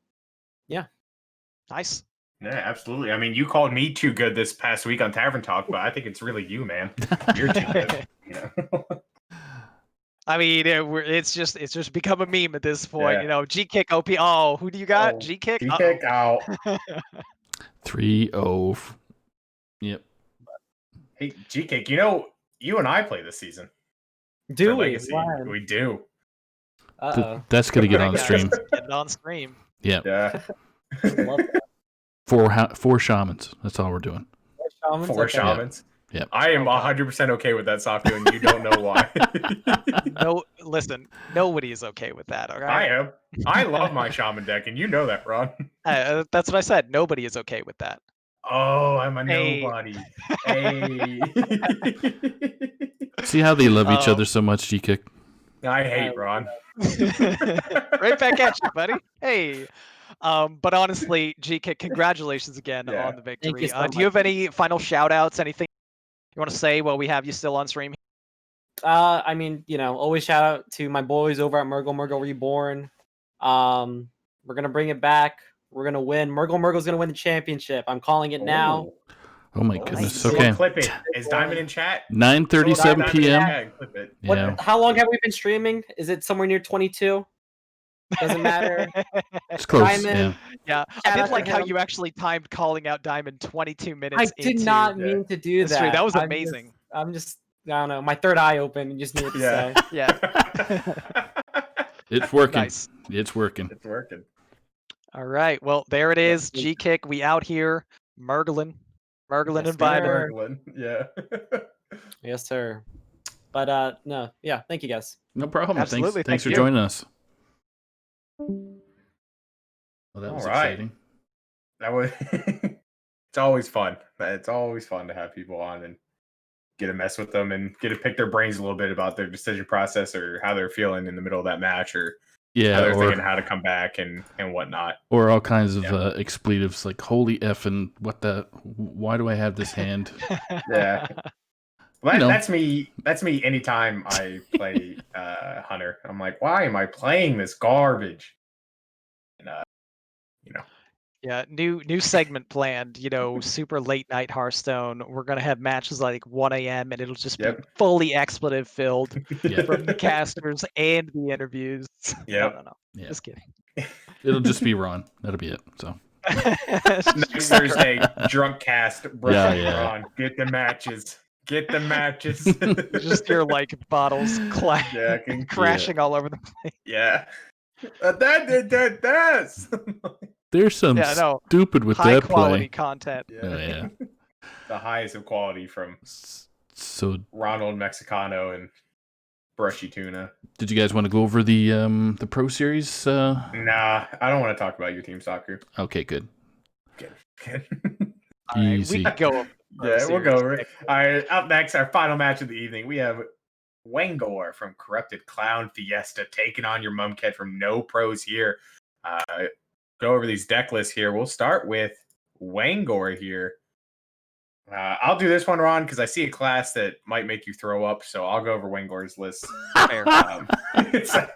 [SPEAKER 2] Nice.
[SPEAKER 1] Yeah, absolutely. I mean, you called me too good this past week on Tavern Talk, but I think it's really you, man. You're too good.
[SPEAKER 2] I mean, it's just become a meme at this point. Gkick OP. Oh, who do you got? Gkick.
[SPEAKER 1] Gkick out.
[SPEAKER 3] 3-0. Yep.
[SPEAKER 1] Hey, Gkick, you and I play this season.
[SPEAKER 7] Do we?
[SPEAKER 1] Legacy. We do.
[SPEAKER 3] That's gonna get on the stream.
[SPEAKER 2] Getting on stream.
[SPEAKER 3] Yeah.
[SPEAKER 1] Yeah.
[SPEAKER 7] Love that.
[SPEAKER 3] 4 shamans. That's all we're doing.
[SPEAKER 1] 4 shamans.
[SPEAKER 3] Yeah.
[SPEAKER 1] I am 100% okay with that, Softy, and you don't know why.
[SPEAKER 2] No, listen, nobody is okay with that. Okay.
[SPEAKER 1] I am. I love my shaman deck, and you know that, Ron.
[SPEAKER 2] That's what I said. Nobody is okay with that.
[SPEAKER 1] Oh, I'm a
[SPEAKER 2] Hey.
[SPEAKER 1] nobody. Hey.
[SPEAKER 3] See how they love each other so much, Gkick?
[SPEAKER 1] I hate Ron.
[SPEAKER 2] Right back at you, buddy. Hey. But honestly, Gkick, congratulations again
[SPEAKER 1] Yeah.
[SPEAKER 2] on the victory.
[SPEAKER 7] Thank you so
[SPEAKER 2] Do you have
[SPEAKER 7] much.
[SPEAKER 2] any final shout outs? Anything you want to say while we have you still on stream?
[SPEAKER 7] I mean, always shout out to my boys over at Mrgl Reborn. We're gonna bring it back. We're gonna win. Mrgl's gonna win the championship. I'm calling it now.
[SPEAKER 3] Oh my
[SPEAKER 1] Oh,
[SPEAKER 3] goodness.
[SPEAKER 2] nice.
[SPEAKER 3] Okay.
[SPEAKER 1] Clip it. Is Diamond in chat?
[SPEAKER 3] 9:37
[SPEAKER 1] Diamond in
[SPEAKER 3] p.m.
[SPEAKER 1] chat, clip it.
[SPEAKER 7] What?
[SPEAKER 1] Yeah.
[SPEAKER 7] How long have we been streaming? Is it somewhere near 22? Doesn't matter.
[SPEAKER 3] It's close.
[SPEAKER 7] Diamond.
[SPEAKER 3] Yeah.
[SPEAKER 2] Yeah, I
[SPEAKER 7] Shout
[SPEAKER 2] did
[SPEAKER 7] out to
[SPEAKER 2] like how
[SPEAKER 7] him.
[SPEAKER 2] you actually timed calling out Diamond 22 minutes
[SPEAKER 7] I did
[SPEAKER 2] into.
[SPEAKER 7] not mean to do
[SPEAKER 2] That's
[SPEAKER 7] that.
[SPEAKER 2] true. That was
[SPEAKER 7] I'm
[SPEAKER 2] amazing.
[SPEAKER 7] I'm just, I don't know. My third eye opened and just knew what to say.
[SPEAKER 2] Yeah.
[SPEAKER 3] It's working.
[SPEAKER 2] Nice.
[SPEAKER 3] It's working.
[SPEAKER 1] It's working.
[SPEAKER 2] All right. Well, there it is. Gkick. We out here. Mrglin
[SPEAKER 7] Yes,
[SPEAKER 2] and Biden.
[SPEAKER 7] sir.
[SPEAKER 1] Yeah.
[SPEAKER 7] Yes, sir. But no, yeah. Thank you guys.
[SPEAKER 3] No problem.
[SPEAKER 2] Absolutely.
[SPEAKER 3] Thanks for
[SPEAKER 2] Thank you.
[SPEAKER 3] joining us. Well, that was
[SPEAKER 1] All right.
[SPEAKER 3] exciting.
[SPEAKER 1] That was. It's always fun. It's always fun to have people on and get to mess with them and get to pick their brains a little bit about their decision process or how they're feeling in the middle of that match or how
[SPEAKER 3] Yeah,
[SPEAKER 1] they're thinking how to come back and whatnot.
[SPEAKER 3] or all kinds of expletives like "holy f" and "what the? Why do I have this hand?"
[SPEAKER 1] Yeah. Well,
[SPEAKER 3] You know.
[SPEAKER 1] That's me. That's me. Anytime I play Hunter, I'm like, why am I playing this garbage? And
[SPEAKER 2] Yeah, new segment planned. Super late night Hearthstone. We're gonna have matches like 1 a.m. and it'll just be
[SPEAKER 1] Yep.
[SPEAKER 2] fully expletive filled
[SPEAKER 3] Yeah.
[SPEAKER 2] from the casters and the interviews.
[SPEAKER 1] Yep.
[SPEAKER 2] No.
[SPEAKER 3] Yeah.
[SPEAKER 2] Just kidding.
[SPEAKER 3] It'll just be Ron. That'll be it. So
[SPEAKER 1] next Thursday, drunk cast.
[SPEAKER 3] Yeah.
[SPEAKER 1] On. Get the matches. Get the matches.
[SPEAKER 2] You just hear like bottles
[SPEAKER 1] Yeah,
[SPEAKER 2] crashing all over the place.
[SPEAKER 1] yeah. That's.
[SPEAKER 3] there's some
[SPEAKER 2] Yeah, no.
[SPEAKER 3] stupid with
[SPEAKER 2] High
[SPEAKER 3] that
[SPEAKER 2] quality
[SPEAKER 3] play.
[SPEAKER 2] content.
[SPEAKER 3] Oh, yeah.
[SPEAKER 1] The highest of quality from
[SPEAKER 3] So,
[SPEAKER 1] Ronald Mexicano and BrushyTuna.
[SPEAKER 3] did you guys want to go over the Pro Series?
[SPEAKER 1] Nah, I don't want to talk about your team soccer.
[SPEAKER 3] Okay, good.
[SPEAKER 1] Good.
[SPEAKER 2] All right,
[SPEAKER 3] Easy.
[SPEAKER 2] we can go over the
[SPEAKER 1] Yeah, we'll
[SPEAKER 2] series.
[SPEAKER 1] go over it. All right, up next, our final match of the evening. We have Wengor from Corrupted Clown Fiesta taking on your memnarch from NoProsHere. Go over these deck lists here. We'll start with Wengor here. I'll do this one, Ron, because I see a class that might make you throw up, so I'll go over Wengor's list.
[SPEAKER 2] Fair.
[SPEAKER 1] So,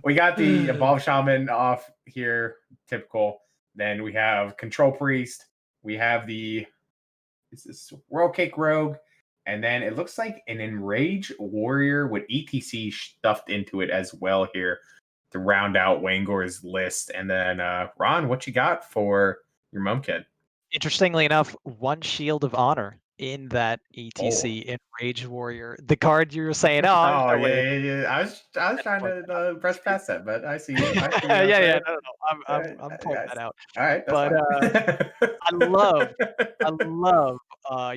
[SPEAKER 1] we got the Evolved Shaman off here, typical. Then we have Control Priest. We have is this Gkick Rogue. And then it looks like an Enraged Warrior with ETC stuffed into it as well here to round out Wengor's list. And then, Ron, what you got for your memnarch?
[SPEAKER 2] Interestingly enough, one Shield of Honor in that ETC Enraged Warrior. The card you were saying,
[SPEAKER 1] Oh, yeah. I was trying to brush past that, but I see you.
[SPEAKER 2] yeah. No. I'm pointing that out.
[SPEAKER 1] All right,
[SPEAKER 2] But I love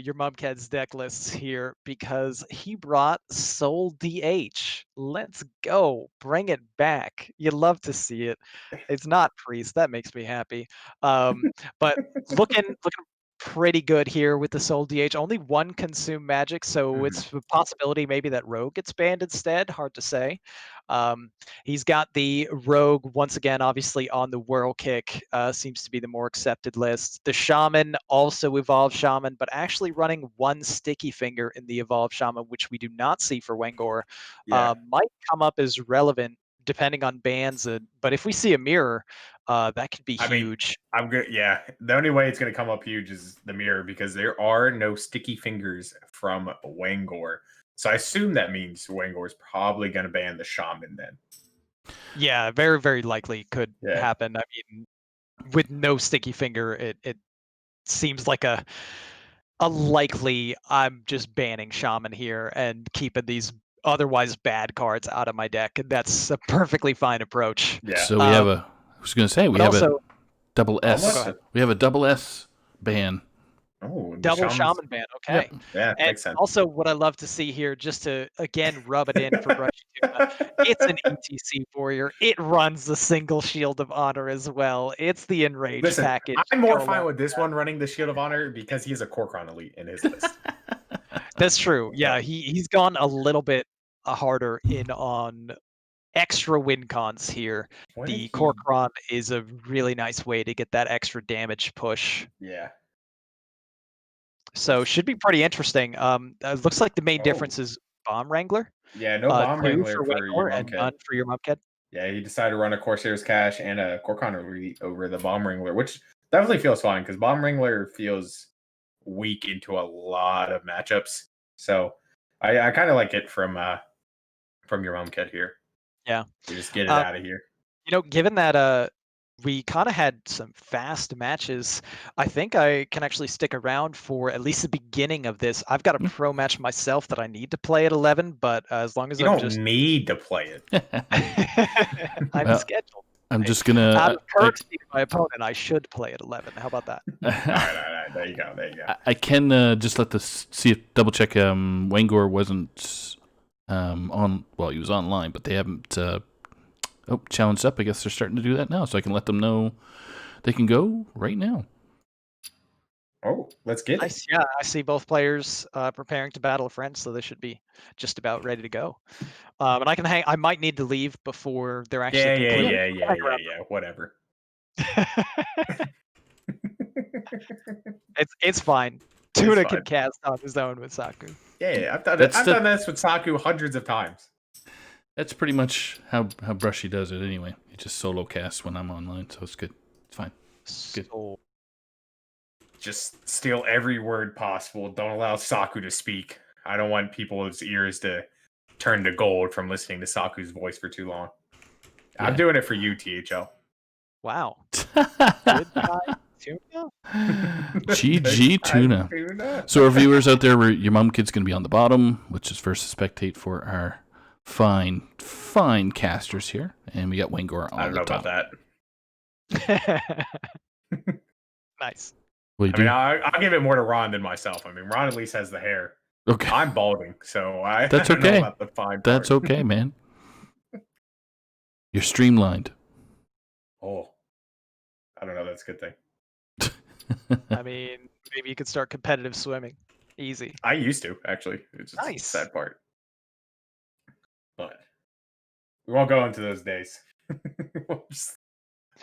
[SPEAKER 2] your memnarch's deck lists here because he brought Soul DH. Let's go. Bring it back. You love to see it. It's not Priest. That makes me happy. But looking pretty good here with the Soul DH. Only one consume magic, so it's a possibility maybe that Rogue gets banned instead. Hard to say. He's got the Rogue once again, obviously on the Gkick. Seems to be the more accepted list. The Shaman, also Evolved Shaman, but actually running one Sticky Finger in the Evolved Shaman, which we do not see for Wengor. Might come up as relevant depending on bans. But if we see a mirror, that could be huge.
[SPEAKER 1] I'm good. Yeah, the only way it's going to come up huge is the mirror because there are no Sticky Fingers from Wengor. So I assume that means Wengor is probably going to ban the Shaman then.
[SPEAKER 2] Yeah, very, very likely could happen. I mean, with no Sticky Finger, it seems like a likely I'm just banning Shaman here and keeping these otherwise bad cards out of my deck. And that's a perfectly fine approach.
[SPEAKER 1] Yeah.
[SPEAKER 3] So we have I was going to say, we have a double S. We have a double S ban.
[SPEAKER 1] Oh,
[SPEAKER 2] double Shaman ban. Okay.
[SPEAKER 1] Yeah,
[SPEAKER 2] and
[SPEAKER 1] makes sense.
[SPEAKER 2] Also, what I love to see here, just to again rub it in for BrushyTuna, it's an ETC warrior. It runs the single Shield of Honor as well. It's the Enraged package.
[SPEAKER 1] I'm more fine with this one running the Shield of Honor because he's a Korkron elite in his list.
[SPEAKER 2] That's true. Yeah, he's gone a little bit harder in on extra win cons here. The Corcoran is a really nice way to get that extra damage push.
[SPEAKER 1] Yeah.
[SPEAKER 2] So should be pretty interesting. Looks like the main difference is Bomb Wrangler.
[SPEAKER 1] Yeah, no Bomb
[SPEAKER 2] 2
[SPEAKER 1] Wrangler
[SPEAKER 2] for
[SPEAKER 1] for your
[SPEAKER 2] Wengor and
[SPEAKER 1] Urmumked.
[SPEAKER 2] none for your Urmumked.
[SPEAKER 1] Yeah, he decided to run a Corsair's Cache and a Corcoran over the Bomb Wrangler, which definitely feels fine because Bomb Wrangler feels weak into a lot of matchups. So I kind of like it from your Urmumked here.
[SPEAKER 2] Yeah.
[SPEAKER 1] You just get it out of here.
[SPEAKER 2] Given that we kind of had some fast matches, I think I can actually stick around for at least the beginning of this. I've got a pro match myself that I need to play at 11, but as long as
[SPEAKER 1] You
[SPEAKER 2] I'm
[SPEAKER 1] don't
[SPEAKER 2] just
[SPEAKER 1] need to play it.
[SPEAKER 2] I'm
[SPEAKER 3] Well,
[SPEAKER 2] scheduled.
[SPEAKER 3] I'm just gonna.
[SPEAKER 2] Out of courtesy to my opponent, I should play at 11. How about that?
[SPEAKER 1] All right. There you go.
[SPEAKER 3] I can just let this double check. Wengor wasn't on. Well, he was online, but they haven't. Challenged up. I guess they're starting to do that now, so I can let them know they can go right now.
[SPEAKER 1] Oh, let's get it.
[SPEAKER 2] Yeah, I see both players preparing to battle a friend, so they should be just about ready to go. And I can hang. I might need to leave before they're actually.
[SPEAKER 1] Yeah. Whatever.
[SPEAKER 2] It's fine. Tuna can cast on his own with Saku.
[SPEAKER 1] Yeah. I've done this with Saku hundreds of times.
[SPEAKER 3] That's pretty much how Brushy does it anyway. He just solo casts when I'm online, so it's good. It's fine. Good.
[SPEAKER 2] So,
[SPEAKER 1] just steal every word possible. Don't allow Saku to speak. I don't want people's ears to turn to gold from listening to Saku's voice for too long. Yeah. I'm doing it for you, THL.
[SPEAKER 2] Wow. Goodbye, Tuna.
[SPEAKER 3] GG Tuna. So our viewers out there, your mom kid's going to be on the bottom, which is first to spectate for our fine casters here, and we got Wengor on the top.
[SPEAKER 1] I don't know about
[SPEAKER 2] that. Nice.
[SPEAKER 1] I'll give it more to Ron than myself. I mean, Ron at least has the hair.
[SPEAKER 3] Okay.
[SPEAKER 1] I'm balding, so
[SPEAKER 3] that's
[SPEAKER 1] don't
[SPEAKER 3] okay.
[SPEAKER 1] know about the fine
[SPEAKER 3] that's
[SPEAKER 1] part.
[SPEAKER 3] okay, man. You're streamlined.
[SPEAKER 1] Oh, I don't know. That's a good thing.
[SPEAKER 2] I mean, maybe you could start competitive swimming. Easy.
[SPEAKER 1] I used to, actually. It's just
[SPEAKER 2] nice.
[SPEAKER 1] a sad part. But we won't go into those days.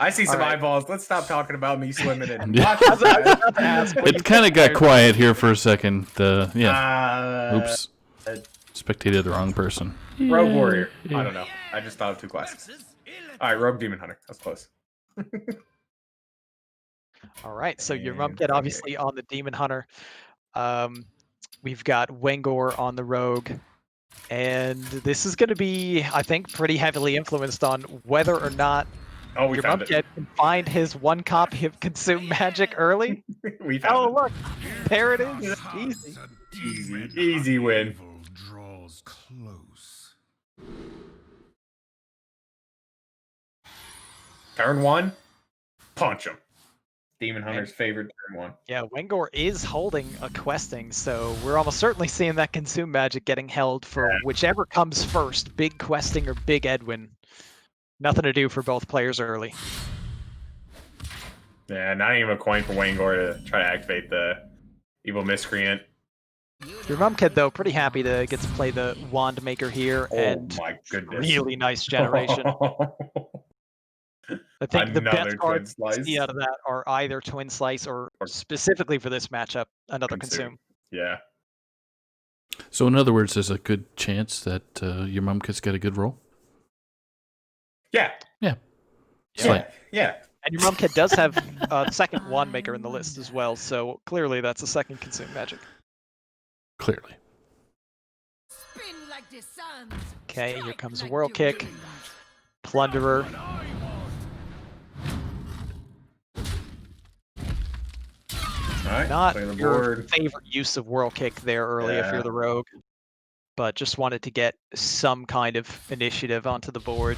[SPEAKER 1] I see some eyeballs. Let's stop talking about me swimming and
[SPEAKER 3] It kind of got quiet here for a second. Oops. Spectated the wrong person.
[SPEAKER 1] Rogue Warrior. I don't know. I just thought of two classes. All right, Rogue Demon Hunter. That's close.
[SPEAKER 2] All right, so your Urmumked obviously on the Demon Hunter. We've got Wengor on the Rogue. And this is going to be, I think, pretty heavily influenced on whether or not your Urmumked can find his one copy of Consume Magic early. Look, there it is.
[SPEAKER 1] Easy win.
[SPEAKER 6] Draws close.
[SPEAKER 1] Turn 1, punch him. Demon Hunter's favorite turn 1.
[SPEAKER 2] Yeah, Wengor is holding a questing, so we're almost certainly seeing that Consume Magic getting held for whichever comes first, big questing or big Edwin. Nothing to do for both players early.
[SPEAKER 1] Yeah, not even a coin for Wengor to try to activate the Evil Miscreant.
[SPEAKER 2] Your Urmumked, though, pretty happy to get to play the Wand Maker here.
[SPEAKER 1] Oh my goodness.
[SPEAKER 2] Really nice generation. I think the best cards to see out of that are either Twin Slice or specifically for this matchup, another Consume.
[SPEAKER 1] Yeah.
[SPEAKER 3] So in other words, there's a good chance that your Urmumked's got a good roll?
[SPEAKER 1] Yeah.
[SPEAKER 3] Yeah.
[SPEAKER 1] Yeah.
[SPEAKER 2] And your Urmumked does have the second Wand Maker in the list as well, so clearly that's a second Consume Magic.
[SPEAKER 3] Clearly.
[SPEAKER 2] Okay, here comes a World Kick. Plunderer.
[SPEAKER 1] Right,
[SPEAKER 2] not your favorite use of World Kick there early if you're the Rogue, but just wanted to get some kind of initiative onto the board.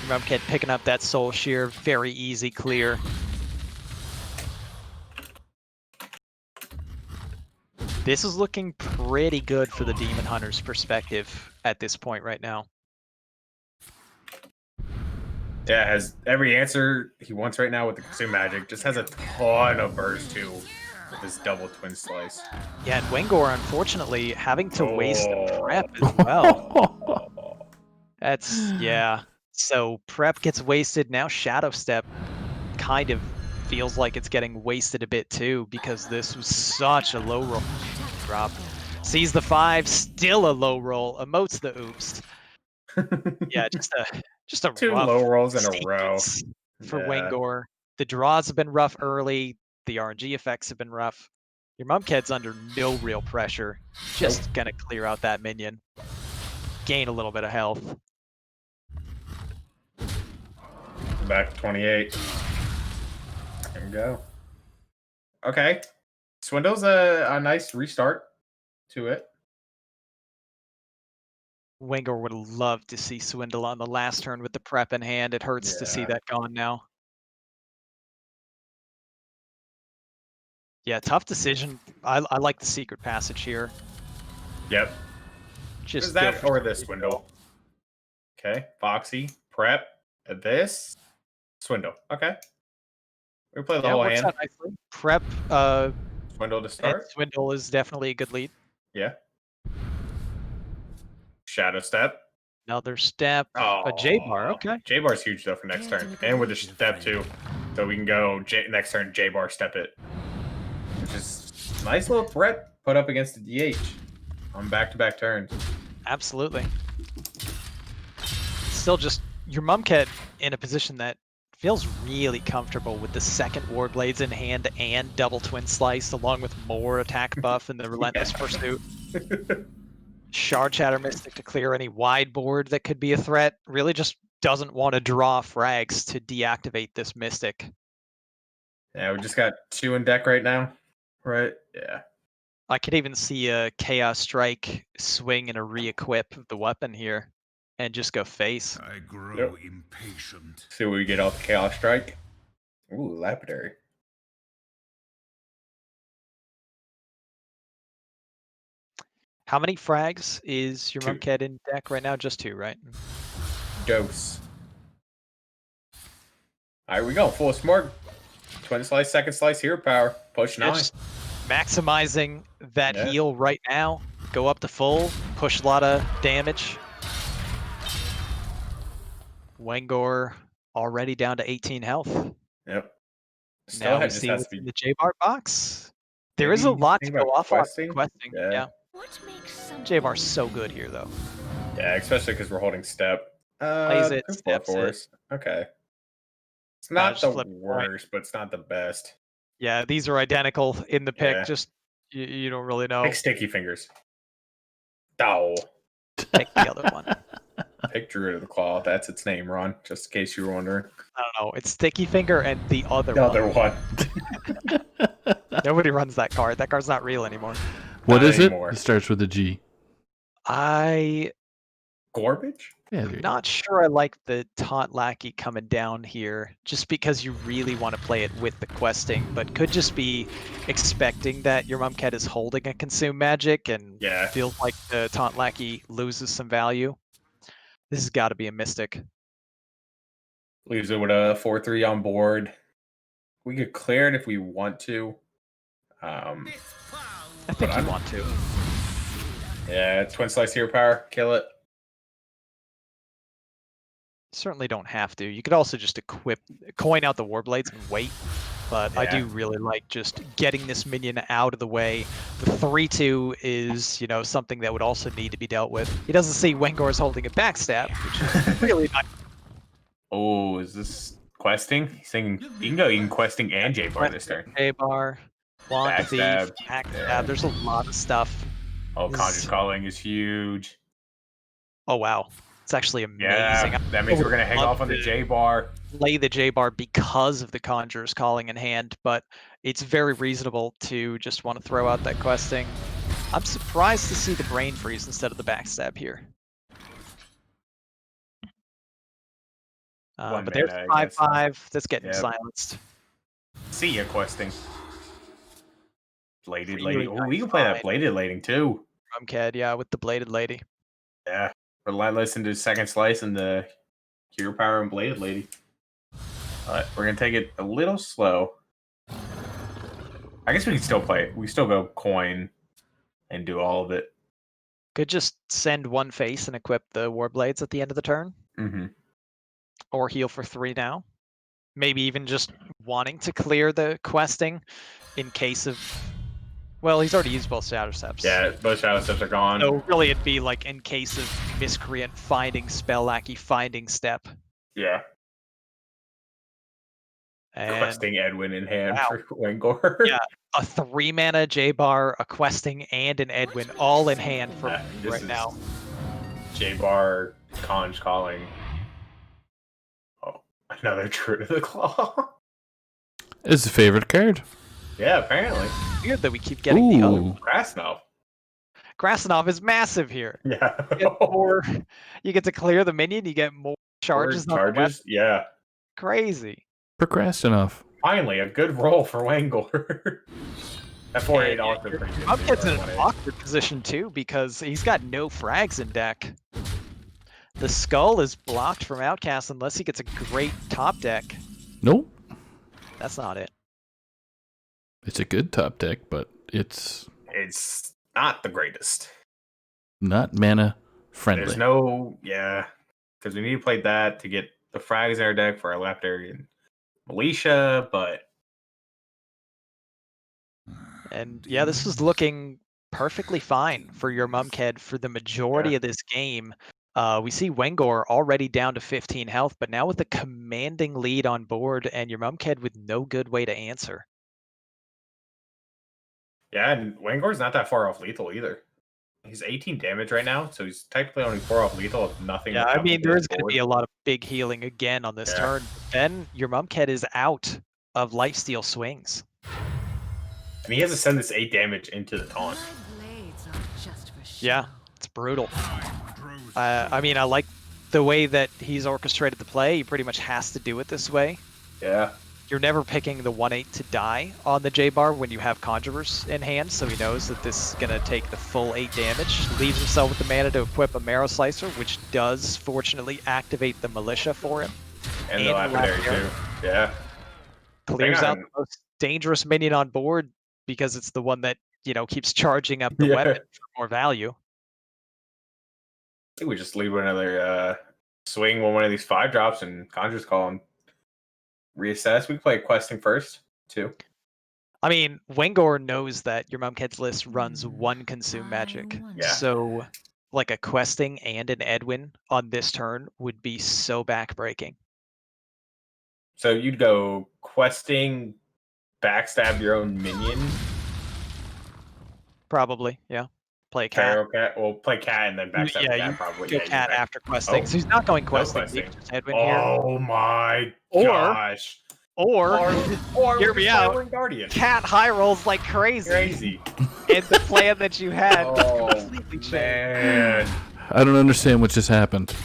[SPEAKER 2] Urmumked picking up that Soul Shear, very easy clear. This is looking pretty good for the Demon Hunter's perspective at this point right now.
[SPEAKER 1] Yeah, has every answer he wants right now with the Consume Magic. Just has a ton of burst too with this double Twin Slice.
[SPEAKER 2] Yeah, and Wengor, unfortunately, having to waste a prep as well. That's yeah. So prep gets wasted now. Shadow Step kind of feels like it's getting wasted a bit too because this was such a low roll drop. Sees the 5, still a low roll. Emotes the oops. Yeah, just a
[SPEAKER 1] 2
[SPEAKER 2] rough
[SPEAKER 1] low rolls in a row.
[SPEAKER 2] sequence for
[SPEAKER 1] Yeah.
[SPEAKER 2] Wengor. The draws have been rough early. The RNG effects have been rough. Your Mumked's under no real pressure. Just gonna clear out that minion. Gain a little bit of health.
[SPEAKER 1] Back to 28. There we go. Okay. Swindle's a nice restart to it.
[SPEAKER 2] Wengor would love to see Swindle on the last turn with the prep in hand. It hurts to see
[SPEAKER 1] Yeah.
[SPEAKER 2] that gone now. Yeah, tough decision. I like the secret passage here.
[SPEAKER 1] Yep.
[SPEAKER 2] Just
[SPEAKER 1] Is that
[SPEAKER 2] go for
[SPEAKER 1] or the Swindle? Okay. Foxy, prep, this, Swindle. Okay. We play the
[SPEAKER 2] Yeah,
[SPEAKER 1] whole
[SPEAKER 2] works
[SPEAKER 1] hand.
[SPEAKER 2] out nicely. Prep
[SPEAKER 1] Swindle to
[SPEAKER 2] and
[SPEAKER 1] start.
[SPEAKER 2] Swindle is definitely a good lead.
[SPEAKER 1] Yeah. Shadow Step.
[SPEAKER 2] Another step.
[SPEAKER 1] Oh,
[SPEAKER 2] A J-bar, okay.
[SPEAKER 1] J-bar's huge though for next turn. And with the step too. So we can go next turn J-bar step it. Which is nice little threat put up against the DH on back-to-back turns.
[SPEAKER 2] Absolutely. Still just your Mumked in a position that feels really comfortable with the second Warblades in hand and double twin slice along with more attack buff and the relentless pursuit. Shard Chatter Mystic to clear any wide board that could be a threat. Really just doesn't want to draw frags to deactivate this Mystic.
[SPEAKER 1] Yeah, we just got 2 in deck right now. Right? Yeah.
[SPEAKER 2] I could even see a Chaos Strike swing and a re-equip of the weapon here and just go face.
[SPEAKER 6] I grow impatient.
[SPEAKER 1] See what we get off the Chaos Strike. Ooh, Lapidary.
[SPEAKER 2] How many frags is your
[SPEAKER 1] 2.
[SPEAKER 2] Mumked in deck right now? Just 2, right?
[SPEAKER 1] Dose. Alright, we go. Full smart. Twin slice, second slice, hero power. Push 9.
[SPEAKER 2] Just maximizing that
[SPEAKER 1] Yeah.
[SPEAKER 2] heal right now. Go up to full, push a lot of damage. Wengor already down to 18 health.
[SPEAKER 1] Yep.
[SPEAKER 2] Now we
[SPEAKER 1] just
[SPEAKER 2] see
[SPEAKER 1] has
[SPEAKER 2] what's
[SPEAKER 1] to
[SPEAKER 2] in
[SPEAKER 1] be.
[SPEAKER 2] the J-bar box. There is a
[SPEAKER 1] Maybe
[SPEAKER 2] lot to
[SPEAKER 1] think
[SPEAKER 2] go
[SPEAKER 1] about
[SPEAKER 2] off on
[SPEAKER 1] questing?
[SPEAKER 2] questing.
[SPEAKER 1] Yeah.
[SPEAKER 2] Yeah.
[SPEAKER 4] What makes some
[SPEAKER 2] J-bar's so good here though.
[SPEAKER 1] Yeah, especially because we're holding step.
[SPEAKER 2] Plays
[SPEAKER 1] The
[SPEAKER 2] it,
[SPEAKER 1] poop
[SPEAKER 2] steps
[SPEAKER 1] for
[SPEAKER 2] it.
[SPEAKER 1] us. Okay. It's not
[SPEAKER 2] Just
[SPEAKER 1] the
[SPEAKER 2] flip a coin.
[SPEAKER 1] worst, but it's not the best.
[SPEAKER 2] Yeah, these are identical in the pick.
[SPEAKER 1] Yeah.
[SPEAKER 2] Just you don't really know.
[SPEAKER 1] Pick Sticky Fingers. Oh.
[SPEAKER 2] Pick the other one.
[SPEAKER 1] Pick Druid of the Claw. That's its name, Ron. Just in case you were wondering.
[SPEAKER 2] I don't know. It's Sticky Finger and the other
[SPEAKER 1] The
[SPEAKER 2] one.
[SPEAKER 1] other one.
[SPEAKER 2] Nobody runs that card. That card's not real anymore.
[SPEAKER 3] What
[SPEAKER 1] Not
[SPEAKER 3] is
[SPEAKER 1] anymore.
[SPEAKER 3] it? It starts with a G.
[SPEAKER 2] I'm
[SPEAKER 1] Garbage?
[SPEAKER 3] Yeah, there you go.
[SPEAKER 2] not sure I like the Taunt Lackey coming down here, just because you really want to play it with the questing, but could just be expecting that your Mumked is holding a Consume Magic and
[SPEAKER 1] Yeah.
[SPEAKER 2] feels like the Taunt Lackey loses some value. This has got to be a Mystic.
[SPEAKER 1] Leaves it with a 4-3 on board. We could clear it if we want to.
[SPEAKER 2] I think you want to.
[SPEAKER 1] Yeah, Twin Slice Hero Power. Kill it.
[SPEAKER 2] Certainly don't have to. You could also just coin out the Warblades and wait. But I
[SPEAKER 1] Yeah.
[SPEAKER 2] do really like just getting this minion out of the way. The 3-2 is, something that would also need to be dealt with. He doesn't see Wengor's holding a backstab, which is really not.
[SPEAKER 1] Oh, is this questing? He's thinking you can go even questing and J-bar this turn.
[SPEAKER 2] J-bar, Wand Thief,
[SPEAKER 1] Backstab.
[SPEAKER 2] Backstab.
[SPEAKER 1] Yeah.
[SPEAKER 2] There's a lot of stuff.
[SPEAKER 1] Oh,
[SPEAKER 2] This-
[SPEAKER 1] Conjure's Calling is huge.
[SPEAKER 2] Oh, wow. It's actually amazing.
[SPEAKER 1] Yeah, that means we're going to hang
[SPEAKER 2] love
[SPEAKER 1] off on the
[SPEAKER 2] to
[SPEAKER 1] J-bar.
[SPEAKER 2] Play the J-bar because of the Conjurer's Calling in hand, but it's very reasonable to just want to throw out that questing. I'm surprised to see the Brain Freeze instead of the Backstab here.
[SPEAKER 1] One
[SPEAKER 2] But there's
[SPEAKER 1] mana, I guess.
[SPEAKER 2] 5/5 that's getting
[SPEAKER 1] Yep.
[SPEAKER 2] silenced.
[SPEAKER 1] See ya, questing. Bladed
[SPEAKER 2] Really
[SPEAKER 1] Lady. Oh, we
[SPEAKER 2] nice
[SPEAKER 1] can play that
[SPEAKER 2] find.
[SPEAKER 1] Bladed Lady too.
[SPEAKER 2] Rumked, yeah, with the Bladed Lady.
[SPEAKER 1] Yeah. Relentless into second slice and the Hero Power and Bladed Lady. Alright, we're going to take it a little slow. I guess we can still play it. We still go coin and do all of it.
[SPEAKER 2] Could just send one face and equip the Warblades at the end of the turn,
[SPEAKER 1] Mm-hmm.
[SPEAKER 2] or heal for 3 now. Maybe even just wanting to clear the questing in case of. Well, he's already used both Shadow Steps.
[SPEAKER 1] Yeah, both Shadow Steps are gone.
[SPEAKER 2] So really, it'd be like in case of Miscreant finding Spell Lackey, finding Step.
[SPEAKER 1] Yeah.
[SPEAKER 2] And
[SPEAKER 1] Questing Edwin in hand
[SPEAKER 2] wow.
[SPEAKER 1] for Wengor.
[SPEAKER 2] Yeah, a 3-mana J-Bar, a Questing, and an Edwin all in hand for right now.
[SPEAKER 1] J-Bar, Conch calling. Oh, another True to the Claw.
[SPEAKER 3] It's a favorite card.
[SPEAKER 1] Yeah, apparently.
[SPEAKER 2] Weird that we keep getting the other.
[SPEAKER 3] Ooh.
[SPEAKER 1] Krasnov.
[SPEAKER 2] Krasnov is massive here.
[SPEAKER 1] Yeah.
[SPEAKER 2] You get to clear the minion, you get more charges.
[SPEAKER 1] Charges? Yeah.
[SPEAKER 2] Crazy.
[SPEAKER 3] Procrastinoff.
[SPEAKER 1] Finally, a good roll for Wengor. That 4-8 also pretty good.
[SPEAKER 2] Mrgl's in an awkward position too because he's got no frags in deck. The skull is blocked from Outcast unless he gets a great top deck.
[SPEAKER 3] Nope.
[SPEAKER 2] That's not it.
[SPEAKER 3] It's a good top deck, but it's
[SPEAKER 1] not the greatest.
[SPEAKER 3] not mana friendly.
[SPEAKER 1] There's no, because we need to play that to get the frags in our deck for our Lapdarian Militia, but.
[SPEAKER 2] And yeah, this is looking perfectly fine for your Urmumked for the majority of this game. We see Wengor already down to 15 health, but now with a commanding lead on board and your Urmumked with no good way to answer.
[SPEAKER 1] Yeah, and Wengor's not that far off lethal either. He's 18 damage right now, so he's technically only 4 off lethal if nothing.
[SPEAKER 2] Yeah, I mean, there is going to be a lot of big healing again on this turn. Then your Urmumked is out of lifesteal swings.
[SPEAKER 1] And he has to send this 8 damage into the taunt.
[SPEAKER 2] Yeah, it's brutal. I mean, I like the way that he's orchestrated the play. He pretty much has to do it this way.
[SPEAKER 1] Yeah.
[SPEAKER 2] You're never picking the 1/8 to die on the J-Bar when you have Conjurers in hand, so he knows that this is going to take the full 8 damage. Leaves himself with the mana to equip a Marrow Slicer, which does, fortunately, activate the Militia for him.
[SPEAKER 1] And the Lapidary, too. Yeah.
[SPEAKER 2] Clears out the most dangerous minion on board because it's the one that, keeps charging up the weapon for more value.
[SPEAKER 1] I think we just lead with another swing when one of these 5-drops and Conjurer's Call and reassess. We play questing first, too.
[SPEAKER 2] I mean, Wengor knows that your Urmumked's list runs 1 consume magic.
[SPEAKER 1] Yeah.
[SPEAKER 2] So, like a questing and an Edwin on this turn would be so backbreaking.
[SPEAKER 1] So you'd go questing, backstab your own minion?
[SPEAKER 2] Probably, yeah. Play a cat.
[SPEAKER 1] Well, play cat and then backstab the cat, probably.
[SPEAKER 2] Go cat after questing. So he's not going questing. Edwin here.
[SPEAKER 1] Oh my gosh.
[SPEAKER 2] Or hear me out.
[SPEAKER 1] Guardian.
[SPEAKER 2] Cat high rolls like crazy. And the plan that you had completely changed.
[SPEAKER 1] Man.
[SPEAKER 3] I don't understand what just happened.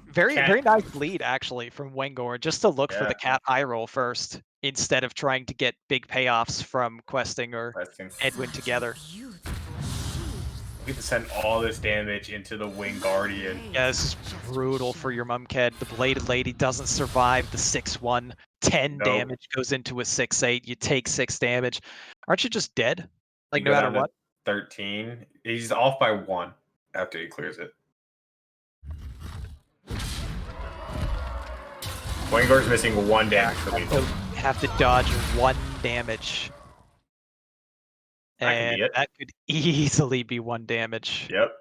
[SPEAKER 2] Very nice lead actually from Wengor, just to look for the cat high roll first instead of trying to get big payoffs from questing or Edwin together.
[SPEAKER 1] We have to send all this damage into the Wing Guardian.
[SPEAKER 2] Yeah, this is brutal for your Urmumked. The Bladed Lady doesn't survive the 6/1. 10 damage goes into a 6/8. You take 6 damage. Aren't you just dead? Like, no matter what?
[SPEAKER 1] 13. He's off by 1 after he clears it. Wengor's missing 1 damage for lethal.
[SPEAKER 2] Have to dodge 1 damage. And that could easily be 1 damage.
[SPEAKER 1] Yep.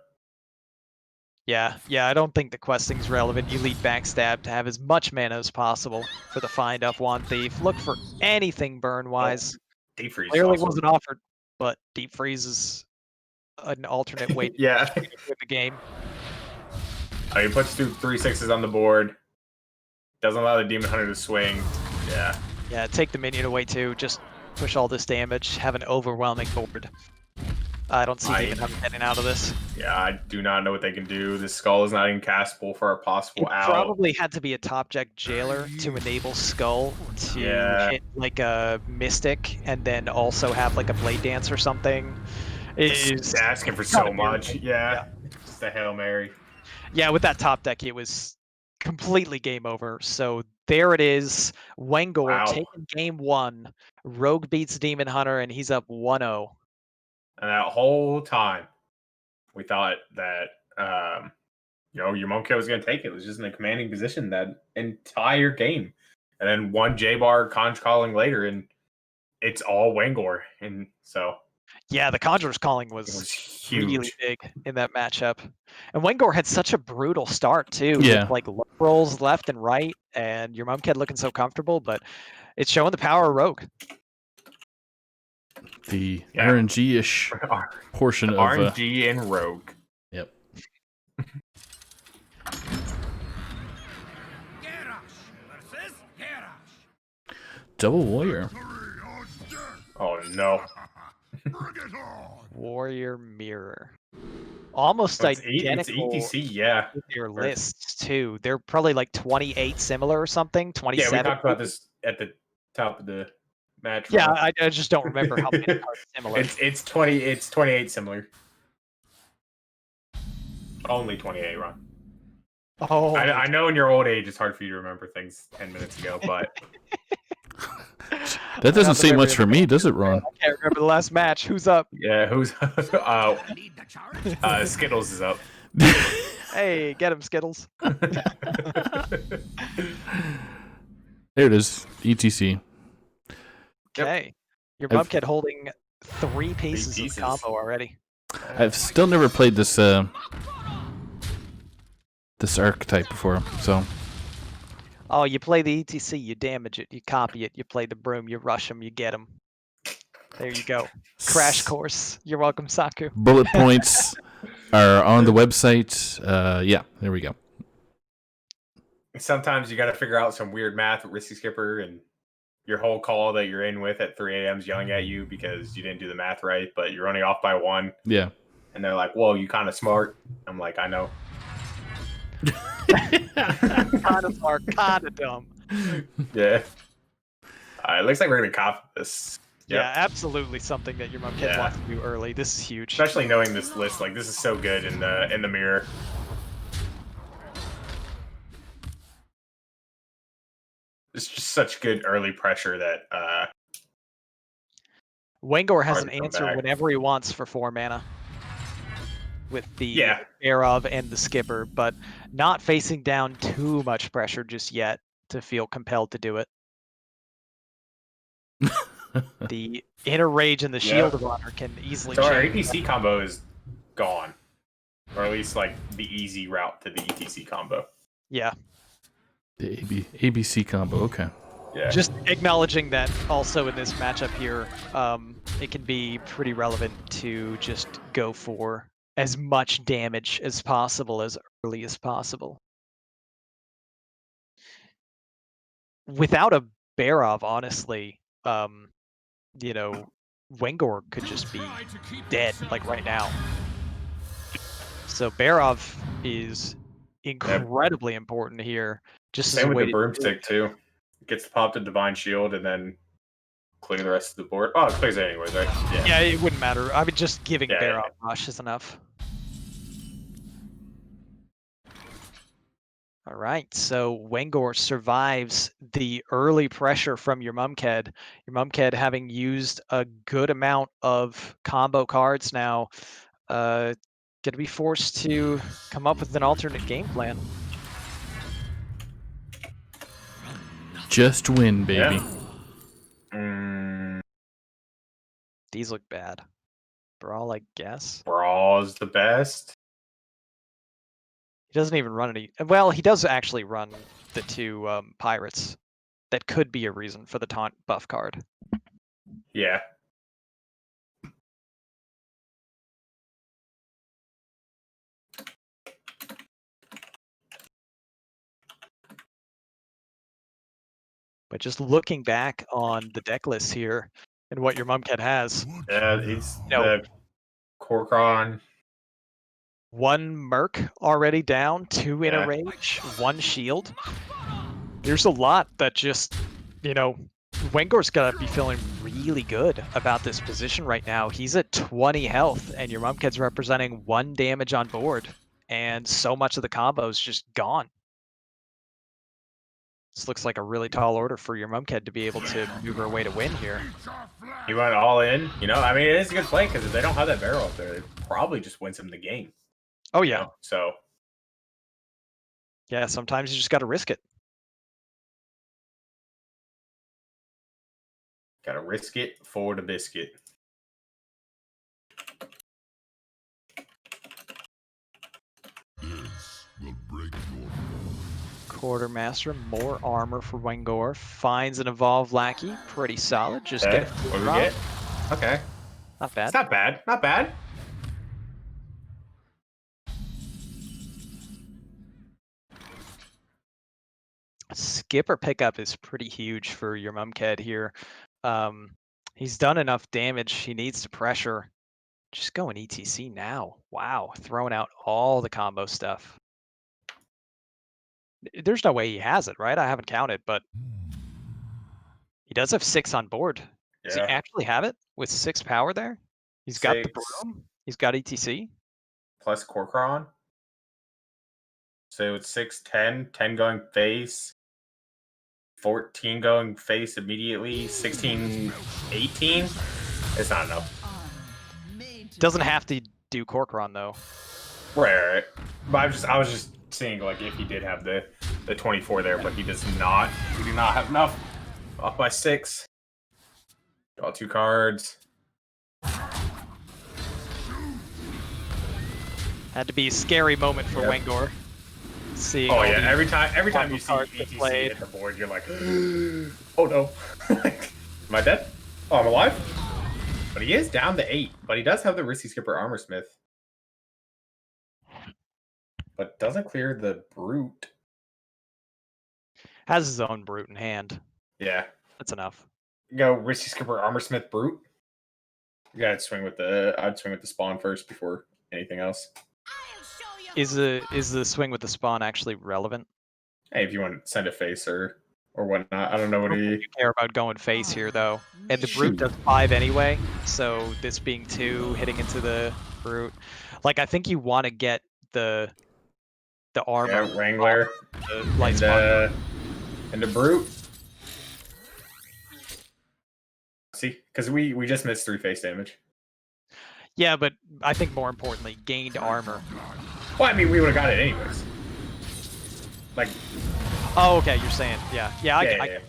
[SPEAKER 2] Yeah, I don't think the questing's relevant. You lead backstab to have as much mana as possible for the find up Wand Thief. Look for anything burn-wise.
[SPEAKER 1] Deep Freeze
[SPEAKER 2] clearly wasn't offered, but Deep Freeze is an alternate way to win the game.
[SPEAKER 1] He puts 3 6s on the board. Doesn't allow the Demon Hunter to swing. Yeah,
[SPEAKER 2] take the minion away too. Just push all this damage. Have an overwhelming board. I don't see Demon Hunter getting out of this.
[SPEAKER 1] Yeah, I do not know what they can do. The Skull is not even castable for a possible out.
[SPEAKER 2] Probably had to be a top deck Jailer to enable Skull to hit like a Mystic and then also have like a Blade Dance or something.
[SPEAKER 1] It's asking for so much. Yeah. Just a Hail Mary.
[SPEAKER 2] Yeah, with that top deck, it was completely game over. So there it is. Wengor taking game 1. Rogue beats Demon Hunter, and he's up 1-0.
[SPEAKER 1] And that whole time, We thought that urmumked was going to take it. It was just in a commanding position that entire game, and then one J-bar conch calling later, and it's all Wengor, and so
[SPEAKER 2] yeah, the Conjurer's calling
[SPEAKER 1] it was
[SPEAKER 2] was
[SPEAKER 1] huge.
[SPEAKER 2] really big in that matchup, and Wengor had such a brutal start too,
[SPEAKER 3] Yeah.
[SPEAKER 2] with like low rolls left and right, and urmumked looking so comfortable, but it's showing the power of Rogue.
[SPEAKER 3] The
[SPEAKER 1] Yeah.
[SPEAKER 3] RNG-ish portion of
[SPEAKER 1] RNG and Rogue.
[SPEAKER 3] Yep. Double warrior.
[SPEAKER 1] Oh no.
[SPEAKER 2] Warrior Mirror. Almost
[SPEAKER 1] It's
[SPEAKER 2] identical
[SPEAKER 1] ETC, yeah.
[SPEAKER 2] in their lists too. They're probably like 28 similar or something.
[SPEAKER 1] Yeah,
[SPEAKER 2] 27.
[SPEAKER 1] we talked about this at the top of the match.
[SPEAKER 2] Yeah,
[SPEAKER 1] Ron.
[SPEAKER 2] I just don't remember how many are similar.
[SPEAKER 1] It's 28 similar. Only 28, Ron.
[SPEAKER 2] Oh,
[SPEAKER 1] I know in your old age it's hard for you to remember things 10 minutes ago, but
[SPEAKER 3] That doesn't say much for me, does it, Ron?
[SPEAKER 2] I can't remember the last match. Who's up?
[SPEAKER 1] yeah, who's Skittles is up.
[SPEAKER 2] Hey, get him, Skittles.
[SPEAKER 3] There it is. ETC.
[SPEAKER 2] Okay. urmumked holding 3 pieces of combo already.
[SPEAKER 3] I've still never played this this archetype before, so
[SPEAKER 2] Oh, you play the ETC, you damage it, you copy it, you play the broom, you rush them, you get them. There you go. Crash course. You're welcome, Saku.
[SPEAKER 3] bullet points are on the website. Yeah, there we go.
[SPEAKER 1] Sometimes you got to figure out some weird math with Risky Skipper, and your whole call that you're in with at 3 a.m. is yelling at you because you didn't do the math right, but you're only off by 1.
[SPEAKER 3] Yeah.
[SPEAKER 1] And they're like, whoa, you kind of smart. I'm like, I know.
[SPEAKER 2] Kind of smart, kind of dumb.
[SPEAKER 1] Yeah. It looks like we're going to copy this. Yep.
[SPEAKER 2] Yeah, absolutely something that urmumked wants to do early. This is huge.
[SPEAKER 1] Especially knowing this list, like this is so good in the mirror. It's just such good early pressure that
[SPEAKER 2] Wengor has
[SPEAKER 1] hard
[SPEAKER 2] an
[SPEAKER 1] to come
[SPEAKER 2] answer
[SPEAKER 1] back.
[SPEAKER 2] whenever he wants for 4 mana. With the
[SPEAKER 1] Yeah.
[SPEAKER 2] Bear of and the Skipper, but not facing down too much pressure just yet to feel compelled to do it. The Inner Rage and the Shield of Honor can easily
[SPEAKER 1] so our
[SPEAKER 2] change.
[SPEAKER 1] APC combo is gone. Or at least like the easy route to the ETC combo.
[SPEAKER 2] Yeah.
[SPEAKER 3] The ABC combo, okay.
[SPEAKER 1] Yeah.
[SPEAKER 2] Just acknowledging that also in this matchup here, it can be pretty relevant to just go for as much damage as possible as early as possible. Without a Barov, honestly, Wengor could just be dead, like right now. So Barov is incredibly important here. Just as
[SPEAKER 1] Same
[SPEAKER 2] a
[SPEAKER 1] with
[SPEAKER 2] way
[SPEAKER 1] the
[SPEAKER 2] to
[SPEAKER 1] broomstick too. Gets to pop the Divine Shield and then clear the rest of the board. Oh, it clears it anyways, right?
[SPEAKER 2] Yeah, it wouldn't matter. I mean, just giving
[SPEAKER 1] Yeah,
[SPEAKER 2] Barov
[SPEAKER 1] yeah.
[SPEAKER 2] rush is enough. All right, so Wengor survives the early pressure from urmumked. urmumked having used a good amount of combo cards now, going to be forced to come up with an alternate game plan.
[SPEAKER 3] Just win, baby.
[SPEAKER 1] Yeah.
[SPEAKER 2] These look bad. Brawl, I guess.
[SPEAKER 1] Brawl's the best.
[SPEAKER 2] He doesn't even run any. Well, he does actually run the 2 pirates. That could be a reason for the taunt buff card.
[SPEAKER 1] Yeah.
[SPEAKER 2] But just looking back on the deck list here and what urmumked has,
[SPEAKER 1] Yeah, he's
[SPEAKER 2] No.
[SPEAKER 1] the Korkron.
[SPEAKER 2] 1 Mrgl already down, 2 Inner
[SPEAKER 1] Yeah.
[SPEAKER 2] Rage, 1 Shield. There's a lot that just, Wengor's got to be feeling really good about this position right now. He's at 20 health, and urmumked's representing 1 damage on board, and so much of the combo is just gone. This looks like a really tall order for your memnarch to be able to maneuver away to win here.
[SPEAKER 1] He went all in. You know, I mean, it is a good play because if they don't have that barrel up there, it probably just wins him the game.
[SPEAKER 2] Oh
[SPEAKER 1] You
[SPEAKER 2] yeah,
[SPEAKER 1] know? So
[SPEAKER 2] yeah. Sometimes you just got to risk it.
[SPEAKER 1] gotta risk it for the biscuit.
[SPEAKER 6] This will break your
[SPEAKER 2] Quartermaster, more armor for Wengor. Finds an evolved lackey. Pretty solid. Just
[SPEAKER 1] Okay,
[SPEAKER 2] get a
[SPEAKER 1] what do we
[SPEAKER 2] drop.
[SPEAKER 1] get? Okay,
[SPEAKER 2] Not bad.
[SPEAKER 1] it's not bad. Not bad.
[SPEAKER 2] Skipper pickup is pretty huge for your memnarch here. He's done enough damage. He needs to pressure. Just going ETC now. Wow, throwing out all the combo stuff. There's no way he has it, right? I haven't counted, but he does have 6 on board. Does he
[SPEAKER 1] Yeah.
[SPEAKER 2] actually have it with 6 power there? He's got the
[SPEAKER 1] 6
[SPEAKER 2] broom. He's got ETC.
[SPEAKER 1] plus Corcoran. So it's 6, 10, 10 going face, 14 going face immediately, 16, 18. It's not enough.
[SPEAKER 2] Doesn't have to do Corcoran though.
[SPEAKER 1] Right. But I was just seeing like if he did have the 24 there, but he does not. We do not have enough. Off by 6. Draw 2 cards.
[SPEAKER 2] Had to be a scary moment for
[SPEAKER 1] Yep.
[SPEAKER 2] Wengor. Seeing
[SPEAKER 1] Oh
[SPEAKER 2] all
[SPEAKER 1] yeah,
[SPEAKER 2] the
[SPEAKER 1] every time
[SPEAKER 2] combo
[SPEAKER 1] you see
[SPEAKER 2] cards get
[SPEAKER 1] ETC
[SPEAKER 2] played.
[SPEAKER 1] hit the board, you're like, oh no. Am I dead? Oh, I'm alive? But he is down to 8, but he does have the Risky Skipper Armorsmith. But doesn't clear the Brute.
[SPEAKER 2] Has his own brute in hand.
[SPEAKER 1] Yeah.
[SPEAKER 2] That's enough.
[SPEAKER 1] Go Risky Skipper Armorsmith Brute. Yeah, I'd swing with the spawn first before anything else.
[SPEAKER 2] Is the swing with the spawn actually relevant?
[SPEAKER 1] Hey, if you want to send a face or whatnot. I don't know what
[SPEAKER 2] I don't
[SPEAKER 1] he
[SPEAKER 2] think you care about going face here though. And the brute does 5 anyway, so this being 2, hitting into the brute. Like I think you want to get the armor.
[SPEAKER 1] Yeah, Wrangler.
[SPEAKER 2] The light spawn.
[SPEAKER 1] And the Brute. See, because we just missed 3 face damage.
[SPEAKER 2] Yeah, but I think more importantly, gained armor.
[SPEAKER 1] Well, I mean, we would have got it anyways. Like,
[SPEAKER 2] Oh, okay, you're saying, yeah.
[SPEAKER 1] yeah,
[SPEAKER 2] I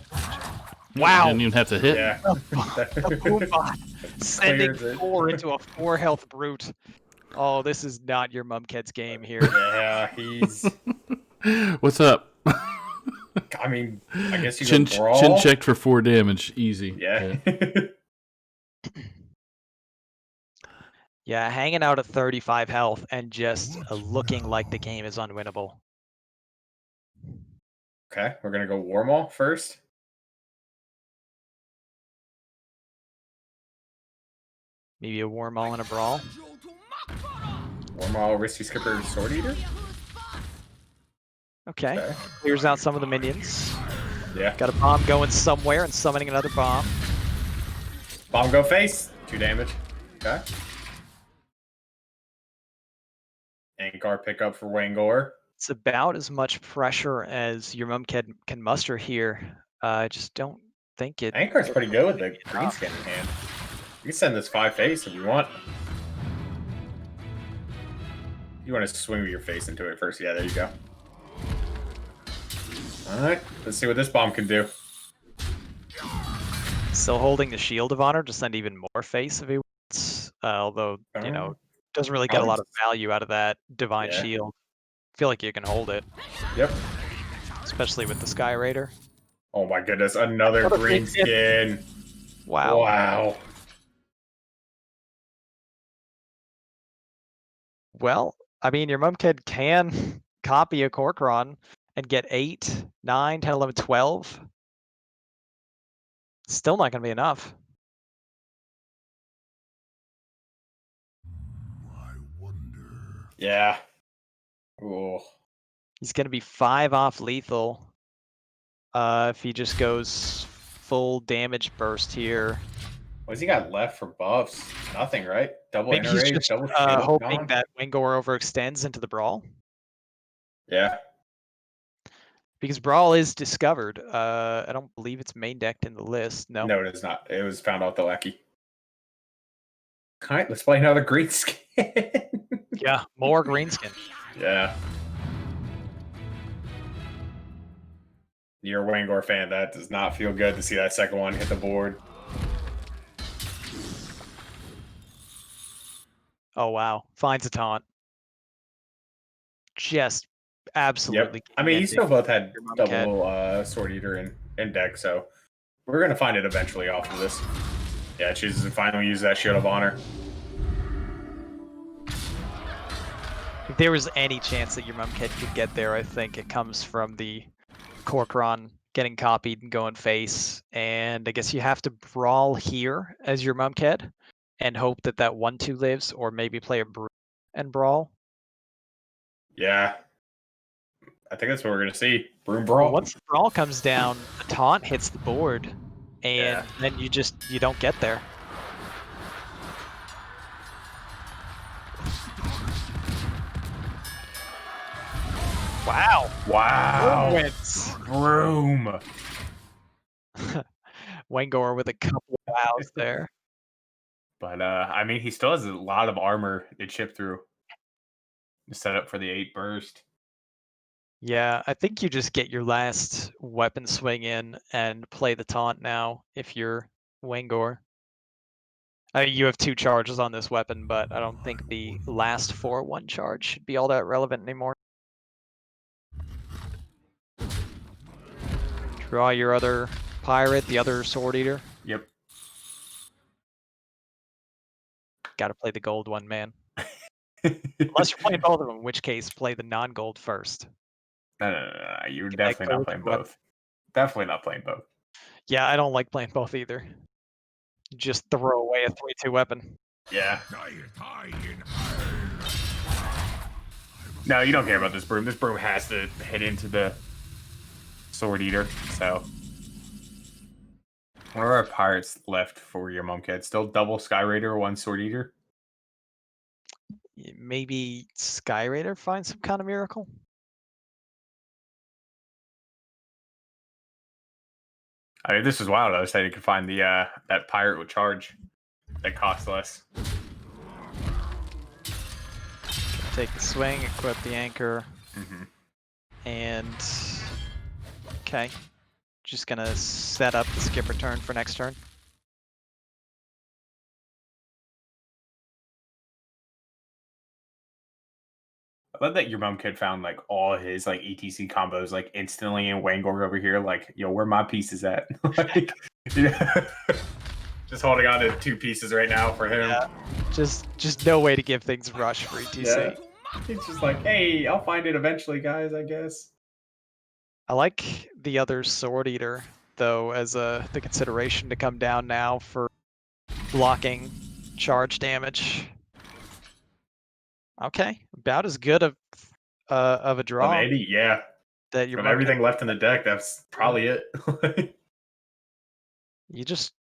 [SPEAKER 3] Wow.
[SPEAKER 2] Wow.
[SPEAKER 3] Didn't even have to hit.
[SPEAKER 1] yeah.
[SPEAKER 2] The boom bot sending
[SPEAKER 1] Clears it.
[SPEAKER 2] 4 into a 4 health brute. Oh, this is not your memnarch's game here.
[SPEAKER 1] Yeah, he's.
[SPEAKER 3] What's up?
[SPEAKER 1] I mean, I guess you
[SPEAKER 3] Chin,
[SPEAKER 1] go brawl.
[SPEAKER 3] chin checked for 4 damage. Easy.
[SPEAKER 1] Yeah.
[SPEAKER 2] Yeah, hanging out at 35 health and just looking like the game is unwinnable.
[SPEAKER 1] Okay, we're gonna go Warmaul first.
[SPEAKER 2] Maybe a Warmaul and a Brawl.
[SPEAKER 1] Warmaul, Risky Skipper, Sword Eater.
[SPEAKER 2] Okay,
[SPEAKER 1] Okay.
[SPEAKER 2] clears out some of the minions.
[SPEAKER 1] Yeah.
[SPEAKER 2] Got a bomb going somewhere and summoning another bomb.
[SPEAKER 1] Bomb go face. 2 damage. Okay. Ankar pickup for Wengor.
[SPEAKER 2] It's about as much pressure as your memnarch can muster here. I just don't think it.
[SPEAKER 1] Ankar's pretty good with the green skin in hand. You can send this 5 face if you want. You want to swing with your face into it first. Yeah, there you go. Alright, let's see what this bomb can do.
[SPEAKER 2] Still holding the Shield of Honor to send even more face if he wants. Although, you know, doesn't really get a lot of value out of that Divine
[SPEAKER 1] Yeah.
[SPEAKER 2] Shield. Feel like you can hold it,
[SPEAKER 1] Yep.
[SPEAKER 2] especially with the Sky Raider.
[SPEAKER 1] Oh my goodness, another
[SPEAKER 2] What a
[SPEAKER 1] green
[SPEAKER 2] big hit.
[SPEAKER 1] skin.
[SPEAKER 2] Wow.
[SPEAKER 1] Wow.
[SPEAKER 2] Well, I mean, your memnarch can copy a Corcoran and get 8, 9, 10, 11, 12. Still not going to be enough.
[SPEAKER 6] I wonder.
[SPEAKER 1] Yeah. Ooh.
[SPEAKER 2] He's going to be 5 off lethal if he just goes full damage burst here.
[SPEAKER 1] What's he got left for buffs? Nothing, right? Double
[SPEAKER 2] Maybe he's
[SPEAKER 1] Inner Rage,
[SPEAKER 2] just
[SPEAKER 1] double shield.
[SPEAKER 2] hoping
[SPEAKER 1] gone?
[SPEAKER 2] that Wengor overextends into the Brawl.
[SPEAKER 1] Yeah.
[SPEAKER 2] Because Brawl is discovered. I don't believe it's main decked in the list. No.
[SPEAKER 1] No, it is not. It was found off the Lecky. All right, let's play another green skin.
[SPEAKER 2] Yeah, more greenskin.
[SPEAKER 1] Yeah. You're a Wengor fan. That does not feel good to see that second one hit the board.
[SPEAKER 2] Oh wow, finds a taunt. Just absolutely.
[SPEAKER 1] Yep. I mean, you still both had
[SPEAKER 2] Your
[SPEAKER 1] double Sword Eater in deck, so we're gonna find it eventually off of this. Yeah, chooses to finally use that Shield of Honor.
[SPEAKER 2] If there was any chance that your Mrgl could get there, I think it comes from the Corcoran getting copied and going face. And I guess you have to Brawl here as your Mrgl and hope that that 1/2 lives, or maybe play a Brew and Brawl.
[SPEAKER 1] Yeah. I think that's what we're gonna see. Broom Brawl.
[SPEAKER 2] Once the Brawl comes down, the taunt hits the board, and then you don't get there. Wow.
[SPEAKER 1] Wow.
[SPEAKER 2] Wins.
[SPEAKER 1] Broom.
[SPEAKER 2] Wengor with a couple of wows there.
[SPEAKER 1] But I mean, he still has a lot of armor to chip through. Set up for the 8 burst.
[SPEAKER 2] Yeah, I think you just get your last weapon swing in and play the taunt now if you're Wengor. You have 2 charges on this weapon, but I don't think the last 4/1 charge should be all that relevant anymore. Draw your other pirate, the other Sword Eater.
[SPEAKER 1] Yep.
[SPEAKER 2] Gotta play the gold one, man. Unless you're playing both of them, in which case play the non-gold first.
[SPEAKER 1] No. You're
[SPEAKER 2] Get that
[SPEAKER 1] definitely not
[SPEAKER 2] gold
[SPEAKER 1] playing
[SPEAKER 2] weapon.
[SPEAKER 1] both. Definitely not playing both.
[SPEAKER 2] Yeah, I don't like playing both either. Just throw away a 3/2 weapon.
[SPEAKER 1] Yeah. No, you don't care about this broom. This broom has to hit into the Sword Eater, so. What are our pirates left for your Mrgl? Still double Sky Raider, 1 Sword Eater?
[SPEAKER 2] Maybe Sky Raider finds some kind of miracle?
[SPEAKER 1] I mean, this is wild. I was saying you could find the that pirate with charge that costs less.
[SPEAKER 2] Take the swing, equip the anchor, and okay. Just gonna set up the skipper turn for next turn.
[SPEAKER 1] I love that your Mrgl found like all his like ETC combos like instantly in Wengor over here. Like, yo, where my pieces at? Like, yeah. Just holding on to 2 pieces right now for him.
[SPEAKER 2] Yeah. Just no way to give things rush for ETC.
[SPEAKER 1] Yeah. It's just like, hey, I'll find it eventually, guys, I guess.
[SPEAKER 2] I like the other Sword Eater though as the consideration to come down now for blocking charge damage. Okay, about as good of a draw.
[SPEAKER 1] 180, yeah.
[SPEAKER 2] That your
[SPEAKER 1] From everything left in the deck, that's probably it.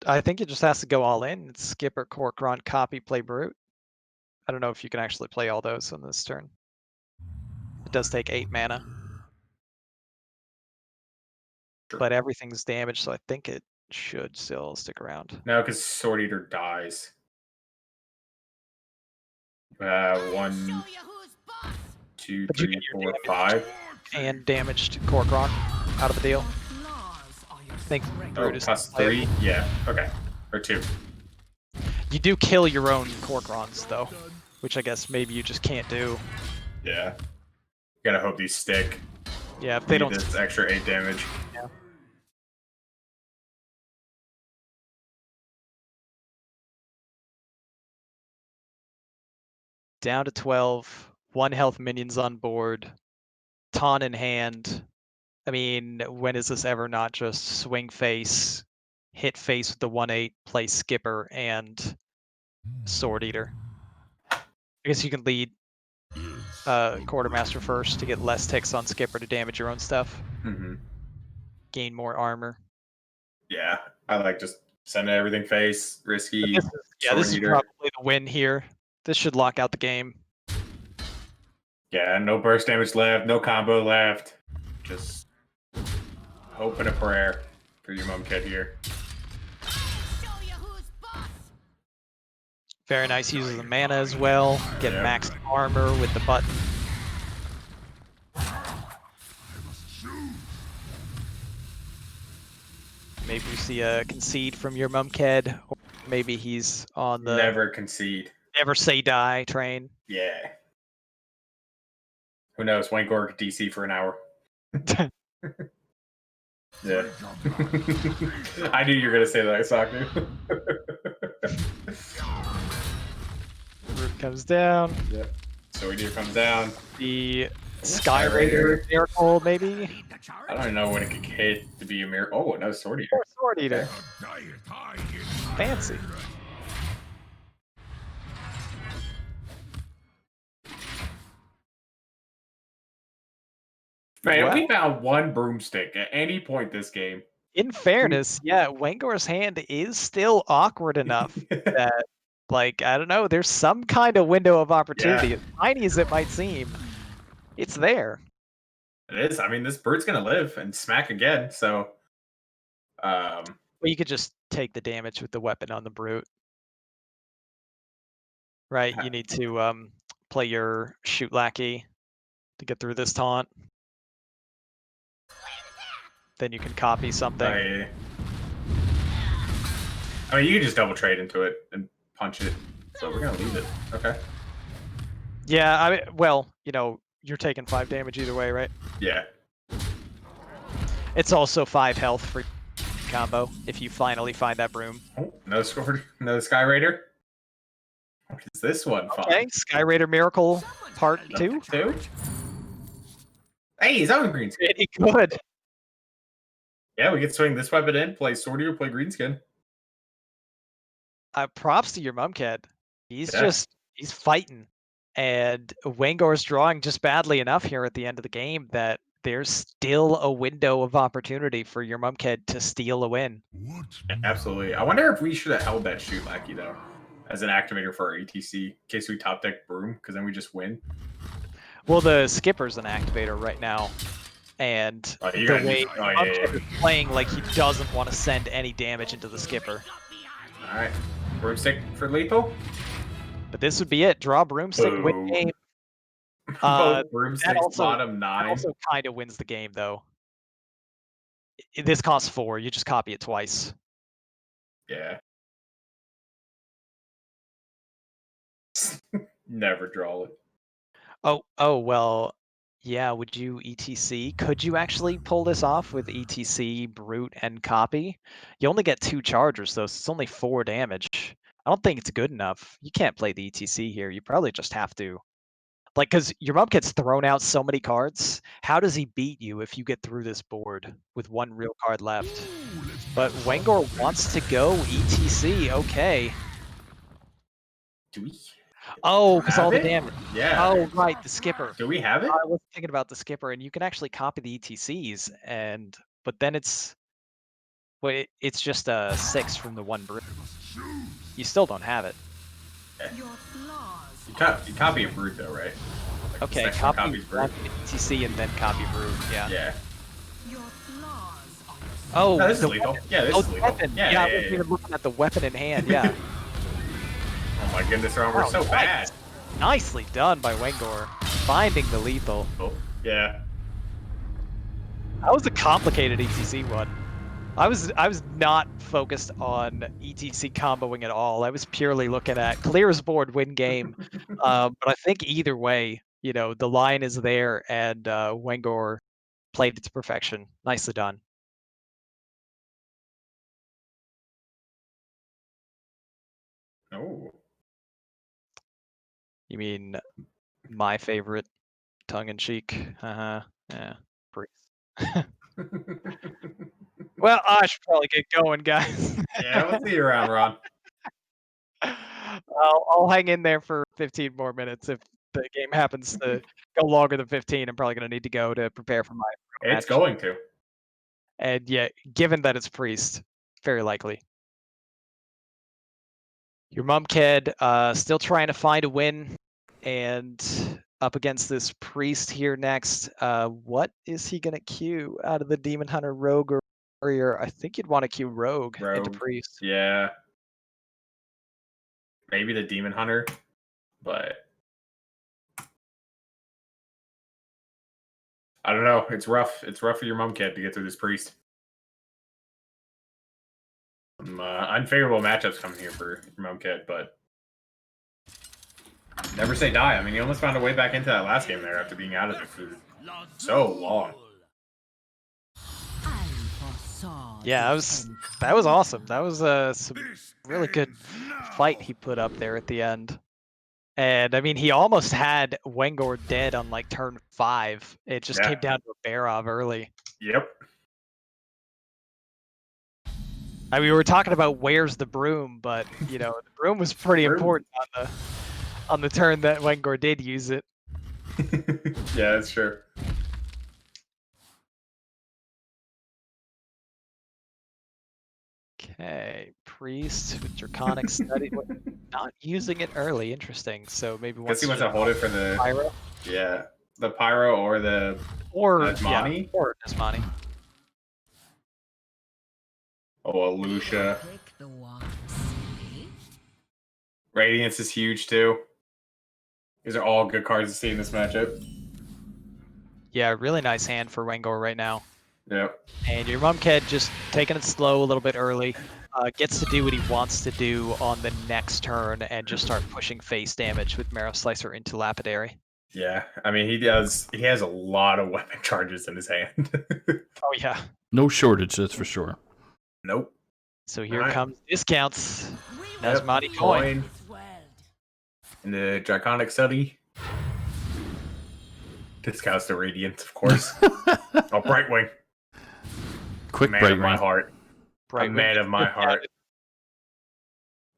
[SPEAKER 2] I think it just has to go all in. It's skipper, Corcoran, copy, play brute. I don't know if you can actually play all those on this turn. It does take 8 mana.
[SPEAKER 1] Sure.
[SPEAKER 2] But everything's damaged, so I think it should still stick around.
[SPEAKER 1] No, because Sword Eater dies. 1, 2, 3, 4, 5.
[SPEAKER 2] And damaged Corcoran out of the deal. I think brute is
[SPEAKER 1] Plus
[SPEAKER 2] playable.
[SPEAKER 1] 3? Yeah, okay. Or 2.
[SPEAKER 2] You do kill your own Corcorans though, which I guess maybe you just can't do.
[SPEAKER 1] Yeah. Gotta hope these stick.
[SPEAKER 2] Yeah, if they don't.
[SPEAKER 1] This extra 8 damage.
[SPEAKER 2] Yeah. Down to 12, 1 health minions on board, taunt in hand. I mean, when is this ever not just swing face, hit face with the 1/8, play skipper and Sword Eater? I guess you can lead Quartermaster first to get less ticks on skipper to damage your own stuff. Gain more armor.
[SPEAKER 1] Yeah, I like just sending everything face, risky.
[SPEAKER 2] This is probably the win here. This should lock out the game.
[SPEAKER 1] Yeah, no burst damage left, no combo left. Just hope and a prayer for your memnarch here.
[SPEAKER 2] Very nice. Uses the mana as well. Get
[SPEAKER 1] Yeah.
[SPEAKER 2] max armor with the button. Maybe we see a concede from your memnarch, or maybe he's on the
[SPEAKER 1] Never concede.
[SPEAKER 2] never say die train.
[SPEAKER 1] Yeah. Who knows? Wengor could DC for an hour. Yeah. I knew you were gonna say that, Saku.
[SPEAKER 2] Root comes down.
[SPEAKER 1] Yeah. Swordie comes down.
[SPEAKER 2] The Sky Raider Mrgl, maybe?
[SPEAKER 1] I don't even know when it could hit to be a mirror. Oh, another Sword Eater.
[SPEAKER 2] Or Sword Eater. Fancy.
[SPEAKER 1] Man,
[SPEAKER 2] Well-
[SPEAKER 1] we found one broomstick at any point this game.
[SPEAKER 2] In fairness, yeah, Wengor's hand is still awkward enough that, like, I don't know, there's some kind of window of opportunity. As tiny as it might seem, it's there.
[SPEAKER 1] It is. I mean, this bird's gonna live and smack again. So,
[SPEAKER 2] Well, you could just take the damage with the weapon on the brute. Right, you need to play your shoot lackey to get through this taunt. Then you can copy something.
[SPEAKER 1] I mean, you can just double trade into it and punch it. So we're gonna leave it. Okay.
[SPEAKER 2] Yeah, I mean, well, you know, you're taking 5 damage either way, right?
[SPEAKER 1] Yeah.
[SPEAKER 2] It's also 5 health for combo if you finally find that broom.
[SPEAKER 1] Oh, no scored. No Sky Raider. What is this one?
[SPEAKER 2] Okay, Sky Raider Mrgl Part 2.
[SPEAKER 1] Two. Hey, he's on green skin.
[SPEAKER 2] Pretty good.
[SPEAKER 1] Yeah, we can swing this weapon in, play Sword Eater, play Greenskin.
[SPEAKER 2] Props to your memnarch. He's
[SPEAKER 1] Yeah.
[SPEAKER 2] he's fighting. And Wengor's drawing just badly enough here at the end of the game that there's still a window of opportunity for your memnarch to steal a win.
[SPEAKER 1] Absolutely. I wonder if we should have held that shoot lackey though, as an activator for our ETC in case we top deck broom, because then we just win.
[SPEAKER 2] Well, the skipper's an activator right now. And
[SPEAKER 1] Oh, you
[SPEAKER 2] the
[SPEAKER 1] gotta
[SPEAKER 2] way
[SPEAKER 1] use- oh,
[SPEAKER 2] memnarch
[SPEAKER 1] yeah.
[SPEAKER 2] is playing like he doesn't want to send any damage into the skipper.
[SPEAKER 1] All right, broomstick for lethal.
[SPEAKER 2] But this would be it. Draw broomstick, win
[SPEAKER 1] Boom.
[SPEAKER 2] game. Uh,
[SPEAKER 1] Both broomsticks,
[SPEAKER 2] also-
[SPEAKER 1] bottom
[SPEAKER 2] That
[SPEAKER 1] 9.
[SPEAKER 2] also kind of wins the game, though. This costs 4. You just copy it twice.
[SPEAKER 1] Yeah. Never draw it.
[SPEAKER 2] Oh, well, yeah, would you ETC? Could you actually pull this off with ETC, Brute, and Copy? You only get 2 chargers, though, so it's only 4 damage. I don't think it's good enough. You can't play the ETC here. You probably just have to. Like, because your memnarch gets thrown out so many cards. How does he beat you if you get through this board with 1 real card left? But Wengor wants to go ETC. Okay.
[SPEAKER 1] Do we?
[SPEAKER 2] Oh, because all the
[SPEAKER 1] Have it?
[SPEAKER 2] damage.
[SPEAKER 1] Yeah.
[SPEAKER 2] Oh, right, the skipper.
[SPEAKER 1] Do we have it?
[SPEAKER 2] I was thinking about the skipper, and you can actually copy the ETCs, but then it's it's just a 6 from the 1 brute. You still don't have it.
[SPEAKER 1] You copy a brute though, right? Like the
[SPEAKER 2] Okay,
[SPEAKER 1] second one
[SPEAKER 2] copy
[SPEAKER 1] copies brute.
[SPEAKER 2] 1 ETC and then copy brute. Yeah.
[SPEAKER 1] Yeah.
[SPEAKER 2] Oh,
[SPEAKER 1] No, this is
[SPEAKER 2] the
[SPEAKER 1] lethal.
[SPEAKER 2] weapon.
[SPEAKER 1] Yeah, this
[SPEAKER 2] Oh,
[SPEAKER 1] is
[SPEAKER 2] the
[SPEAKER 1] lethal.
[SPEAKER 2] weapon.
[SPEAKER 1] Yeah,
[SPEAKER 2] I
[SPEAKER 1] yeah,
[SPEAKER 2] wasn't
[SPEAKER 1] yeah.
[SPEAKER 2] even looking at the weapon in hand. Yeah.
[SPEAKER 1] Oh my goodness, Ron, we're
[SPEAKER 2] Oh,
[SPEAKER 1] so
[SPEAKER 2] nice.
[SPEAKER 1] bad.
[SPEAKER 2] Nicely done by Wengor, finding the lethal.
[SPEAKER 1] Oh, yeah.
[SPEAKER 2] That was a complicated ETC one. I was not focused on ETC comboing at all. I was purely looking at clear as board, win game. But I think either way, you know, the line is there, and Wengor played it to perfection. Nicely done.
[SPEAKER 1] Oh.
[SPEAKER 2] You mean my favorite tongue-in-cheek? Yeah, priest. Well, I should probably get going, guys.
[SPEAKER 1] Yeah, we'll see you around, Ron.
[SPEAKER 2] I'll hang in there for 15 more minutes. If the game happens to go longer than 15, I'm probably going to need to go to prepare for my
[SPEAKER 1] It's
[SPEAKER 2] match.
[SPEAKER 1] going to.
[SPEAKER 2] And yeah, given that it's priest, very likely. Your memnarch still trying to find a win, and up against this priest here next. What is he gonna queue out of the Demon Hunter, Rogue, or Warrior? I think you'd want to queue Rogue into
[SPEAKER 1] Rogue.
[SPEAKER 2] Priest.
[SPEAKER 1] Yeah. Maybe the Demon Hunter, but I don't know. It's rough. It's rough for your memnarch to get through this priest. Unfavorable matchups coming here for your memnarch, but never say die. I mean, you almost found a way back into that last game there after being out of it for so long.
[SPEAKER 2] Yeah, that was awesome. That was some really good fight he put up there at the end. And I mean, he almost had Wengor dead on like turn 5. It just came down to a Barov early.
[SPEAKER 1] Yep.
[SPEAKER 2] I mean, we were talking about where's the broom, but you know, the broom was pretty important on the turn that Wengor did use it.
[SPEAKER 1] Yeah, that's true.
[SPEAKER 2] Okay, priest with draconic study, not using it early. Interesting. So maybe
[SPEAKER 1] Guess he wants to hold it for the
[SPEAKER 2] pyro.
[SPEAKER 1] Yeah, the pyro or the Nazmani.
[SPEAKER 2] Yeah, or Nazmani.
[SPEAKER 1] Oh, Lucia. Radiance is huge too. These are all good cards to see in this matchup.
[SPEAKER 2] Yeah, really nice hand for Wengor right now.
[SPEAKER 1] Yep.
[SPEAKER 2] And your memnarch just taking it slow a little bit early. Gets to do what he wants to do on the next turn and just start pushing face damage with Marrow Slicer into Lapidary.
[SPEAKER 1] Yeah, I mean, he has a lot of weapon charges in his hand.
[SPEAKER 2] Oh, yeah.
[SPEAKER 3] No shortage, that's for sure.
[SPEAKER 1] Nope.
[SPEAKER 2] So here comes discounts. Nazmani coin.
[SPEAKER 1] In the Draconic Study. Discounts to Radiant, of course. Oh, Brightwing.
[SPEAKER 3] Quick
[SPEAKER 1] Man
[SPEAKER 3] Brightwing.
[SPEAKER 1] of my heart. A man of my heart.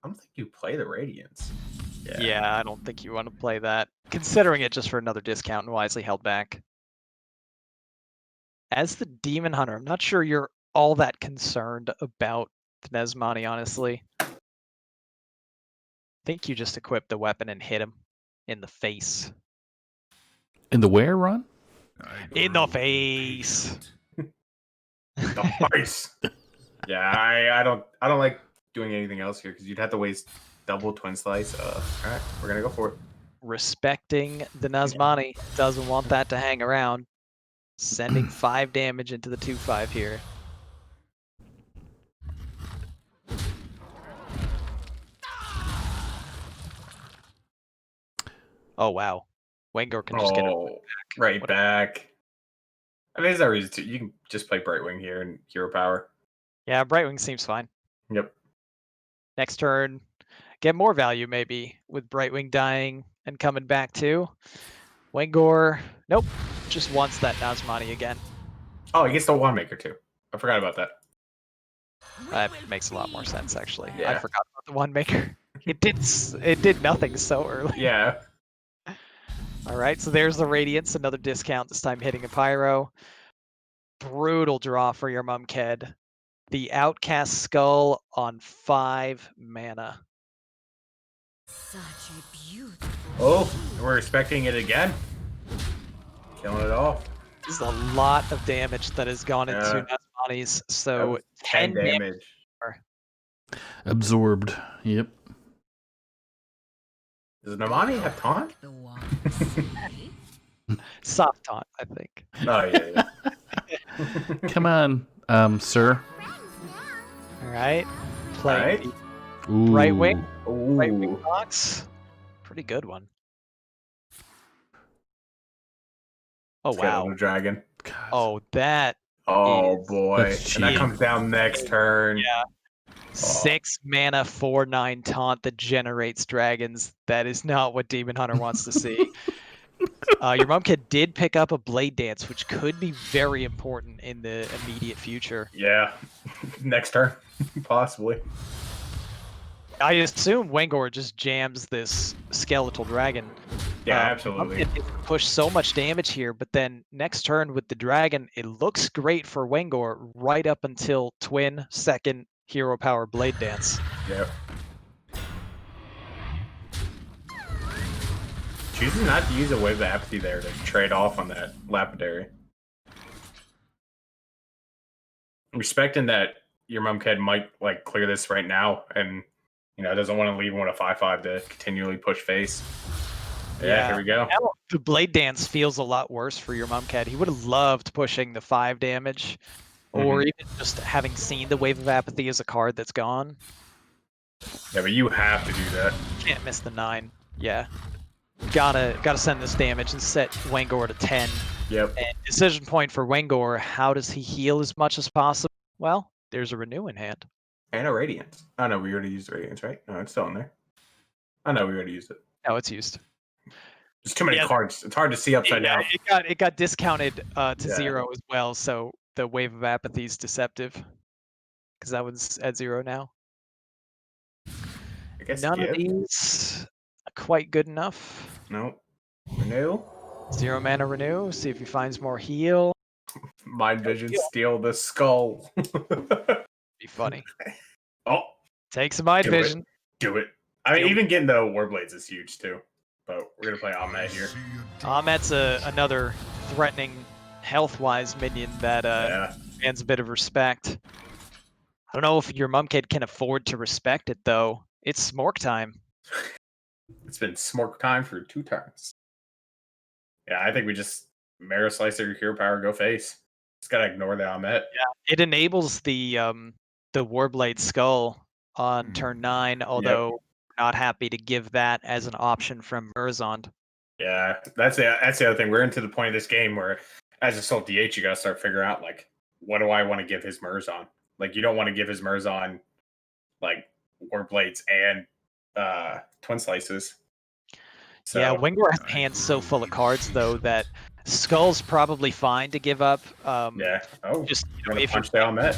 [SPEAKER 1] I don't think you play the Radiance.
[SPEAKER 2] Yeah, I don't think you want to play that. Considering it just for another discount and wisely held back. As the Demon Hunter, I'm not sure you're all that concerned about the Nazmani, honestly. I think you just equip the weapon and hit him in the face.
[SPEAKER 3] In the where, Ron?
[SPEAKER 2] In the face.
[SPEAKER 1] Nice. Yeah, I don't like doing anything else here because you'd have to waste double twin slice. All right, we're gonna go for it.
[SPEAKER 2] Respecting the Nazmani, doesn't want that to hang around. Sending 5 damage into the 2/5 here. Oh wow, Wengor can just get it
[SPEAKER 1] right back. I mean, there's no reason to. You can just play Brightwing here and Hero Power.
[SPEAKER 2] Yeah, Brightwing seems fine.
[SPEAKER 1] Yep.
[SPEAKER 2] Next turn, get more value maybe with Brightwing dying and coming back too. Wengor, nope, just wants that Nazmani again.
[SPEAKER 1] Oh, he gets the Wand Maker too. I forgot about that.
[SPEAKER 2] That makes a lot more sense actually.
[SPEAKER 1] Yeah.
[SPEAKER 2] I forgot about the Wand Maker. It did nothing so early.
[SPEAKER 1] Yeah.
[SPEAKER 2] All right, so there's the Radiance, another discount, this time hitting a Pyro. Brutal draw for your memnarch. The Outcast Skull on 5 mana.
[SPEAKER 4] Such a beautiful.
[SPEAKER 1] Oh, we're expecting it again. Killing it off.
[SPEAKER 2] This is a lot of damage that has gone into Nazmani's, so 10 damage.
[SPEAKER 3] Absorbed, yep.
[SPEAKER 1] Does Nazmani have taunt?
[SPEAKER 2] Soft taunt, I think.
[SPEAKER 1] Oh, yeah.
[SPEAKER 3] Come on, sir.
[SPEAKER 2] All right. Playing the
[SPEAKER 3] Ooh.
[SPEAKER 2] Brightwing.
[SPEAKER 1] Ooh.
[SPEAKER 2] Brightwing box. Pretty good one. Oh, wow.
[SPEAKER 1] Dragon.
[SPEAKER 3] God.
[SPEAKER 2] Oh, that.
[SPEAKER 1] Oh, boy.
[SPEAKER 3] That's
[SPEAKER 1] And that
[SPEAKER 3] cheap.
[SPEAKER 1] comes down next turn.
[SPEAKER 2] Yeah. 6 mana, 4/9 taunt that generates dragons. That is not what Demon Hunter wants to see. Your memnarch did pick up a Blade Dance, which could be very important in the immediate future.
[SPEAKER 1] Yeah. Next turn, possibly.
[SPEAKER 2] I assume Wengor just jams this skeletal dragon.
[SPEAKER 1] Yeah, absolutely.
[SPEAKER 2] It push so much damage here, but then next turn with the dragon, it looks great for Wengor right up until Twin, second Hero Power Blade Dance.
[SPEAKER 1] Yep. chooses not to use a Wave of Apathy there to trade off on that Lapidary. Respecting that your Mumked might like clear this right now, and doesn't want to leave him with a 5/5 to continually push face. Yeah, here we go.
[SPEAKER 2] Now, the Blade Dance feels a lot worse for your Mumked. He would have loved pushing the 5 damage, or even just having seen the Wave of Apathy as a card that's gone.
[SPEAKER 1] Yeah, but you have to do that.
[SPEAKER 2] Can't miss the 9. Yeah. Gotta send this damage and set Wengor to 10.
[SPEAKER 1] Yep.
[SPEAKER 2] And decision point for Wengor, how does he heal as much as possible? Well, there's a Renew in hand.
[SPEAKER 1] And a Radiance. Oh no, we already used Radiance, right? No, it's still in there. Oh no, we already used it.
[SPEAKER 2] No, it's used.
[SPEAKER 1] There's too many cards. It's hard to see upside down.
[SPEAKER 2] It got discounted to 0 as well, so the Wave of Apathy is deceptive. Because that one's at 0 now.
[SPEAKER 1] I guess
[SPEAKER 2] None of these are quite good enough.
[SPEAKER 1] Nope. Renew.
[SPEAKER 2] 0 mana Renew. See if he finds more heal.
[SPEAKER 1] Mind Vision, steal the skull.
[SPEAKER 2] Be funny.
[SPEAKER 1] Oh.
[SPEAKER 2] Take some Mind Vision.
[SPEAKER 1] Do it. I mean, even getting the Warblades is huge too. But we're going to play Ahmet here.
[SPEAKER 2] Ahmet's another threatening health-wise minion that demands a bit of respect. I don't know if your Mumked can afford to respect it, though. It's Smork time.
[SPEAKER 1] It's been Smork time for 2 turns. Yeah, I think we just Marrow Slicer, Hero Power, go face. Just got to ignore the Ahmet.
[SPEAKER 2] Yeah, it enables the Warblade Skull on turn 9, although not happy to give that as an option from Mrgl.
[SPEAKER 1] Yeah, that's the other thing. We're into the point of this game where, as a Soul DH, you got to start figuring out, like, what do I want to give his Mrgl? Like, you don't want to give his Mrgl, like, Warblades and Twin Slices. So,
[SPEAKER 2] yeah, Wengor has hands so full of cards, though, that Skull's probably fine to give up.
[SPEAKER 1] Yeah. Oh,
[SPEAKER 2] just
[SPEAKER 1] if punch the Ahmet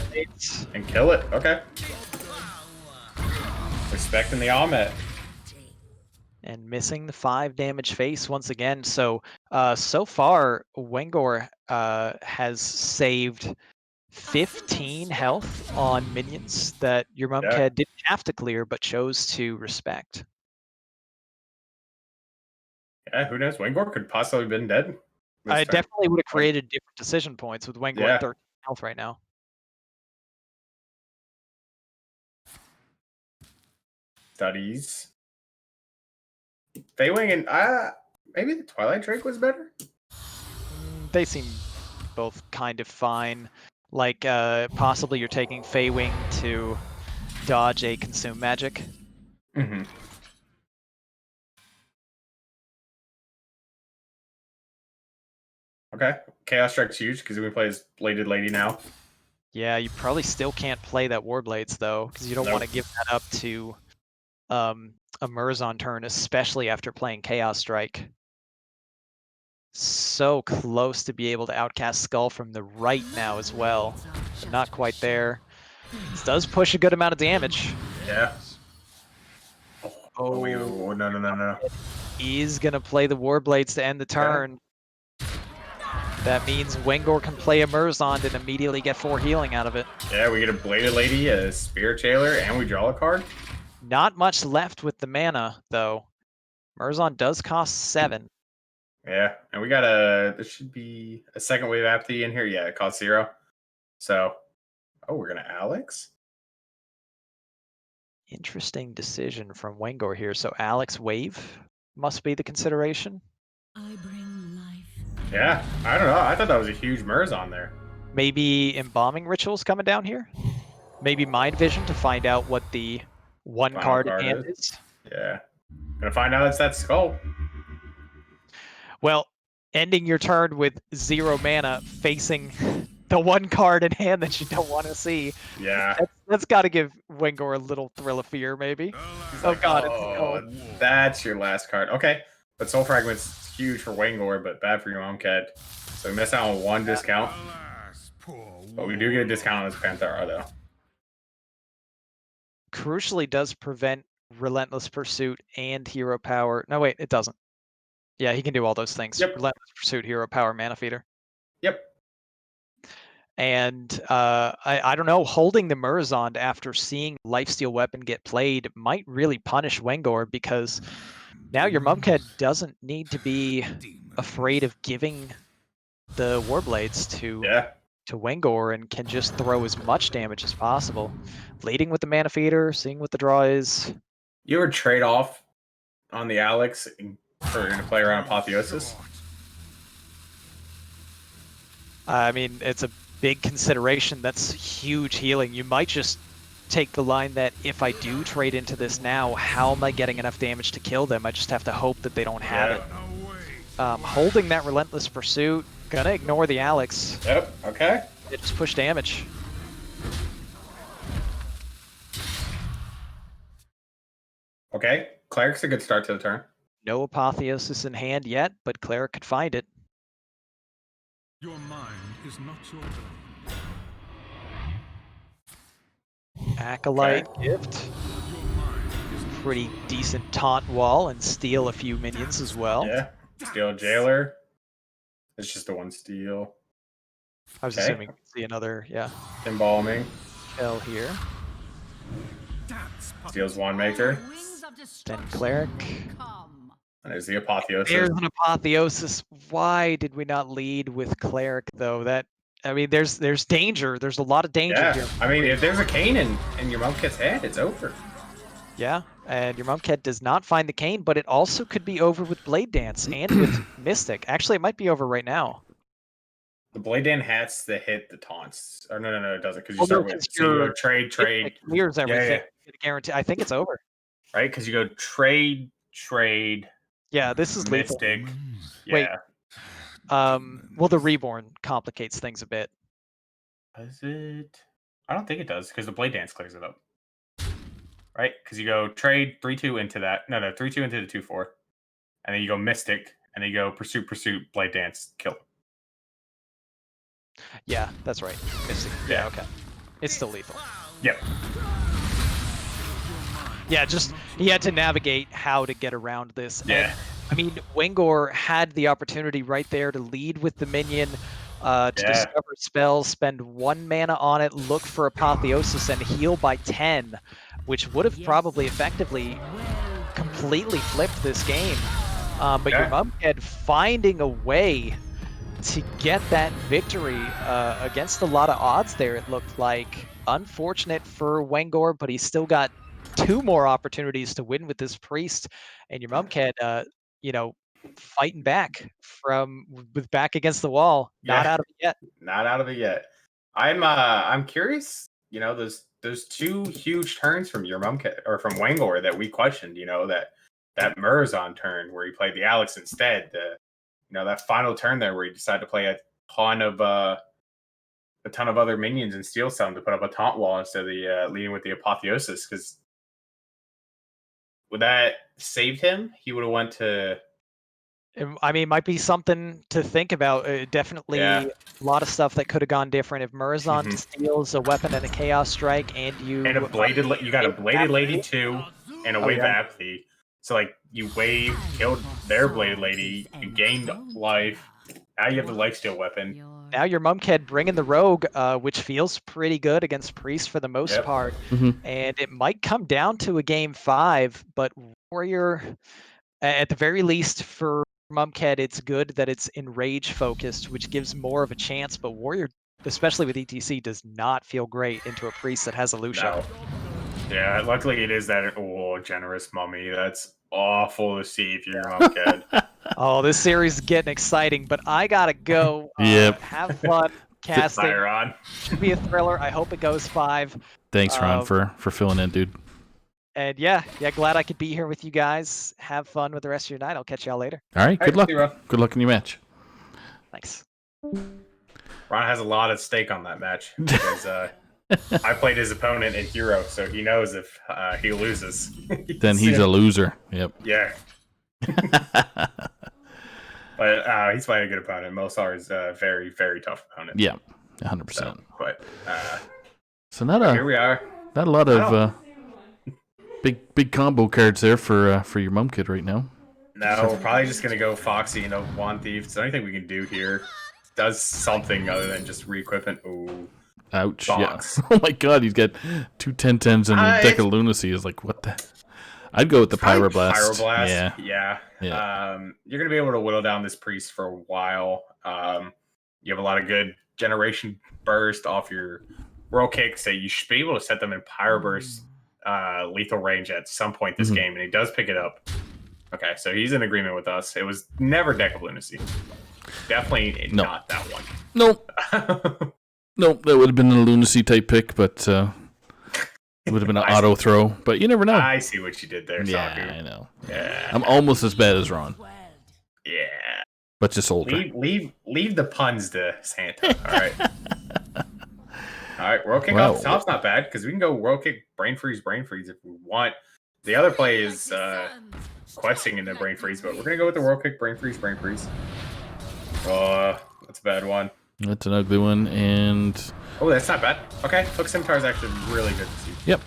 [SPEAKER 1] and kill it. Okay. Respecting the Ahmet.
[SPEAKER 2] And missing the 5 damage face once again. So, so far, Wengor has saved 15 health on minions that your Mumked didn't have to clear, but chose to respect.
[SPEAKER 1] Yeah, who knows? Wengor could possibly have been dead.
[SPEAKER 2] I definitely would have created different decision points with Wengor at 13 health right now.
[SPEAKER 1] Studies. Feywing and maybe the Twilight Drake was better?
[SPEAKER 2] They seem both kind of fine. Like, possibly you're taking Feywing to dodge a Consume Magic.
[SPEAKER 1] Mm-hmm. Okay. Chaos Strike's huge because we play as Bladed Lady now.
[SPEAKER 2] Yeah, you probably still can't play that Warblades, though, because you don't want to give that up to a Mrgl turn, especially after playing Chaos Strike. So close to be able to outcast Skull from the right now as well, but not quite there. This does push a good amount of damage.
[SPEAKER 1] Yeah. Oh, no.
[SPEAKER 2] He's going to play the Warblades to end the turn. That means Wengor can play a Mrgl and immediately get 4 healing out of it.
[SPEAKER 1] Yeah, we get a Bladed Lady, a Spirit Jailer, and we draw a card.
[SPEAKER 2] Not much left with the mana, though. Mrgl does cost 7.
[SPEAKER 1] Yeah, and we got there should be a second Wave Apathy in here. Yeah, it costs 0. So, we're going to Alex?
[SPEAKER 2] Interesting decision from Wengor here. So Alex Wave must be the consideration.
[SPEAKER 4] I bring life.
[SPEAKER 1] Yeah, I don't know. I thought that was a huge Mrgl there.
[SPEAKER 2] Maybe Embalming Rituals coming down here? Maybe Mind Vision to find out what the one card in hand is?
[SPEAKER 1] Yeah. Gonna find out it's that Skull.
[SPEAKER 2] Well, ending your turn with 0 mana facing the one card in hand that you don't want to see.
[SPEAKER 1] Yeah.
[SPEAKER 2] That's got to give Wengor a little thrill of fear, maybe.
[SPEAKER 1] Oh, God. Oh, that's your last card. Okay. But Soul Fragment's huge for Wengor, but bad for your Mumked. So we miss out on 1 discount. But we do get a discount on this Panthera, though.
[SPEAKER 2] Crucially does prevent Relentless Pursuit and Hero Power. No, wait, it doesn't. Yeah, he can do all those things.
[SPEAKER 1] Yep.
[SPEAKER 2] Relentless Pursuit, Hero Power, Mana Feeder.
[SPEAKER 1] Yep.
[SPEAKER 2] And I don't know, holding the Mrgl after seeing Lifesteal Weapon get played might really punish Wengor because Now your memnarch doesn't need to be afraid of giving the Warblades to Wengor and can just throw as much damage as possible. Leading with the Mana Feeder, seeing what the draw is.
[SPEAKER 1] You ever trade off on the Alex for to play around Apotheosis?
[SPEAKER 2] I mean, it's a big consideration. That's huge healing. You might just take the line that if I do trade into this now, how am I getting enough damage to kill them? I just have to hope that they don't have it. Holding that Relentless Pursuit, gonna ignore the Alex.
[SPEAKER 1] Yep, okay.
[SPEAKER 2] It just push damage.
[SPEAKER 1] Okay, Cleric's a good start to the turn.
[SPEAKER 2] No Apotheosis in hand yet, but Cleric could find it.
[SPEAKER 6] Your mind is not your own.
[SPEAKER 2] Acolyte Gift. Pretty decent taunt wall and steal a few minions as well.
[SPEAKER 1] Yeah, steal Jailer. It's just the one steal.
[SPEAKER 2] I was assuming see another,
[SPEAKER 1] Embalming.
[SPEAKER 2] kill here.
[SPEAKER 1] Steals Wand Maker.
[SPEAKER 2] Then Cleric.
[SPEAKER 1] And there's the Apotheosis.
[SPEAKER 2] There's an Apotheosis. Why did we not lead with Cleric though? I mean, there's danger. There's a lot of danger here.
[SPEAKER 1] I mean, if there's a cane in your memnarch's head, it's over.
[SPEAKER 2] Yeah, and your memnarch does not find the cane, but it also could be over with Blade Dance and with Mystic. Actually, it might be over right now.
[SPEAKER 1] The Blade Dance has to hit the taunts. Or no, it doesn't, because you start with trade.
[SPEAKER 2] It clears everything. It guarantee. I think it's over.
[SPEAKER 1] Right, because you go trade.
[SPEAKER 2] Yeah, this is lethal.
[SPEAKER 1] Mystic.
[SPEAKER 2] Wait. Well, the Reborn complicates things a bit.
[SPEAKER 1] Does it? I don't think it does, because the Blade Dance clears it up. Right? Because you go trade 3-2 into that. No, 3-2 into the 2-4. And then you go Mystic, and then you go Pursuit, Blade Dance, kill.
[SPEAKER 2] Yeah, that's right. Mystic. Yeah, okay. It's still lethal.
[SPEAKER 1] Yep.
[SPEAKER 2] Yeah, just he had to navigate how to get around this.
[SPEAKER 1] Yeah.
[SPEAKER 2] And, I mean, Wengor had the opportunity right there to lead with the minion, to discover spells, spend 1 mana on it, look for Apotheosis, and heal by 10, which would have probably effectively completely flipped this game. But your memnarch finding a way to get that victory against a lot of odds there, it looked like. Unfortunate for Wengor, but he's still got 2 more opportunities to win with this priest, and your memnarch, fighting back with back against the wall. Not out of it yet.
[SPEAKER 1] Not out of it yet. I'm curious. Those 2 huge turns from your memnarch or from Wengor that we questioned. That Mrgl turn where he played the Alex instead. That final turn there where he decided to play a ton of other minions and steal some to put up a taunt wall instead of the leading with the Apotheosis. Because would that saved him? He would have went to.
[SPEAKER 2] I mean, might be something to think about. Definitely a lot of stuff that could have gone different if Mrgl steals a weapon and a Chaos Strike, and you
[SPEAKER 1] got a bladed lady too, and a wave of apathy. So you killed their bladed lady, you gained life. Now you have the lifesteal weapon.
[SPEAKER 2] Now your memnarch bringing the rogue, which feels pretty good against priest for the most part, and it might come down to a game 5. But warrior, at the very least for memnarch, it's good that it's enrage focused, which gives more of a chance. But warrior, especially with ETC, does not feel great into a priest that has a Lucia.
[SPEAKER 1] No. Yeah, luckily it is that generous mummy. That's awful to see if you're memnarch.
[SPEAKER 2] Oh, this series is getting exciting, but I gotta go. Have fun casting.
[SPEAKER 1] Bye, Ron.
[SPEAKER 2] Should be a thriller. I hope it goes 5.
[SPEAKER 3] Thanks, Ron, for filling in, dude.
[SPEAKER 2] And glad I could be here with you guys. Have fun with the rest of your night. I'll catch y'all later.
[SPEAKER 3] All right, good luck.
[SPEAKER 1] See you, Ron.
[SPEAKER 3] Good luck in your match.
[SPEAKER 2] Thanks.
[SPEAKER 1] Ron has a lot at stake on that match because I played his opponent in Hero, so he knows if he loses.
[SPEAKER 3] Then he's a loser. Yep.
[SPEAKER 1] Yeah. But he's playing a good opponent. Mosar is a very, very tough opponent.
[SPEAKER 3] Yeah, 100%.
[SPEAKER 1] So
[SPEAKER 3] here
[SPEAKER 1] we are.
[SPEAKER 3] Not a lot of big combo cards there for your memnarch right now.
[SPEAKER 1] No, we're probably just gonna go Foxy and Wand Thief. So anything we can do here does something other than just re-equipment. Ooh.
[SPEAKER 3] Ouch.
[SPEAKER 1] Box.
[SPEAKER 3] Yeah. Oh my god, he's got 2 10-10s and a deck of lunacy. Is like, what the? I'd go with the
[SPEAKER 1] Probably
[SPEAKER 3] Pyroblast.
[SPEAKER 1] Pyroblast.
[SPEAKER 3] Yeah.
[SPEAKER 1] You're gonna be able to whittle down this priest for a while. You have a lot of good generation burst off your World Kick, so you should be able to set them in Pyro Burst lethal range at some point this game, and he does pick it up. Okay, so he's in agreement with us. It was never Deck of Lunacy. Definitely not that one.
[SPEAKER 3] Nope. Nope, that would have been a Lunacy type pick, but it would have been an auto throw. But you never know.
[SPEAKER 1] I see what you did there,
[SPEAKER 3] Yeah,
[SPEAKER 1] Saku.
[SPEAKER 3] I know.
[SPEAKER 1] Yeah.
[SPEAKER 3] I'm almost as bad as Ron,
[SPEAKER 1] Yeah.
[SPEAKER 3] but just older.
[SPEAKER 1] Leave the puns to Santa. All right. All right. World Kick off the top's not bad because we can go World Kick, Brain Freeze if we want. The other play is questing into Brain Freeze, but we're gonna go with the World Kick, Brain Freeze. Oh, that's a bad one.
[SPEAKER 3] That's an ugly one, and
[SPEAKER 1] oh, that's not bad. Okay, Hook Scimitar is actually really good to see.
[SPEAKER 3] Yep.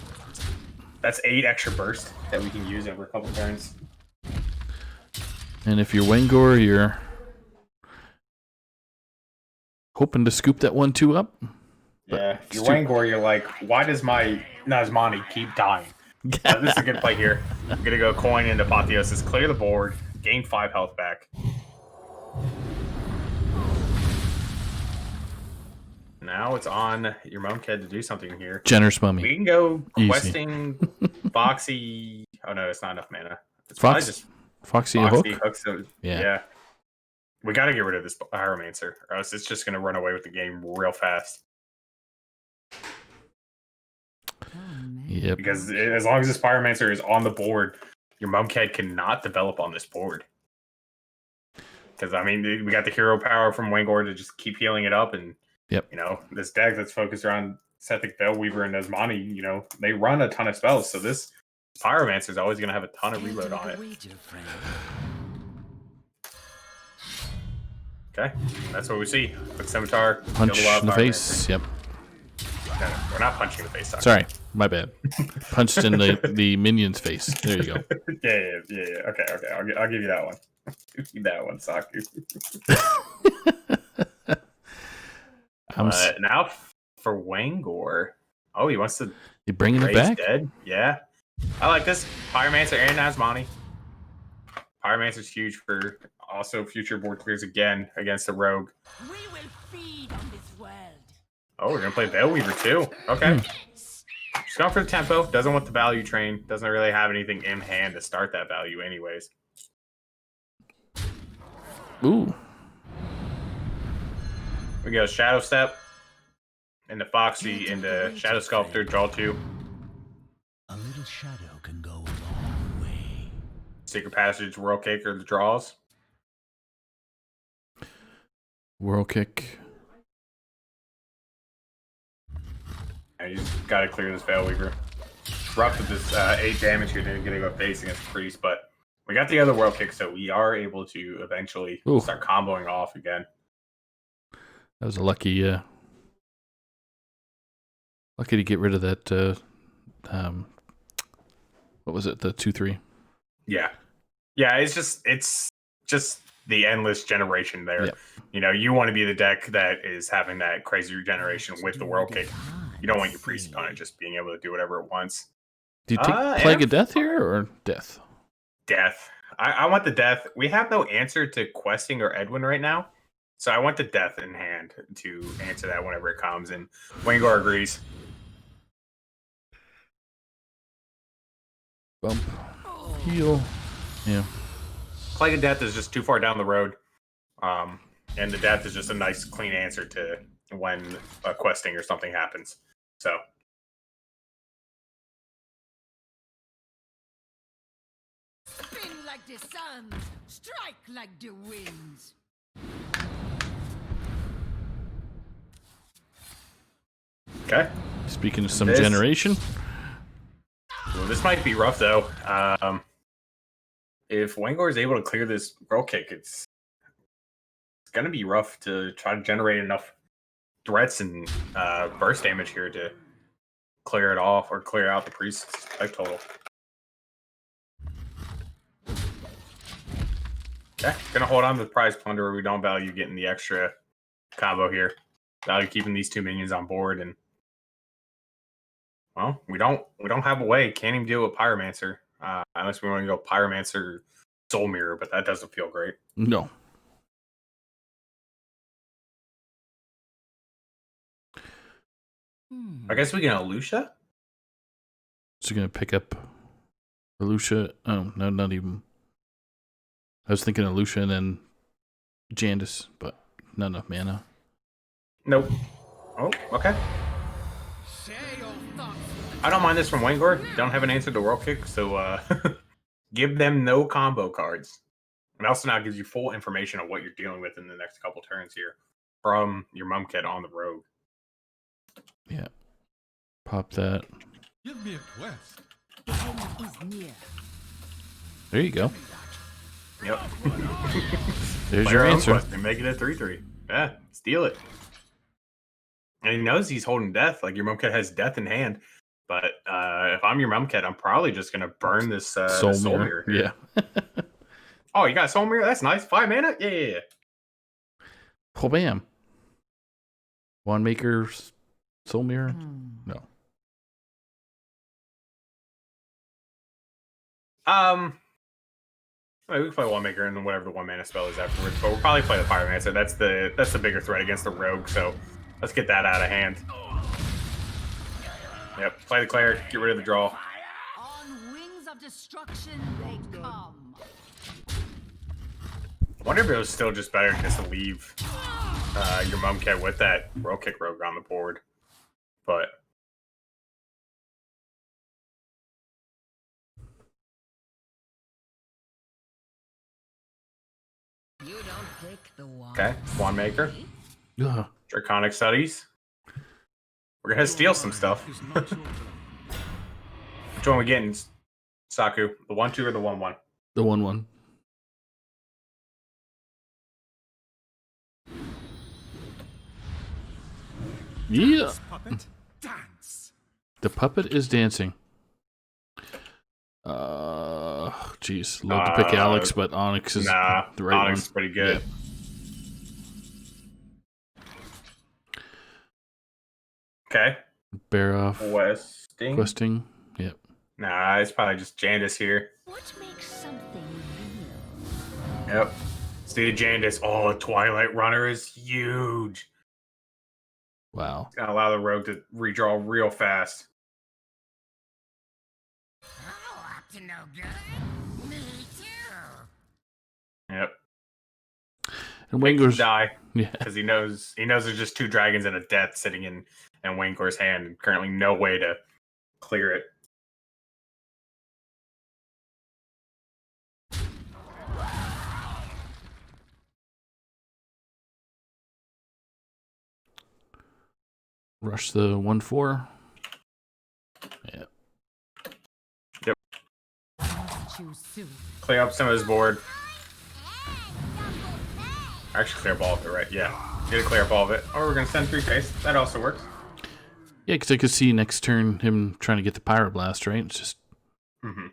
[SPEAKER 1] That's 8 extra burst that we can use over a couple turns.
[SPEAKER 3] And if you're Wengor, you're hoping to scoop that 1/2 up.
[SPEAKER 1] Yeah, if you're Wengor, you're like, why does my Nazmani keep dying? This is a good play here. I'm gonna go coin into Apotheosis, clear the board, gain 5 health back. Now it's on your Urmumked to do something here.
[SPEAKER 3] Generous mummy.
[SPEAKER 1] We can go questing Foxy. Oh no, it's not enough mana. It's
[SPEAKER 3] Foxy Hook?
[SPEAKER 1] So, yeah. We got to get rid of this Pyromancer, or else it's just going to run away with the game real fast.
[SPEAKER 3] Yep.
[SPEAKER 1] Because as long as this Pyromancer is on the board, your Urmumked cannot develop on this board. Because, I mean, we got the hero power from Wengor to just keep healing it up, and you know, this deck that's focused around Sethic Bellweaver and Nazmani, you know, they run a ton of spells, so this Pyromancer is always going to have a ton of reload on it. Okay, that's what we see. Quick Scimitar.
[SPEAKER 3] Punch in the face. Yep.
[SPEAKER 1] No, we're not punching in the face.
[SPEAKER 3] Sorry, my bad. Punched in the minion's face. There you go.
[SPEAKER 1] Yeah. Okay. I'll give you that one. Give you that one, Saku. Now for Wengor. Oh, he wants to.
[SPEAKER 3] You bringing it back?
[SPEAKER 1] Dead. Yeah, I like this. Pyromancer and Nazmani. Pyromancer's huge for also future board clears again against the rogue.
[SPEAKER 4] We will feed on this world.
[SPEAKER 1] Oh, we're gonna play Bellweaver too. Okay. Just going for the tempo. Doesn't want the value train. Doesn't really have anything in hand to start that value, anyways.
[SPEAKER 3] Ooh.
[SPEAKER 1] We go Shadow Step into Foxy into Shadow Sculptor. Draw 2.
[SPEAKER 8] A little shadow can go a long way.
[SPEAKER 1] Secret Passage, World Kick, or the draws.
[SPEAKER 3] World Kick.
[SPEAKER 1] You just gotta clear this Bellweaver. Rough with this 8 damage here, then getting a base against the Priest, but we got the other World Kick, so we are able to eventually start comboing off again.
[SPEAKER 3] That was a lucky to get rid of that. What was it? The 2/3.
[SPEAKER 1] Yeah. It's just the endless generation there. Yep. You know, you want to be the deck that is having that crazy regeneration with the World Kick. You don't want your Priest opponent just being able to do whatever it wants.
[SPEAKER 3] Do you take Plague of Death here or Death?
[SPEAKER 1] Death. I want the Death. We have no answer to Questing or Edwin right now. So I want the Death in hand to answer that whenever it comes, and Wengor agrees.
[SPEAKER 3] Bump. Heal. Yeah.
[SPEAKER 1] Plague of Death is just too far down the road. And the Death is just a nice, clean answer to when a questing or something happens. So.
[SPEAKER 4] Spin like the suns, strike like the winds.
[SPEAKER 1] Okay.
[SPEAKER 3] Speaking of some generation.
[SPEAKER 1] Well, this might be rough, though. If Wengor is able to clear this World Kick, it's going to be rough to try to generate enough threats and burst damage here to clear it off or clear out the Priest's life total. Okay, gonna hold on to the Prize Plunderer. We don't value getting the extra combo here. Value keeping these 2 minions on board, and well, we don't have a way. Can't even deal with Pyromancer. Unless we want to go Pyromancer, Soul Mirror, but that doesn't feel great.
[SPEAKER 3] No.
[SPEAKER 1] I guess we can Alusha?
[SPEAKER 3] So you're going to pick up Alusha? Oh, no, not even. I was thinking Alusha and then Jandis, but not enough mana.
[SPEAKER 1] Nope. Oh, okay. I don't mind this from Wengor. Don't have an answer to World Kick, so give them no combo cards. And also now gives you full information on what you're dealing with in the next couple turns here from your memnarch on the road.
[SPEAKER 3] Yeah. Pop that.
[SPEAKER 6] Give me a quest.
[SPEAKER 4] The end is near.
[SPEAKER 3] There you go.
[SPEAKER 1] Yep.
[SPEAKER 3] There's
[SPEAKER 1] Play
[SPEAKER 3] your
[SPEAKER 1] our own
[SPEAKER 3] answer.
[SPEAKER 1] quest and make it a 3/3. Yeah, steal it. And he knows he's holding death. Like your memnarch has death in hand. But if I'm your memnarch, I'm probably just gonna burn this Soul Mirror here.
[SPEAKER 3] Yeah.
[SPEAKER 1] Oh, you got Soul Mirror? That's nice. 5 mana? Yeah.
[SPEAKER 3] Oh, bam. Wand Maker, Soul Mirror? No.
[SPEAKER 1] We can play Wand Maker and then whatever the 1 mana spell is afterwards. But we'll probably play the Pyromancer. That's the bigger threat against the Rogue. So let's get that out of hand. Yep. Play the Cleric. Get rid of the draw.
[SPEAKER 4] On wings of destruction they come.
[SPEAKER 1] I wonder if it was still just better just to leave your memnarch with that World Kick Rogue on the board. But
[SPEAKER 4] You don't pick the one.
[SPEAKER 1] okay, Wand Maker,
[SPEAKER 3] Ugh.
[SPEAKER 1] Draconic Studies. We're gonna steal some stuff.
[SPEAKER 6] Is not your turn.
[SPEAKER 1] Which one we getting, Saku? The 1/2 or the 1/1?
[SPEAKER 3] The 1/1. Yeah.
[SPEAKER 6] Puppet, dance.
[SPEAKER 3] The puppet is dancing. Jeez. Love to pick Alex, but Onyx is
[SPEAKER 1] Nah,
[SPEAKER 3] the right
[SPEAKER 1] Onyx
[SPEAKER 3] one.
[SPEAKER 1] is pretty good. Okay.
[SPEAKER 3] Bear off.
[SPEAKER 1] Questing.
[SPEAKER 3] Yep.
[SPEAKER 1] Nah, it's probably just Jandis here.
[SPEAKER 4] What makes something real?
[SPEAKER 1] Yep. See Jandis. Oh, Twilight Runner is huge.
[SPEAKER 3] Wow.
[SPEAKER 1] It's gonna allow the Rogue to redraw real fast.
[SPEAKER 4] Oh, up to no good. Me too.
[SPEAKER 1] Yep.
[SPEAKER 3] And
[SPEAKER 1] Wengor's
[SPEAKER 3] Wengor's
[SPEAKER 1] die
[SPEAKER 3] yeah.
[SPEAKER 1] because he knows there's just 2 dragons and a death sitting in Wengor's hand, and currently no way to clear it.
[SPEAKER 3] Rush the 1/4. Yeah.
[SPEAKER 4] Choose soon.
[SPEAKER 1] Clear up some of his board. Actually, clear up all of it, right? Yeah. Get a clear up all of it. Or we're gonna send 3 face. That also works.
[SPEAKER 3] Yeah, because I could see next turn him trying to get the Pyroblast, right? It's just.
[SPEAKER 1] Mm-hmm.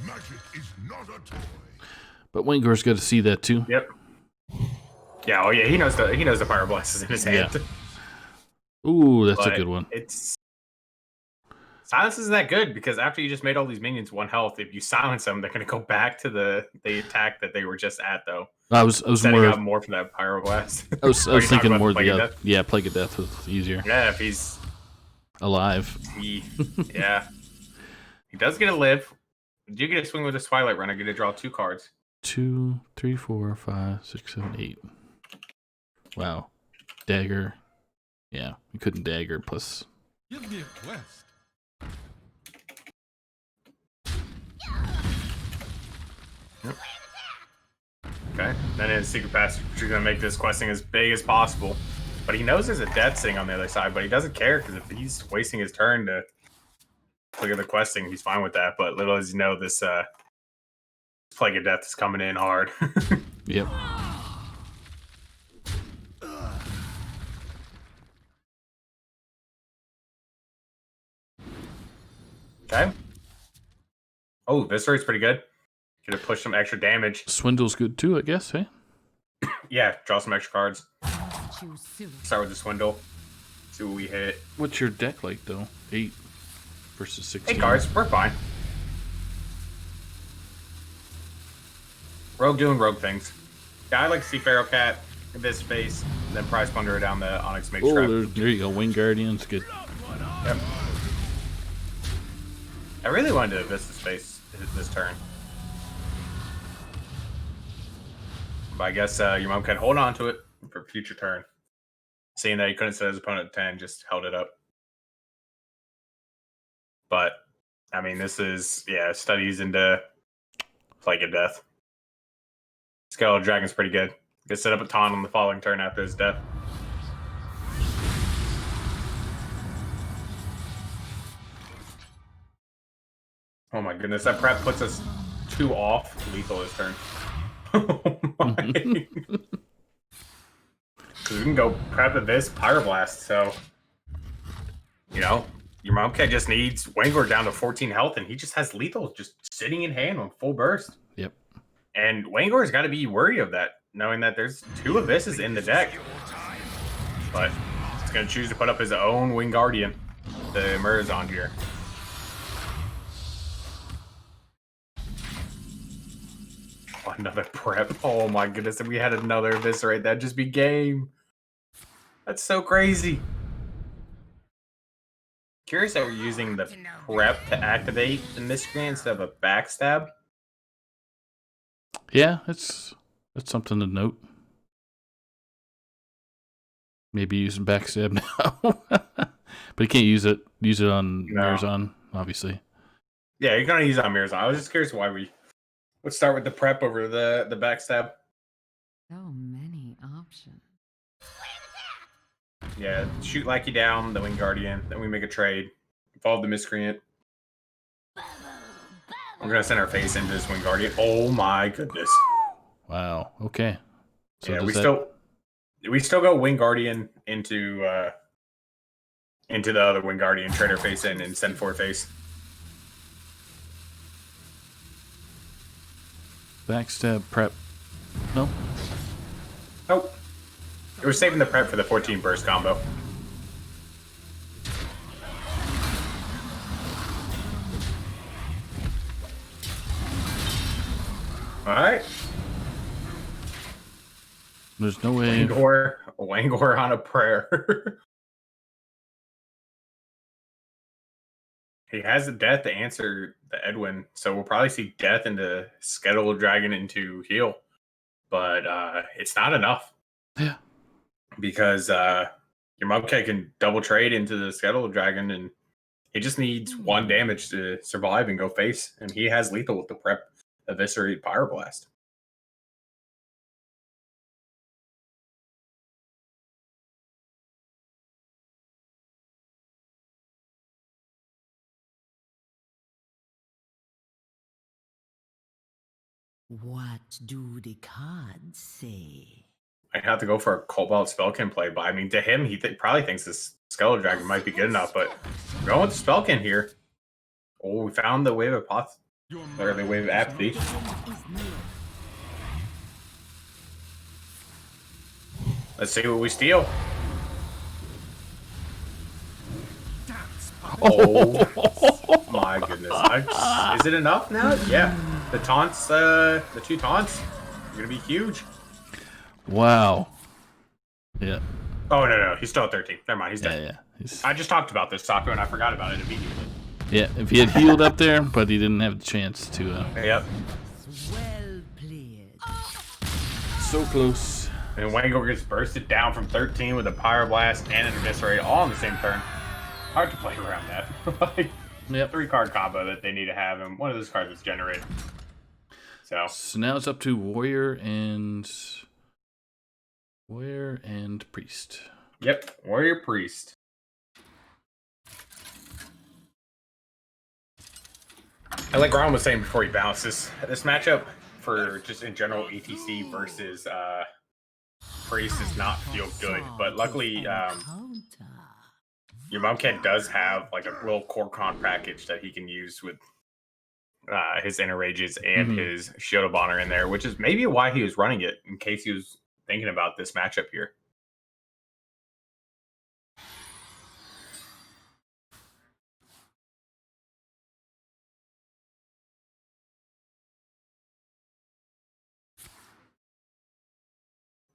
[SPEAKER 6] Magic is not a toy.
[SPEAKER 3] But Wengor's got to see that too.
[SPEAKER 1] Yep. Yeah. Oh yeah. He knows the Pyroblast is in his hand.
[SPEAKER 3] Yeah. Ooh, that's
[SPEAKER 1] But
[SPEAKER 3] a good one.
[SPEAKER 1] It's silence isn't that good because after you just made all these minions 1 health, if you silence them, they're gonna go back to the attack that they were just at though.
[SPEAKER 3] I was
[SPEAKER 1] Setting
[SPEAKER 3] more.
[SPEAKER 1] up more for that Pyroblast.
[SPEAKER 3] I was
[SPEAKER 1] Are you talking
[SPEAKER 3] thinking
[SPEAKER 1] about
[SPEAKER 3] more
[SPEAKER 1] Plague
[SPEAKER 3] the
[SPEAKER 1] of
[SPEAKER 3] other.
[SPEAKER 1] Death?
[SPEAKER 3] Yeah, Plague of Death was easier.
[SPEAKER 1] Yeah, if he's
[SPEAKER 3] Alive.
[SPEAKER 1] yeah. He does get a live. You get a swing with a Twilight Runner, get to draw 2 cards.
[SPEAKER 3] 2, 3, 4, 5, 6, 7, 8. Wow. Dagger. Yeah, we couldn't dagger plus.
[SPEAKER 6] Give me a quest.
[SPEAKER 1] Okay. Then in his Secret Passage, you're gonna make this questing as big as possible. But he knows there's a death sitting on the other side, but he doesn't care because if he's wasting his turn to look at the questing, he's fine with that. But little as you know, this Plague of Death is coming in hard.
[SPEAKER 3] Yep.
[SPEAKER 1] Okay. Oh, Viscerate's pretty good. Could have pushed some extra damage.
[SPEAKER 3] Swindle's good too, I guess, hey?
[SPEAKER 1] Yeah, draw some extra cards.
[SPEAKER 4] Choose soon.
[SPEAKER 1] Start with the Swindle. See what we hit.
[SPEAKER 3] What's your deck like though? 8 versus 16.
[SPEAKER 1] 8 cards, we're fine. Rogue doing rogue things. Yeah, I like to see Feral Cat in this space, and then Prize Plunder down the Onyx Mage
[SPEAKER 3] Oh,
[SPEAKER 1] Trap.
[SPEAKER 3] there you go. Wing Guardian's good.
[SPEAKER 1] Yep. I really wanted to Vista space this turn. But I guess your mom can hold on to it for future turn. Seeing that he couldn't set his opponent at 10, just held it up. But, I mean, this is, studies into Plague of Death. Skeletal Dragon's pretty good. Could set up a taunt on the following turn after his death. Oh my goodness, that prep puts us 2 off lethal this turn. Oh my. Because we can go prep at this Pyroblast, so your Momcat just needs Wengor down to 14 health, and he just has lethal just sitting in hand on full burst.
[SPEAKER 3] Yep.
[SPEAKER 1] And Wengor's got to be worried of that, knowing that there's 2 of this in the deck. But he's going to choose to put up his own Wing Guardian, the Mrgl here. Oh, another prep. Oh my goodness, if we had another Eviscerate, that'd just be game. That's so crazy. Curious that we're using the prep to activate the Miscreant instead of a backstab.
[SPEAKER 3] Yeah, that's something to note. Maybe using backstab now, but you can't use it on Mrgl, obviously.
[SPEAKER 1] Yeah, you're gonna use it on Mrgl. I was just curious why we would start with the prep over the backstab.
[SPEAKER 4] So many options.
[SPEAKER 1] Yeah, shoot Lackey down, the Wing Guardian, then we make a trade. Follow the Miscreant. We're gonna send our face into this Wing Guardian. Oh my goodness.
[SPEAKER 3] Wow. Okay. So
[SPEAKER 1] yeah, we still go Wing Guardian into the other Wing Guardian, trade our face in, and send 4 face.
[SPEAKER 3] Backstab prep. No.
[SPEAKER 1] Nope. We're saving the prep for the 14 burst combo. Alright.
[SPEAKER 3] There's no way.
[SPEAKER 1] Wengor on a prayer. He has a death to answer the Edwin, so we'll probably see death into Skeletal Dragon into heal. But it's not enough.
[SPEAKER 3] Yeah.
[SPEAKER 1] Because your Mrgl can double trade into the Skeletal Dragon, and he just needs 1 damage to survive and go face. And he has lethal with the prep Eviscerate Pyroblast.
[SPEAKER 4] What do the cards say?
[SPEAKER 1] I'd have to go for a Cobalt Spellkin play, but I mean, to him, he probably thinks this Skeletal Dragon might be good enough, but we're going with the Spellkin here. Oh, we found the Wave of or the Wave of Apathy. Let's see what we steal. Oh my goodness. Is it enough now? Yeah. The taunts, the 2 taunts are going to be huge.
[SPEAKER 3] Wow. Yeah.
[SPEAKER 1] Oh, no. He's still at 13. Never mind. He's dead.
[SPEAKER 3] Yeah.
[SPEAKER 1] I just talked about this, Saku, and I forgot about it immediately.
[SPEAKER 3] Yeah, if he had healed up there, but he didn't have the chance to.
[SPEAKER 1] Yep.
[SPEAKER 4] Well played.
[SPEAKER 3] So close.
[SPEAKER 1] And Wengor gets bursted down from 13 with a Pyroblast and an Eviscerate all on the same turn. Hard to play around that.
[SPEAKER 3] Yep.
[SPEAKER 1] 3-card combo that they need to have, and one of those cards was generated.
[SPEAKER 3] So now it's up to Warrior and Priest.
[SPEAKER 1] Yep, Warrior Priest. I like Ron was saying before he bounces, this matchup for just in general ETC versus Priest does not feel good, but luckily your Momcat does have like a little core con package that he can use with his Inner Rages and his Shield of Honor in there, which is maybe why he was running it, in case he was thinking about this matchup here.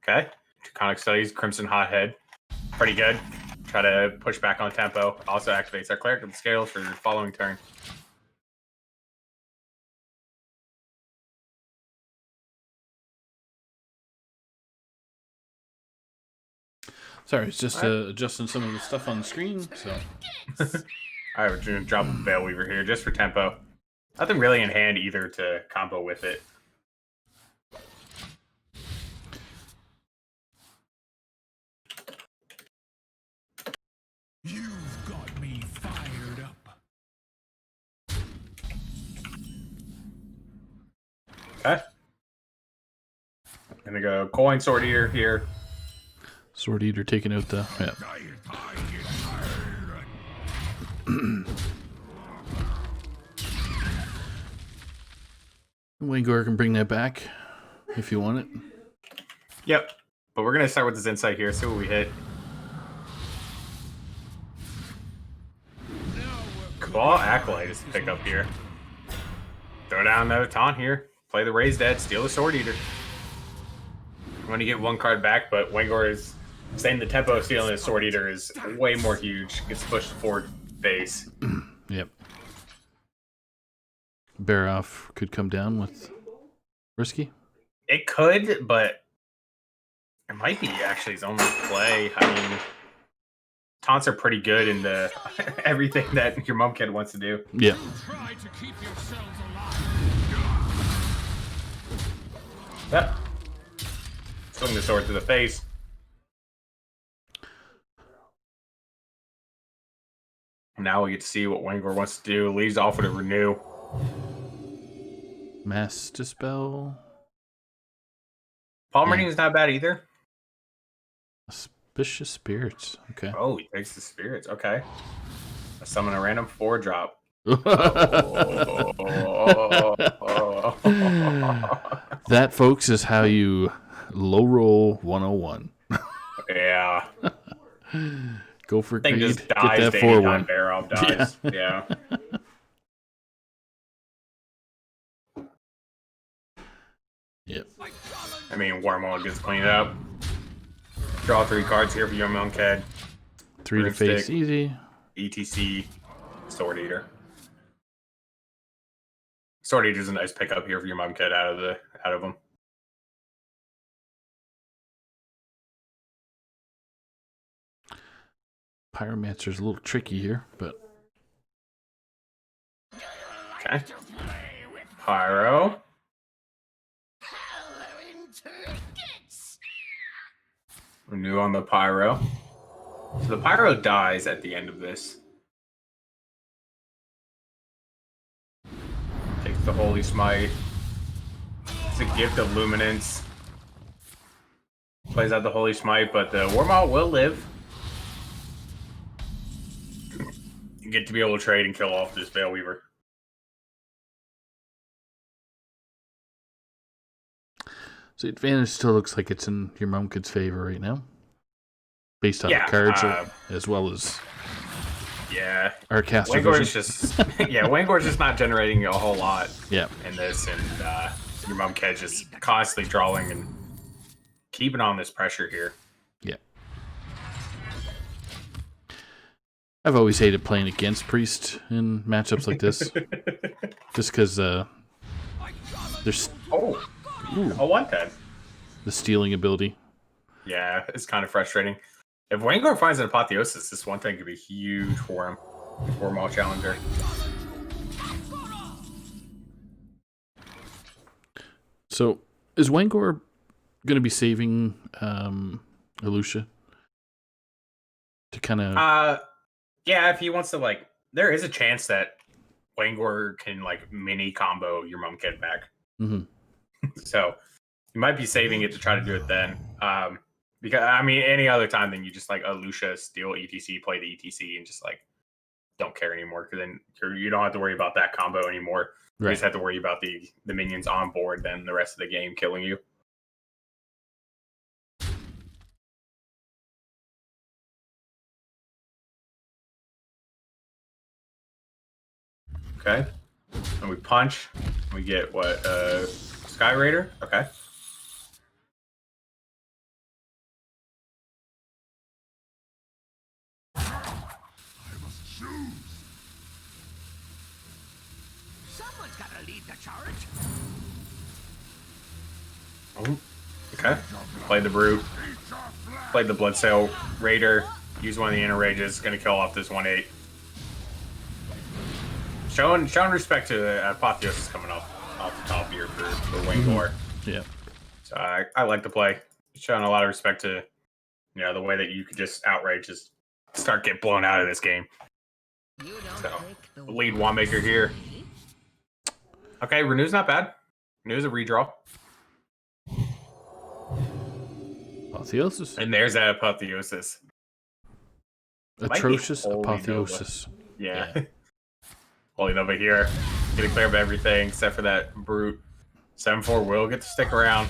[SPEAKER 1] Okay. Draconic Studies, Crimson Hothead. Pretty good. Try to push back on tempo. Also activates our Cleric of the Scales for the following turn.
[SPEAKER 3] Sorry, it's just adjusting some of the stuff on the screen. So,
[SPEAKER 1] Alright, we're going to drop a Veilweaver here just for tempo. Nothing really in hand either to combo with it.
[SPEAKER 6] You've got me fired up.
[SPEAKER 1] Okay. Gonna go Coin Sword Eater here.
[SPEAKER 3] Sword Eater taking out the. Yeah. Wengor can bring that back if you want it.
[SPEAKER 1] Yep. But we're gonna start with this insight here, see what we hit. Claw Acolyte is the pickup here. Throw down another taunt here. Play the Raised Dead, steal the Sword Eater. I'm gonna get one card back, but Wengor is saying the tempo of stealing the Sword Eater is way more huge. Gets pushed forward base.
[SPEAKER 3] Yep. Bear off could come down with risky.
[SPEAKER 1] It could, but it might be actually his only play. I mean, taunts are pretty good in the everything that urmumked wants to do.
[SPEAKER 3] Yeah.
[SPEAKER 6] Try to keep yourselves alive.
[SPEAKER 1] Yep. Swing the sword to the face. Now we get to see what Wengor wants to do. Leaves off with a renew.
[SPEAKER 3] Mass Dispel.
[SPEAKER 1] Palm Reading is not bad either.
[SPEAKER 3] Auspicious Spirits. Okay.
[SPEAKER 1] Oh, he takes the spirits. Okay. I summon a random 4-drop.
[SPEAKER 3] That, folks, is how you low roll 101.
[SPEAKER 1] Yeah.
[SPEAKER 3] Go for
[SPEAKER 1] Thing
[SPEAKER 3] greed.
[SPEAKER 1] just dies
[SPEAKER 3] Get that
[SPEAKER 1] to any
[SPEAKER 3] 4-1.
[SPEAKER 1] time Barrow dies. Yeah.
[SPEAKER 3] Yep.
[SPEAKER 1] I mean, Wormhole gets cleaned up. Draw 3 cards here for urmumked.
[SPEAKER 3] 3 to face,
[SPEAKER 1] Broomstick.
[SPEAKER 3] easy.
[SPEAKER 1] ETC, Sword Eater. Sword Eater's a nice pickup here for urmumked out of them.
[SPEAKER 3] Pyromancer's a little tricky here, but
[SPEAKER 1] Okay. Pyro. Renew on the Pyro. So the Pyro dies at the end of this. Takes the Holy Smite. It's a Gift of Luminance. Plays out the Holy Smite, but the Wormhole will live. You get to be able to trade and kill off this Veilweaver.
[SPEAKER 3] so the advantage still looks like it's in urmumked's favor right now, based on
[SPEAKER 1] Yeah,
[SPEAKER 3] the cards as well as
[SPEAKER 1] Yeah.
[SPEAKER 3] our caster
[SPEAKER 1] Wengor's
[SPEAKER 3] vision.
[SPEAKER 1] just Wengor's just not generating a whole lot
[SPEAKER 3] Yeah.
[SPEAKER 1] in this, and urmumked just constantly drawing and keeping on this pressure here.
[SPEAKER 3] Yeah. I've always hated playing against Priest in matchups like this, just because there's
[SPEAKER 1] Oh, a 1/10.
[SPEAKER 3] the stealing ability.
[SPEAKER 1] Yeah, it's kind of frustrating. If Wengor finds an apotheosis, this 1/10 could be huge for him. For Maul Challenger.
[SPEAKER 3] So, is Wengor going to be saving Alusha to kind of?
[SPEAKER 1] Yeah, if he wants to, like, there is a chance that Wengor can, like, mini combo urmumked back.
[SPEAKER 3] Mm-hmm.
[SPEAKER 1] So you might be saving it to try to do it then. Because I mean, any other time, then you just like Alusha, steal ETC, play the ETC, and just like don't care anymore. Because then you don't have to worry about that combo anymore. You
[SPEAKER 3] Right.
[SPEAKER 1] just have to worry about the minions on board, then the rest of the game killing you. Okay, and we punch. We get what? Sky Raider. Okay.
[SPEAKER 4] gotta lead the charge.
[SPEAKER 1] Oh, okay. Played the Brute. Played the Bloodsail Raider. Use one of the inner rages. Gonna kill off this 1/8. Showing respect to the Apotheosis coming off the top here for Wengor.
[SPEAKER 3] Yeah.
[SPEAKER 1] So I like the play. Showing a lot of respect to, you know, the way that you could just outright just start get blown out of this game. So lead Wanmaker here. Okay, Renew's not bad. Renew's a redraw.
[SPEAKER 3] Apotheosis.
[SPEAKER 1] And there's that Apotheosis.
[SPEAKER 3] Atrocious
[SPEAKER 1] Holy
[SPEAKER 3] Apotheosis.
[SPEAKER 1] Yeah. Holy Nova here. Getting clear of everything except for that Brute. 7-4 will get to stick around.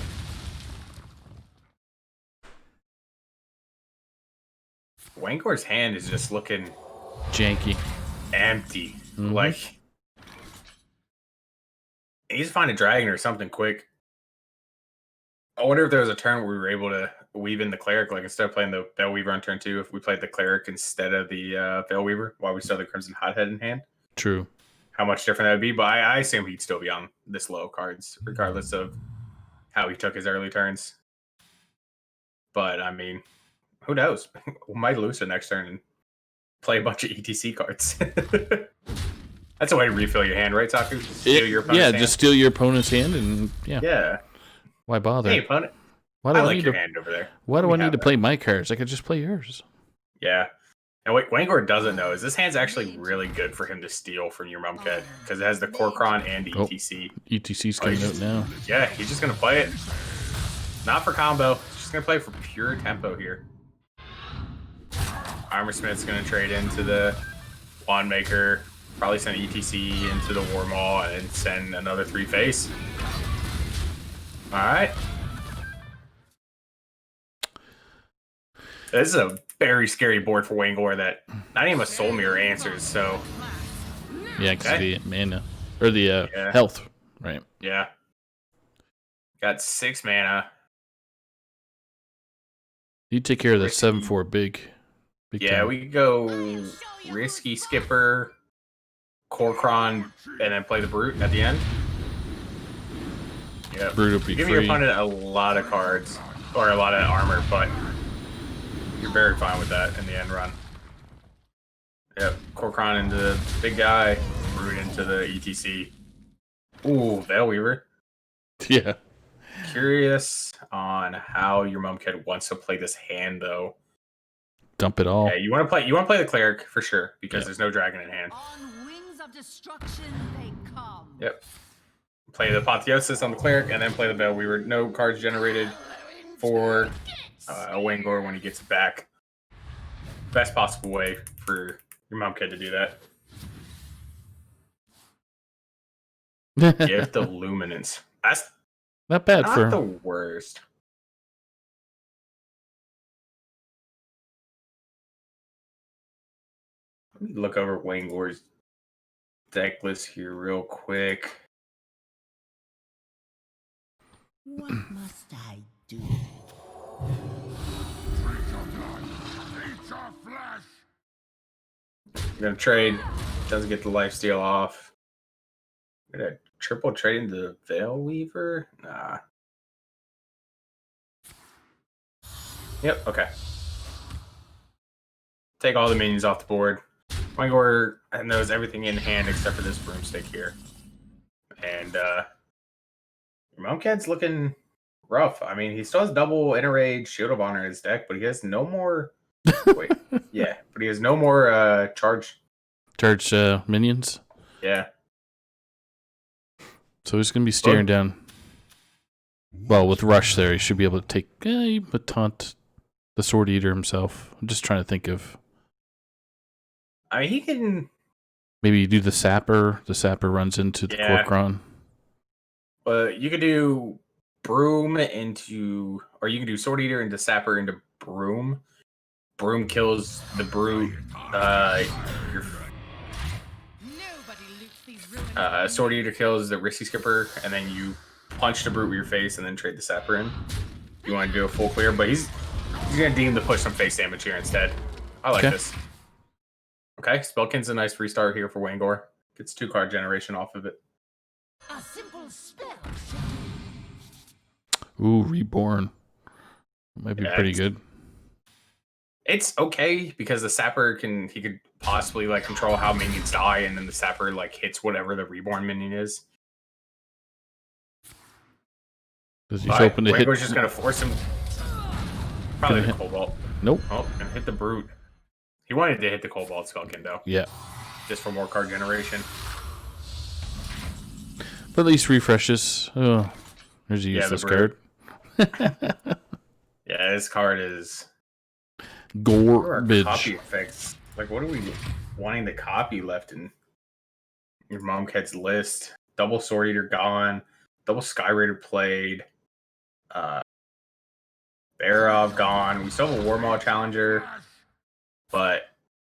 [SPEAKER 1] Wengor's hand is just looking
[SPEAKER 3] Janky.
[SPEAKER 1] empty. Like, he needs to find a dragon or something quick. I wonder if there was a turn where we were able to weave in the cleric, like instead of playing the Veilweaver on turn 2, if we played the cleric instead of the Veilweaver while we still have the Crimson Hothead in hand.
[SPEAKER 3] True.
[SPEAKER 1] How much different that would be, but I assume he'd still be on this low cards, regardless of how he took his early turns. But I mean, who knows? We might lose the next turn and play a bunch of ETC cards. That's a way to refill your hand, right, Taku? Steal your opponent's hand.
[SPEAKER 3] Just steal your opponent's hand and
[SPEAKER 1] Yeah.
[SPEAKER 3] Why bother?
[SPEAKER 1] Hey, opponent.
[SPEAKER 3] Why do
[SPEAKER 1] I
[SPEAKER 3] I
[SPEAKER 1] like
[SPEAKER 3] need
[SPEAKER 1] your
[SPEAKER 3] to?
[SPEAKER 1] hand over there.
[SPEAKER 3] Why do
[SPEAKER 1] We
[SPEAKER 3] I need
[SPEAKER 1] have
[SPEAKER 3] to
[SPEAKER 1] that.
[SPEAKER 3] play my cards? I could just play yours.
[SPEAKER 1] Yeah. And what Wengor doesn't know is this hand's actually really good for him to steal from your Mumked because it has the Korkron and
[SPEAKER 3] Oh.
[SPEAKER 1] ETC.
[SPEAKER 3] ETC's coming out now.
[SPEAKER 1] Yeah, he's just going to play it. Not for combo. He's just going to play for pure tempo here. Armor Smith's going to trade into the Wandmaker. Probably send ETC into the War Maul and send another 3-face. Alright. This is a very scary board for Wengor that not even a Soul Mirror answers, so
[SPEAKER 3] Yeah, because
[SPEAKER 1] Okay.
[SPEAKER 3] the mana or the
[SPEAKER 1] Yeah.
[SPEAKER 3] health, right?
[SPEAKER 1] yeah. Got 6 mana.
[SPEAKER 3] You take care of the
[SPEAKER 1] Risky.
[SPEAKER 3] 7/4 big
[SPEAKER 1] Yeah,
[SPEAKER 3] time.
[SPEAKER 1] we could go Risky Skipper, Korkron, and then play the Brute at the end. Yeah.
[SPEAKER 3] Brute will be
[SPEAKER 1] Give your
[SPEAKER 3] free.
[SPEAKER 1] opponent a lot of cards, or a lot of armor, but you're very fine with that in the end run. Yep, Korkron into the big guy, Brute into the ETC. Ooh, Veilweaver.
[SPEAKER 3] Yeah.
[SPEAKER 1] Curious on how your Mumked wants to play this hand, though.
[SPEAKER 3] Dump it all.
[SPEAKER 1] Yeah, you want to play the Cleric for sure because
[SPEAKER 3] Yeah.
[SPEAKER 1] there's no dragon in hand.
[SPEAKER 4] On wings of destruction they come.
[SPEAKER 1] Yep. Play the Apotheosis on the Cleric and then play the Veilweaver. No cards generated for a Wengor when he gets it back. Best possible way for your Mumked to do that. Give the Luminance. That's
[SPEAKER 3] Not bad
[SPEAKER 1] not
[SPEAKER 3] for
[SPEAKER 1] the worst. Let me look over Wengor's deck list here real quick.
[SPEAKER 4] What must I do?
[SPEAKER 1] Gonna trade. Doesn't get the lifesteal off. Gonna triple trade into the Veilweaver? Nah. Yep, okay. Take all the minions off the board. Wengor knows everything in hand except for this broomstick here. And your Mumked's looking rough. I mean, he still has double Interrage Shield of Honor in his deck, but he has no more. Wait, yeah, but he has no more charge.
[SPEAKER 3] charge minions.
[SPEAKER 1] Yeah.
[SPEAKER 3] So he's gonna be staring down. Well, with Rush there, he should be able to take. He would taunt the Sword Eater himself. I'm just trying to think of
[SPEAKER 1] I mean, he can.
[SPEAKER 3] maybe you do the Sapper. The Sapper runs into the
[SPEAKER 1] Yeah.
[SPEAKER 3] Korkron.
[SPEAKER 1] But you could do Broom into, or you can do Sword Eater into Sapper into Broom. Broom kills the Brute. Your
[SPEAKER 4] Nobody loots these ruins.
[SPEAKER 1] Sword Eater kills the Risky Skipper, and then you punch the Brute with your face, and then trade the Sapper in. You want to do a full clear, but he's gonna deem to push some face damage here instead. I like
[SPEAKER 3] Okay.
[SPEAKER 1] this. Okay, Spellkin's a nice restart here for Wengor. Gets 2 card generation off of it.
[SPEAKER 4] spell.
[SPEAKER 3] Ooh, Reborn. Might be pretty good.
[SPEAKER 1] It's okay because the sapper he could possibly like control how minions die, and then the sapper like hits whatever the reborn minion is.
[SPEAKER 3] Does he's open to hit?
[SPEAKER 1] Wengor's just gonna force him. Probably the Cobalt.
[SPEAKER 3] Nope.
[SPEAKER 1] Oh, and hit the Brute. He wanted to hit the Cobalt Skullkin though.
[SPEAKER 3] Yeah.
[SPEAKER 1] Just for more card generation.
[SPEAKER 3] But at least refreshes. Oh, there's a useless card.
[SPEAKER 1] Yeah, this card is
[SPEAKER 3] garbage.
[SPEAKER 1] Copy effects. Like, what are we wanting to copy left in your Urmumked's list? Double Sword Eater gone. Double Sky Raider played. Barov gone. We still have a Warmaw Challenger. But,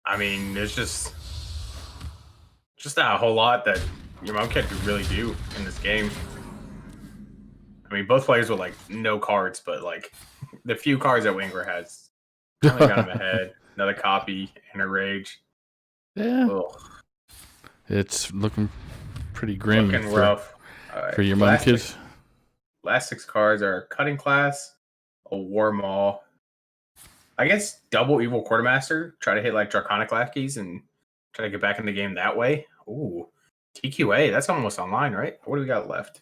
[SPEAKER 1] I mean, there's just not a whole lot that your Urmumked could really do in this game. I mean, both players with, like, no cards, but, like, the few cards that Wengor has finally got him ahead. Another copy and a rage.
[SPEAKER 3] Yeah.
[SPEAKER 1] Ugh.
[SPEAKER 3] It's looking pretty grim.
[SPEAKER 1] Looking rough.
[SPEAKER 3] For your Urmumked.
[SPEAKER 1] Last 6 cards are Cutting Class, a War Maul. I guess double Evil Quartermaster. Try to hit like Draconic Lackeys and try to get back in the game that way. Ooh. TQA. That's almost online, right? What do we got left?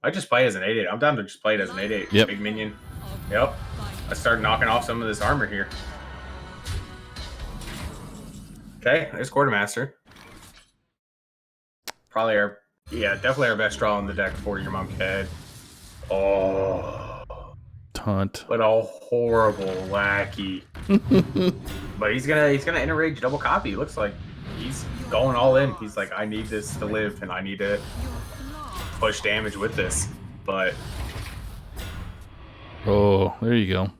[SPEAKER 1] I just play as an 8/8. I'm down to just play it as an 8/8.
[SPEAKER 3] Yep.
[SPEAKER 1] Big minion. Yep. I start knocking off some of this armor here. Okay, there's Quartermaster. Probably definitely our best draw on the deck for your Urmumked. Oh,
[SPEAKER 3] Taunt.
[SPEAKER 1] what a horrible lackey. But he's gonna interrage double copy. Looks like he's going all in. He's like, I need this to live, and I need to push damage with this. But
[SPEAKER 3] oh, there you go.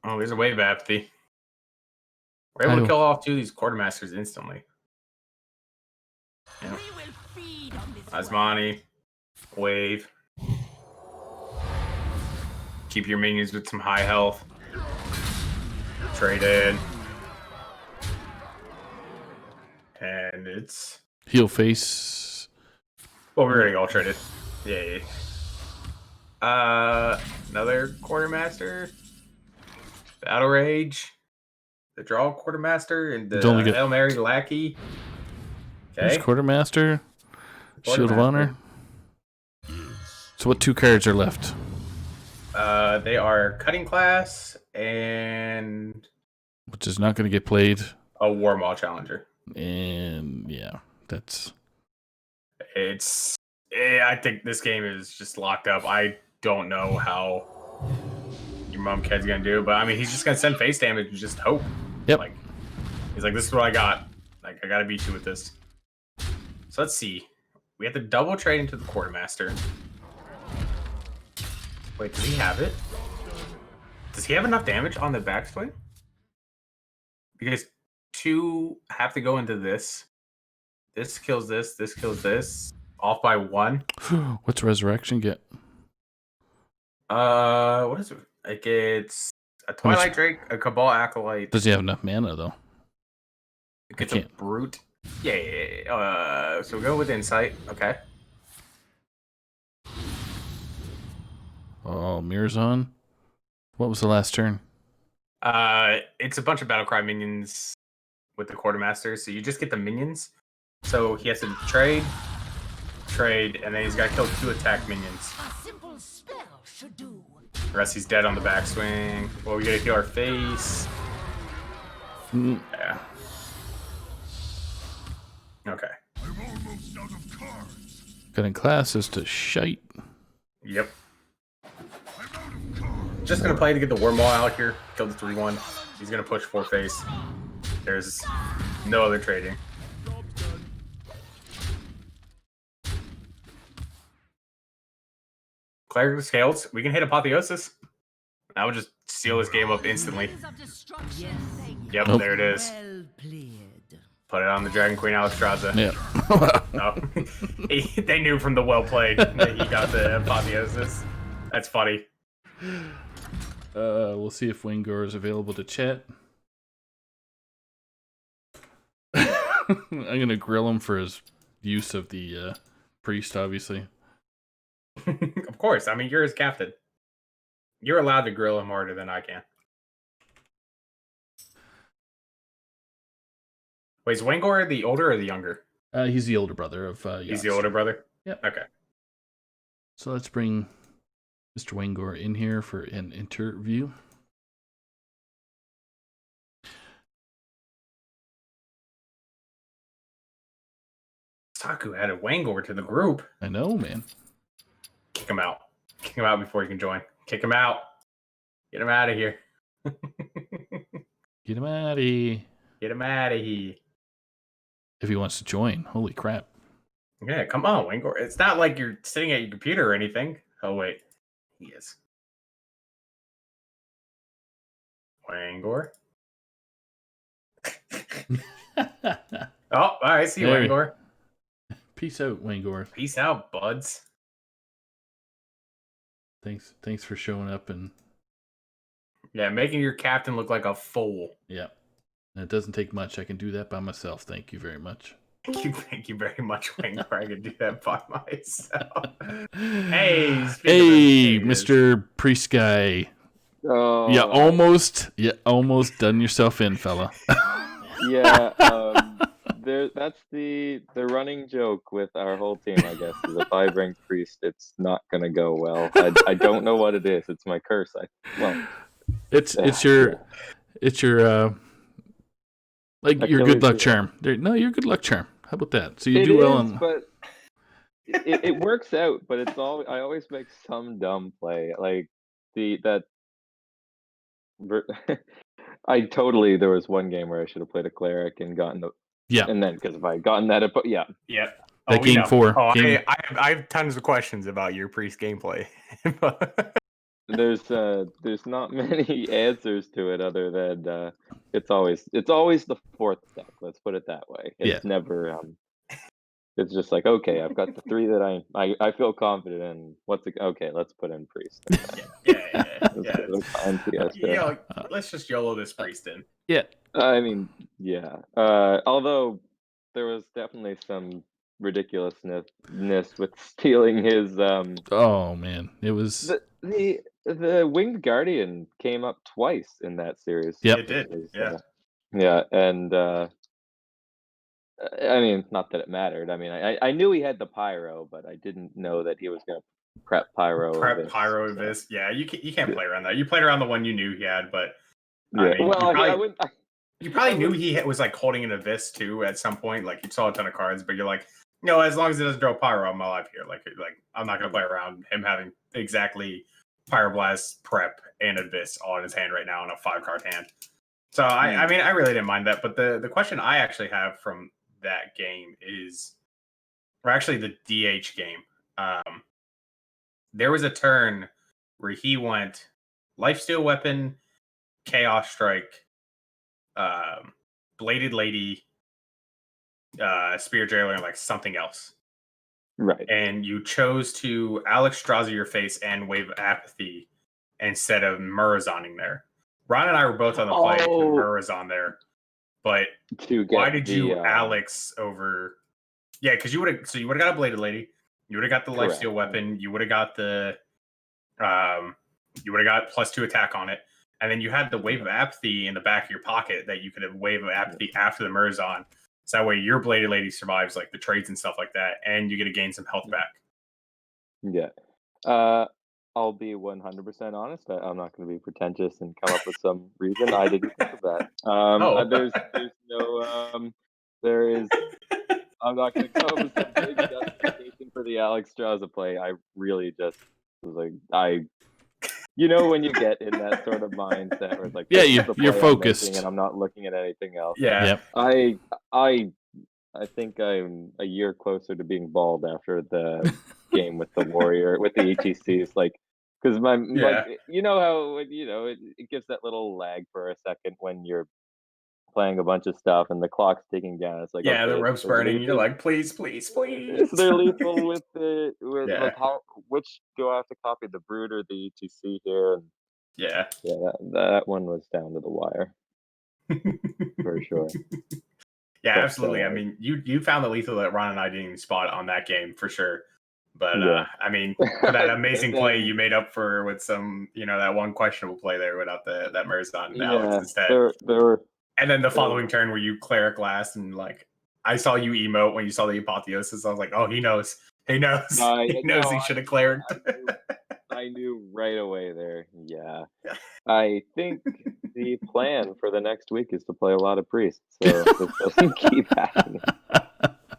[SPEAKER 1] oh, there's a wave apathy. We're able to kill off 2 of these Quartermasters instantly. Yeah. Asmani, wave. Keep your minions with some high health. Trade in. And it's...
[SPEAKER 3] Heal face.
[SPEAKER 1] Well, we're already all traded. Yay. Another Quartermaster. Battle Rage. The Draw Quartermaster and the Hail Mary Lackey. Okay.
[SPEAKER 3] There's Quartermaster. Shield of Honor. So what 2 cards are left?
[SPEAKER 1] They are Cutting Class and...
[SPEAKER 3] Which is not going to get played.
[SPEAKER 1] A Warmaw Challenger.
[SPEAKER 3] And yeah, that's...
[SPEAKER 1] I think this game is just locked up. I don't know how your Urmumked's going to do, but I mean, he's just going to send face damage and just hope.
[SPEAKER 3] Yep.
[SPEAKER 1] Like, he's like, this is what I got. Like, I got to beat you with this. So let's see. We have to double trade into the Quartermaster. Wait, does he have it? Does he have enough damage on the backswing? Because 2 have to go into this. This kills this. This kills this. Off by 1.
[SPEAKER 3] What's Resurrection get?
[SPEAKER 1] What is it? Like it's a Twilight Drake, a Cabal Acolyte.
[SPEAKER 3] Does he have enough mana though?
[SPEAKER 1] It gets a Brute. Yeah. So we'll go with Insight. Okay.
[SPEAKER 3] Oh, Mirrors on. What was the last turn?
[SPEAKER 1] It's a bunch of Battlecry minions with the Quartermaster, so you just get the minions. So he has to trade, and then he's got to kill 2 attack minions.
[SPEAKER 4] A simple spell should do.
[SPEAKER 1] The rest he's dead on the backswing. Well, we gotta heal our face. Yeah. Okay.
[SPEAKER 6] I'm almost out of cards.
[SPEAKER 3] Cutting Class is to shite.
[SPEAKER 1] Yep. Just gonna play to get the Wormwall out here. Kill the 3/1. He's gonna push 4 face. There's no other trading. Cleric Scales. We can hit Apotheosis. That would just seal this game up instantly. Yep, there it is.
[SPEAKER 4] Well played.
[SPEAKER 1] Put it on the Dragon Queen Alexstrasza.
[SPEAKER 3] Yeah.
[SPEAKER 1] No. They knew from the well played that he got the Apotheosis. That's funny.
[SPEAKER 3] We'll see if Wengor is available to chat. I'm gonna grill him for his use of the priest, obviously.
[SPEAKER 1] Of course. I mean, you're his captain. You're allowed to grill him harder than I can. Wait, is Wengor the older or the younger?
[SPEAKER 3] He's the older brother of
[SPEAKER 1] He's the
[SPEAKER 3] Yost.
[SPEAKER 1] older brother?
[SPEAKER 3] Yep.
[SPEAKER 1] Okay.
[SPEAKER 3] So let's bring Mr. Wengor in here for an interview.
[SPEAKER 1] Saku added Wengor to the group.
[SPEAKER 3] I know, man.
[SPEAKER 1] Kick him out. Kick him out before he can join. Kick him out. Get him out of here.
[SPEAKER 3] Get him out of here.
[SPEAKER 1] Get him out of here.
[SPEAKER 3] If he wants to join. Holy crap.
[SPEAKER 1] Yeah, come on, Wengor. It's not like you're sitting at your computer or anything. Oh, wait. He is. Wengor. Oh, all right. See you,
[SPEAKER 3] There.
[SPEAKER 1] Wengor.
[SPEAKER 3] Peace out, Wengor.
[SPEAKER 1] Peace out, buds.
[SPEAKER 3] Thanks for showing up and
[SPEAKER 1] Yeah, making your captain look like a fool.
[SPEAKER 3] yeah. And it doesn't take much. I can do that by myself. Thank you very much.
[SPEAKER 1] Thank you very much, Wengor. I could do that by myself. Hey,
[SPEAKER 3] Hey, Mr. Priest guy.
[SPEAKER 9] Oh,
[SPEAKER 3] You almost done yourself in, fella.
[SPEAKER 9] yeah. That's the running joke with our whole team, I guess. Is if I bring priest, it's not gonna go well. I don't know what it is. It's my curse.
[SPEAKER 3] It's your like your good luck charm. No, your good luck charm. How about that? So you do well on.
[SPEAKER 9] But it works out. But it's all I always make some dumb play like that. There was one game where I should have played a cleric and gotten the.
[SPEAKER 3] Yeah.
[SPEAKER 9] And then because if I had gotten that, yeah.
[SPEAKER 1] Yeah.
[SPEAKER 3] That game 4.
[SPEAKER 1] Oh, I have tons of questions about your priest gameplay.
[SPEAKER 9] There's not many answers to it other than it's always the fourth deck. Let's put it that way. It's never it's just like, okay, I've got the 3 that I feel confident in. Okay, let's put in priest.
[SPEAKER 1] Yeah. Let's just YOLO this priest in.
[SPEAKER 3] Yeah.
[SPEAKER 9] I mean, yeah. Although there was definitely some ridiculousness with stealing his
[SPEAKER 3] Oh man, it was
[SPEAKER 9] the Winged Guardian came up twice in that series.
[SPEAKER 3] Yep.
[SPEAKER 1] It did.
[SPEAKER 9] Yeah, and I mean, not that it mattered. I mean, I knew he had the pyro, but I didn't know that he was going to prep pyro.
[SPEAKER 1] Abyss. Yeah, you can't play around that. You played around the one you knew he had, but
[SPEAKER 9] yeah.
[SPEAKER 1] You probably knew he was like holding an Abyss too at some point. Like you saw a ton of cards, but you're like, no, as long as it doesn't draw pyro, I'm alive here. Like I'm not gonna play around him having exactly Pyroblast, Prep, and Abyss all in his hand right now in a 5-card hand. So I mean, I really didn't mind that. But the question I actually have from that game is, or actually the DH game, there was a turn where he went Lifesteal Weapon, Chaos Strike, Bladed Lady, Spear Jailer, and like something else.
[SPEAKER 9] Right.
[SPEAKER 1] And you chose to Alex Straza your face and Wave Apathy instead of Mrgl there. Ron and I were both on the play when Mrgl on there. But why did you Alex over? Yeah, because you would have got a Bladed Lady, you would have got the Lifesteal Weapon, you would have got the you would have got +2 attack on it, and then you had the Wave of Apathy in the back of your pocket that you could have Wave of Apathy after the Mrgl. So that way your Bladed Lady survives like the trades and stuff like that, and you get to gain some health back.
[SPEAKER 9] Yeah. I'll be 100% honest. I'm not going to be pretentious and come up with some reason. I didn't think of that. I'm not going to come up with some big justification for the Alex Straza play. I really just was like, when you get in that sort of mindset where it's like,
[SPEAKER 3] yeah, you're focused,
[SPEAKER 9] and I'm not looking at anything else.
[SPEAKER 1] Yeah.
[SPEAKER 3] Yep.
[SPEAKER 9] I think I'm a year closer to being bald after the game with the Warrior, with the ETCs, like, because you know how it gives that little lag for a second when you're playing a bunch of stuff and the clock's ticking down. It's like,
[SPEAKER 1] yeah, the rope's burning. You're like, please.
[SPEAKER 9] Is there lethal with which do I have to copy, the Brood or the ETC here? And
[SPEAKER 1] yeah,
[SPEAKER 9] that one was down to the wire for sure.
[SPEAKER 1] Yeah, absolutely. I mean, you found the lethal that Ron and I didn't even spot on that game for sure. But I mean, for that amazing play you made up for with some, that one questionable play there without that Mrgl on Alex instead. And then the following turn where you cleric last and like I saw you emote when you saw the apotheosis. I was like, oh, he knows. He knows. He knows he should have cleric.
[SPEAKER 9] I knew right away there. Yeah. I think the plan for the next week is to play a lot of priests, so this doesn't keep happening.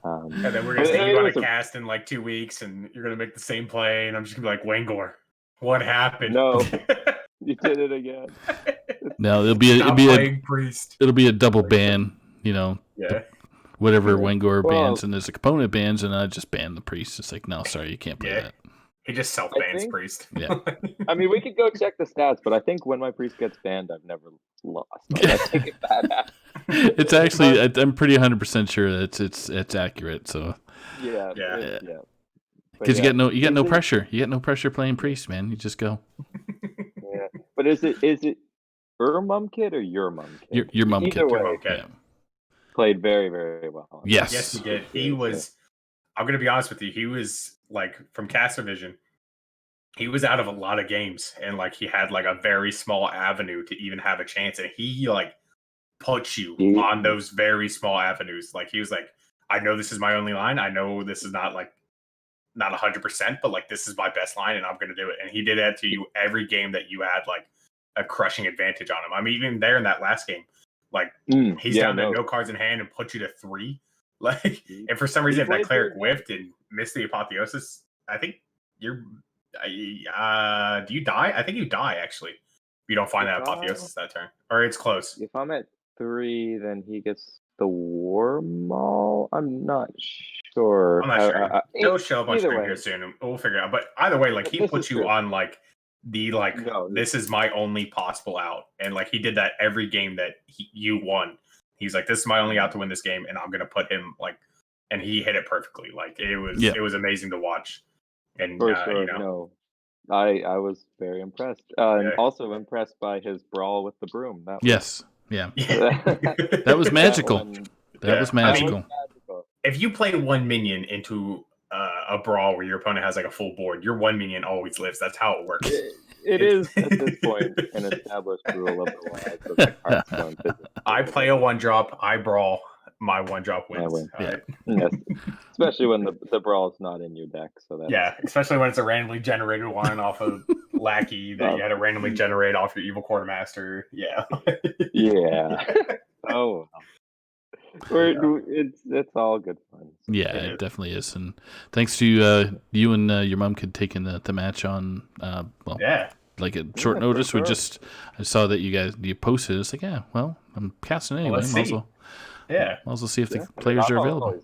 [SPEAKER 1] And then we're gonna see you on a cast in like 2 weeks, and you're gonna make the same play, and I'm just gonna be like, Wengor, what happened?
[SPEAKER 9] No, you did it again.
[SPEAKER 3] No, it'll be a double ban. Whatever Wengor bans and his opponent bans, and I just ban the priest. It's like, no, sorry, you can't play that.
[SPEAKER 1] He just self-bans priest.
[SPEAKER 3] Yeah.
[SPEAKER 9] I mean, we could go check the stats, but I think when my priest gets banned, I've never lost. I think if that happens.
[SPEAKER 3] It's actually, I'm pretty 100% sure that it's accurate. So
[SPEAKER 9] yeah.
[SPEAKER 3] Because you get no pressure. You get no pressure playing priest, man. You just go.
[SPEAKER 9] Yeah, but is it urmumked or urmumked?
[SPEAKER 3] Your Urmumked.
[SPEAKER 9] Yeah. Played very, very well.
[SPEAKER 1] Yes, he did. He was. I'm gonna be honest with you. He was like from Caster Vision. He was out of a lot of games, and like he had like a very small avenue to even have a chance, and he like put you on those very small avenues. Like he was like, I know this is my only line. I know this is not 100%, but like this is my best line, and I'm gonna do it. And he did that to you every game that you had like a crushing advantage on him. I mean, even there in that last game, like he's down to no cards in hand and put you to 3. Like, and for some reason, if that cleric whiffed and missed the apotheosis, I think you're. Do you die? I think you die actually. If you don't find that apotheosis that turn, or it's close.
[SPEAKER 9] If I'm at 3, then he gets the war maul. I'm not sure.
[SPEAKER 1] I'm not sure. It'll show up on screen here soon. We'll figure it out. But either way, like he puts you on like the this is my only possible out, and like he did that every game that you won. He's like, this is my only out to win this game, and I'm gonna put him like, and he hit it perfectly. Like it was amazing to watch. And
[SPEAKER 9] for sure, I was very impressed. And also impressed by his brawl with the broom. That
[SPEAKER 3] was magical. That was magical.
[SPEAKER 1] I mean, if you play one minion into a brawl where your opponent has like a full board, your one minion always lives. That's how it works.
[SPEAKER 9] It is at this point an established rule of the Hearthstone.
[SPEAKER 1] I play a 1-drop, I brawl, my 1-drop wins.
[SPEAKER 9] Win. Yes, especially when the brawl is not in your deck. So
[SPEAKER 1] especially when it's a randomly generated one off of Lackey that you had to randomly generate off your evil quartermaster. Yeah.
[SPEAKER 9] Oh. It's all good fun.
[SPEAKER 3] Yeah, it definitely is, and thanks to you and your mom could taking the match on. Like at short notice. Sure. I saw that you posted. It's like, I'm casting anyway. Might as well see if the players are available.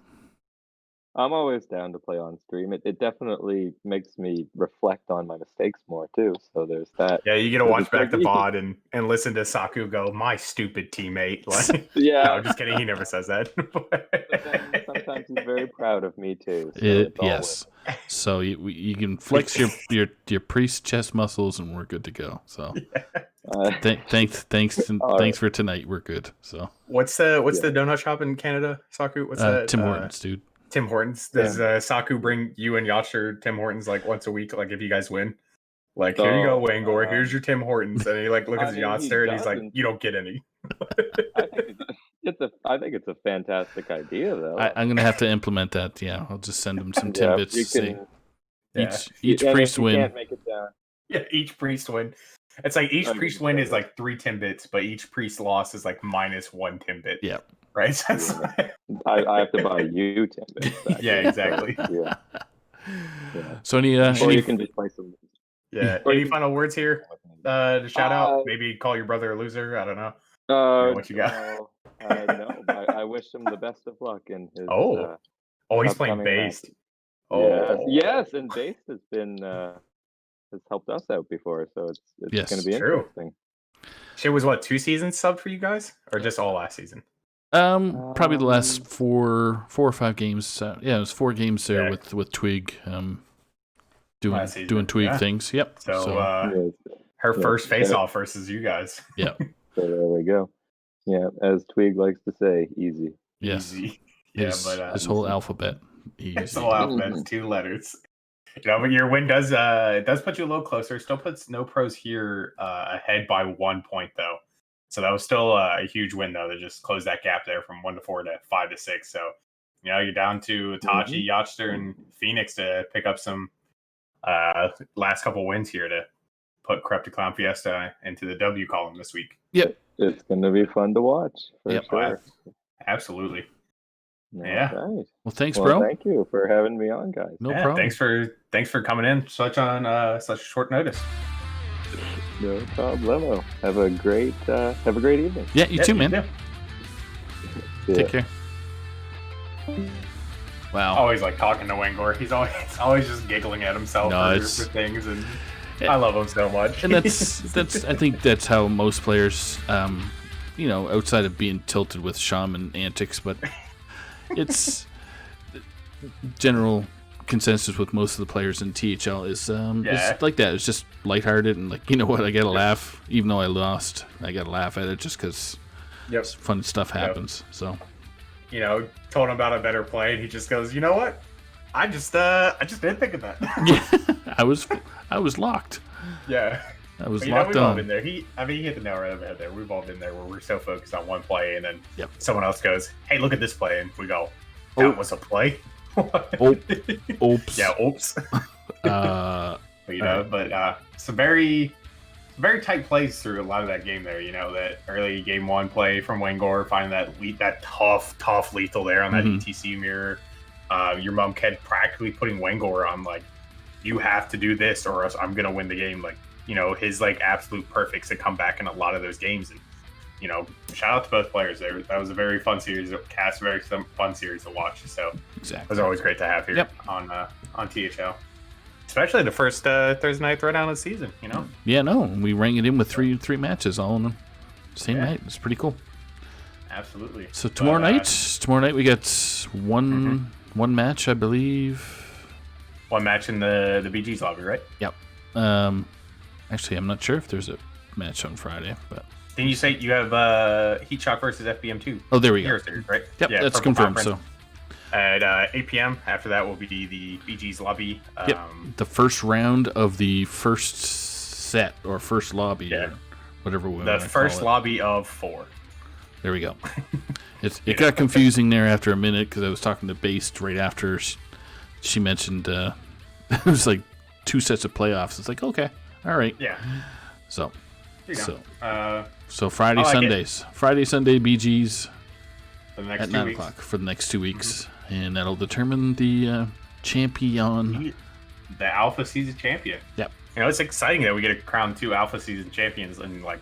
[SPEAKER 9] I'm always down to play on stream. It definitely makes me reflect on my mistakes more too. So there's that.
[SPEAKER 1] Yeah, you get to watch back the VOD and listen to Saku go, my stupid teammate. Like,
[SPEAKER 9] no,
[SPEAKER 1] I'm just kidding. He never says that.
[SPEAKER 9] Sometimes he's very proud of me too.
[SPEAKER 3] So so you can flex your priest chest muscles, and we're good to go. So thanks for tonight. We're good. So
[SPEAKER 1] what's the donut shop in Canada, Saku? What's that?
[SPEAKER 3] Tim Hortons, dude.
[SPEAKER 1] Tim Hortons. Does Saku bring you and Yachter Tim Hortons like once a week? Like if you guys win, like here you go, Wengor. Here's your Tim Hortons, and he like looks at Yachter and he's like, you don't get any.
[SPEAKER 9] I think it's a fantastic idea, though.
[SPEAKER 3] I'm gonna have to implement that. Yeah, I'll just send them some Timbits. Each priest win.
[SPEAKER 9] Can't make it down.
[SPEAKER 1] Yeah, each priest win. It's like each priest win is like 3 Timbits, but each priest loss is like -1 Timbit.
[SPEAKER 3] Yeah.
[SPEAKER 1] Right.
[SPEAKER 9] I have to buy you Timbits.
[SPEAKER 1] Yeah, exactly.
[SPEAKER 9] Yeah.
[SPEAKER 3] So any
[SPEAKER 9] or you can just play some.
[SPEAKER 1] Yeah. Any final words here? To shout out? Maybe call your brother a loser. I don't know. What you got?
[SPEAKER 9] No, I wish him the best of luck in his.
[SPEAKER 1] He's playing Based.
[SPEAKER 9] Yes, and Based has been has helped us out before, so it's going to be interesting.
[SPEAKER 1] Shit was 2 seasons sub for you guys, or just all last season?
[SPEAKER 3] Probably the last 4 or 5 games. It was 4 games there with Twig. Doing Twig things. Yep.
[SPEAKER 1] So her first face-off versus you guys.
[SPEAKER 3] Yeah.
[SPEAKER 9] So there we go. Yeah, as Twig likes to say, easy.
[SPEAKER 3] Yes.
[SPEAKER 1] Easy.
[SPEAKER 3] His whole alphabet. Easy.
[SPEAKER 1] His whole alphabet's 2 letters. But your win does it does put you a little closer. Still puts NoProsHere ahead by 1 point though. So that was still a huge win though to just close that gap there from 1-4 to 5-6. So you're down to Itachi, Yachtster, and Phoenix to pick up some last couple wins here to put Corrupted Clown Fiesta into the W column this week.
[SPEAKER 3] Yep.
[SPEAKER 9] It's going to be fun to watch. For sure.
[SPEAKER 1] Absolutely.
[SPEAKER 9] Nice.
[SPEAKER 3] Well, thanks, bro.
[SPEAKER 9] Thank you for having me on, guys.
[SPEAKER 3] No problem.
[SPEAKER 1] Thanks for coming in such short notice.
[SPEAKER 9] No problemo. Have a great evening.
[SPEAKER 3] Yeah, you too, man.
[SPEAKER 1] Yeah.
[SPEAKER 3] Take care. Wow.
[SPEAKER 1] Always like talking to Wengor. He's always just giggling at himself for things, and I love him so much.
[SPEAKER 3] And that's I think that's how most players, outside of being tilted with shaman antics, but it's general consensus with most of the players in THL is like that. It's just lighthearted and like, you know what, I gotta laugh, even though I lost. I gotta laugh at it just because fun stuff happens. So,
[SPEAKER 1] told him about a better play, and he just goes, "You know what? I just didn't think of that."
[SPEAKER 3] Yeah, I was locked.
[SPEAKER 1] Yeah.
[SPEAKER 3] I was
[SPEAKER 1] we've
[SPEAKER 3] locked
[SPEAKER 1] all
[SPEAKER 3] on.
[SPEAKER 1] been there. He hit the nail right on the head there. We've all been there where we're so focused on one play, and then someone else goes, "Hey, look at this play," and we go, "That was a play."
[SPEAKER 3] Oops.
[SPEAKER 1] Yeah, oops. But some very, very tight plays through a lot of that game there. That early game 1 play from Wengor, finding that tough lethal there on that ETC mirror. Urmumked practically putting Wengor on like, you have to do this or else I'm gonna win the game. Like, his like absolute perfects that come back in a lot of those games. And shout out to both players there. That was a very fun series of cast, very fun series to watch. So it was always great to have here on THL, especially the first Thursday night throwdown of the season.
[SPEAKER 3] Yeah, no, we rang it in with three matches all on the same night. It's pretty cool.
[SPEAKER 1] Absolutely.
[SPEAKER 3] So tomorrow night we got one match, I believe.
[SPEAKER 1] One match in the BG's lobby, right?
[SPEAKER 3] Yep. Actually, I'm not sure if there's a match on Friday, but.
[SPEAKER 1] Didn't you say you have Heatshot versus FBM2?
[SPEAKER 3] Oh, there we go.
[SPEAKER 1] Series, right?
[SPEAKER 3] Yep,
[SPEAKER 1] yeah,
[SPEAKER 3] that's confirmed. So
[SPEAKER 1] at 8 p.m. After that will be the BG's lobby.
[SPEAKER 3] The first round of the first set or first lobby, or whatever.
[SPEAKER 1] The first lobby of 4.
[SPEAKER 3] There we go. It got confusing there after a minute because I was talking to Based right after she mentioned it was like 2 sets of playoffs. It's like, okay, all right.
[SPEAKER 1] Yeah.
[SPEAKER 3] So Friday, Sundays. Friday, Sunday, BGs at 9 o'clock for the next 2 weeks. And that'll determine the champion.
[SPEAKER 1] The Alpha Season champion.
[SPEAKER 3] Yep.
[SPEAKER 1] It's exciting that we get to crown 2 Alpha Season champions in like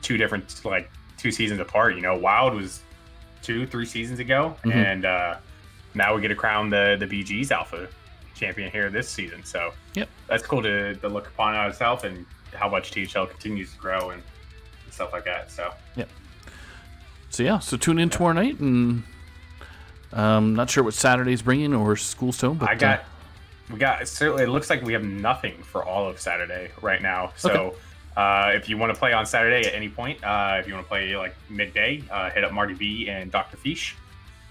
[SPEAKER 1] 2 different, like 2 seasons apart. Wild was 2-3 seasons ago. And now we get to crown the BG's Alpha champion here this season. So that's cool to look upon itself and how much THL continues to grow and stuff like that. So so tune in tomorrow night, and not sure what Saturday's bringing or School Stone, but we got certainly. It looks like we have nothing for all of Saturday right now. So if you want to play on Saturday at any point, if you want to play like midday, hit up Marty B and Dr. Fish.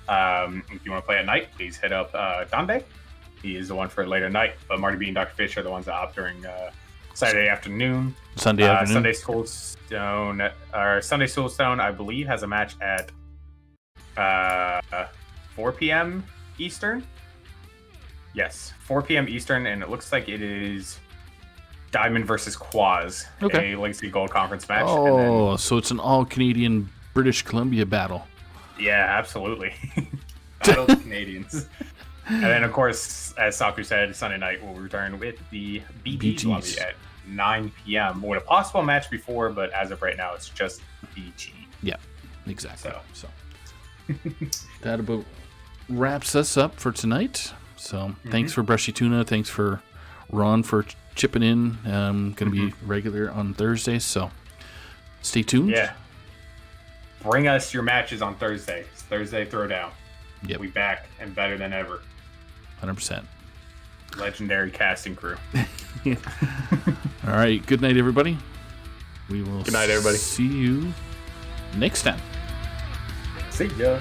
[SPEAKER 1] If you want to play at night, please hit up Dande. He is the one for later night, but Marty B and Dr. Fish are the ones that opt during Saturday afternoon. Sunday School Stone, I believe, has a match at 4 p.m. Eastern. Yes, 4 p.m. Eastern, and it looks like it is Diamond versus Quaz, a Legacy Gold Conference match.
[SPEAKER 3] Oh, so it's an all-Canadian British Columbia battle.
[SPEAKER 1] Yeah, absolutely. Battle of Canadians. And then, of course, as Saku said, Sunday night we'll return with the BG's lobby at 9 p.m. with a possible match before, but as of right now, it's just BG.
[SPEAKER 3] Yeah, exactly. So that about wraps us up for tonight. So thanks for BrushyTuna. Thanks for Ron for chipping in. Going to be regular on Thursdays, so stay tuned.
[SPEAKER 1] Yeah. Bring us your matches on Thursday. It's Thursday Throwdown.
[SPEAKER 3] Yep.
[SPEAKER 1] We back and better than ever.
[SPEAKER 3] 100%.
[SPEAKER 1] Legendary casting crew.
[SPEAKER 3] All right. Good night, everybody. We will
[SPEAKER 1] Good night, everybody.
[SPEAKER 3] See you next time.
[SPEAKER 1] See ya.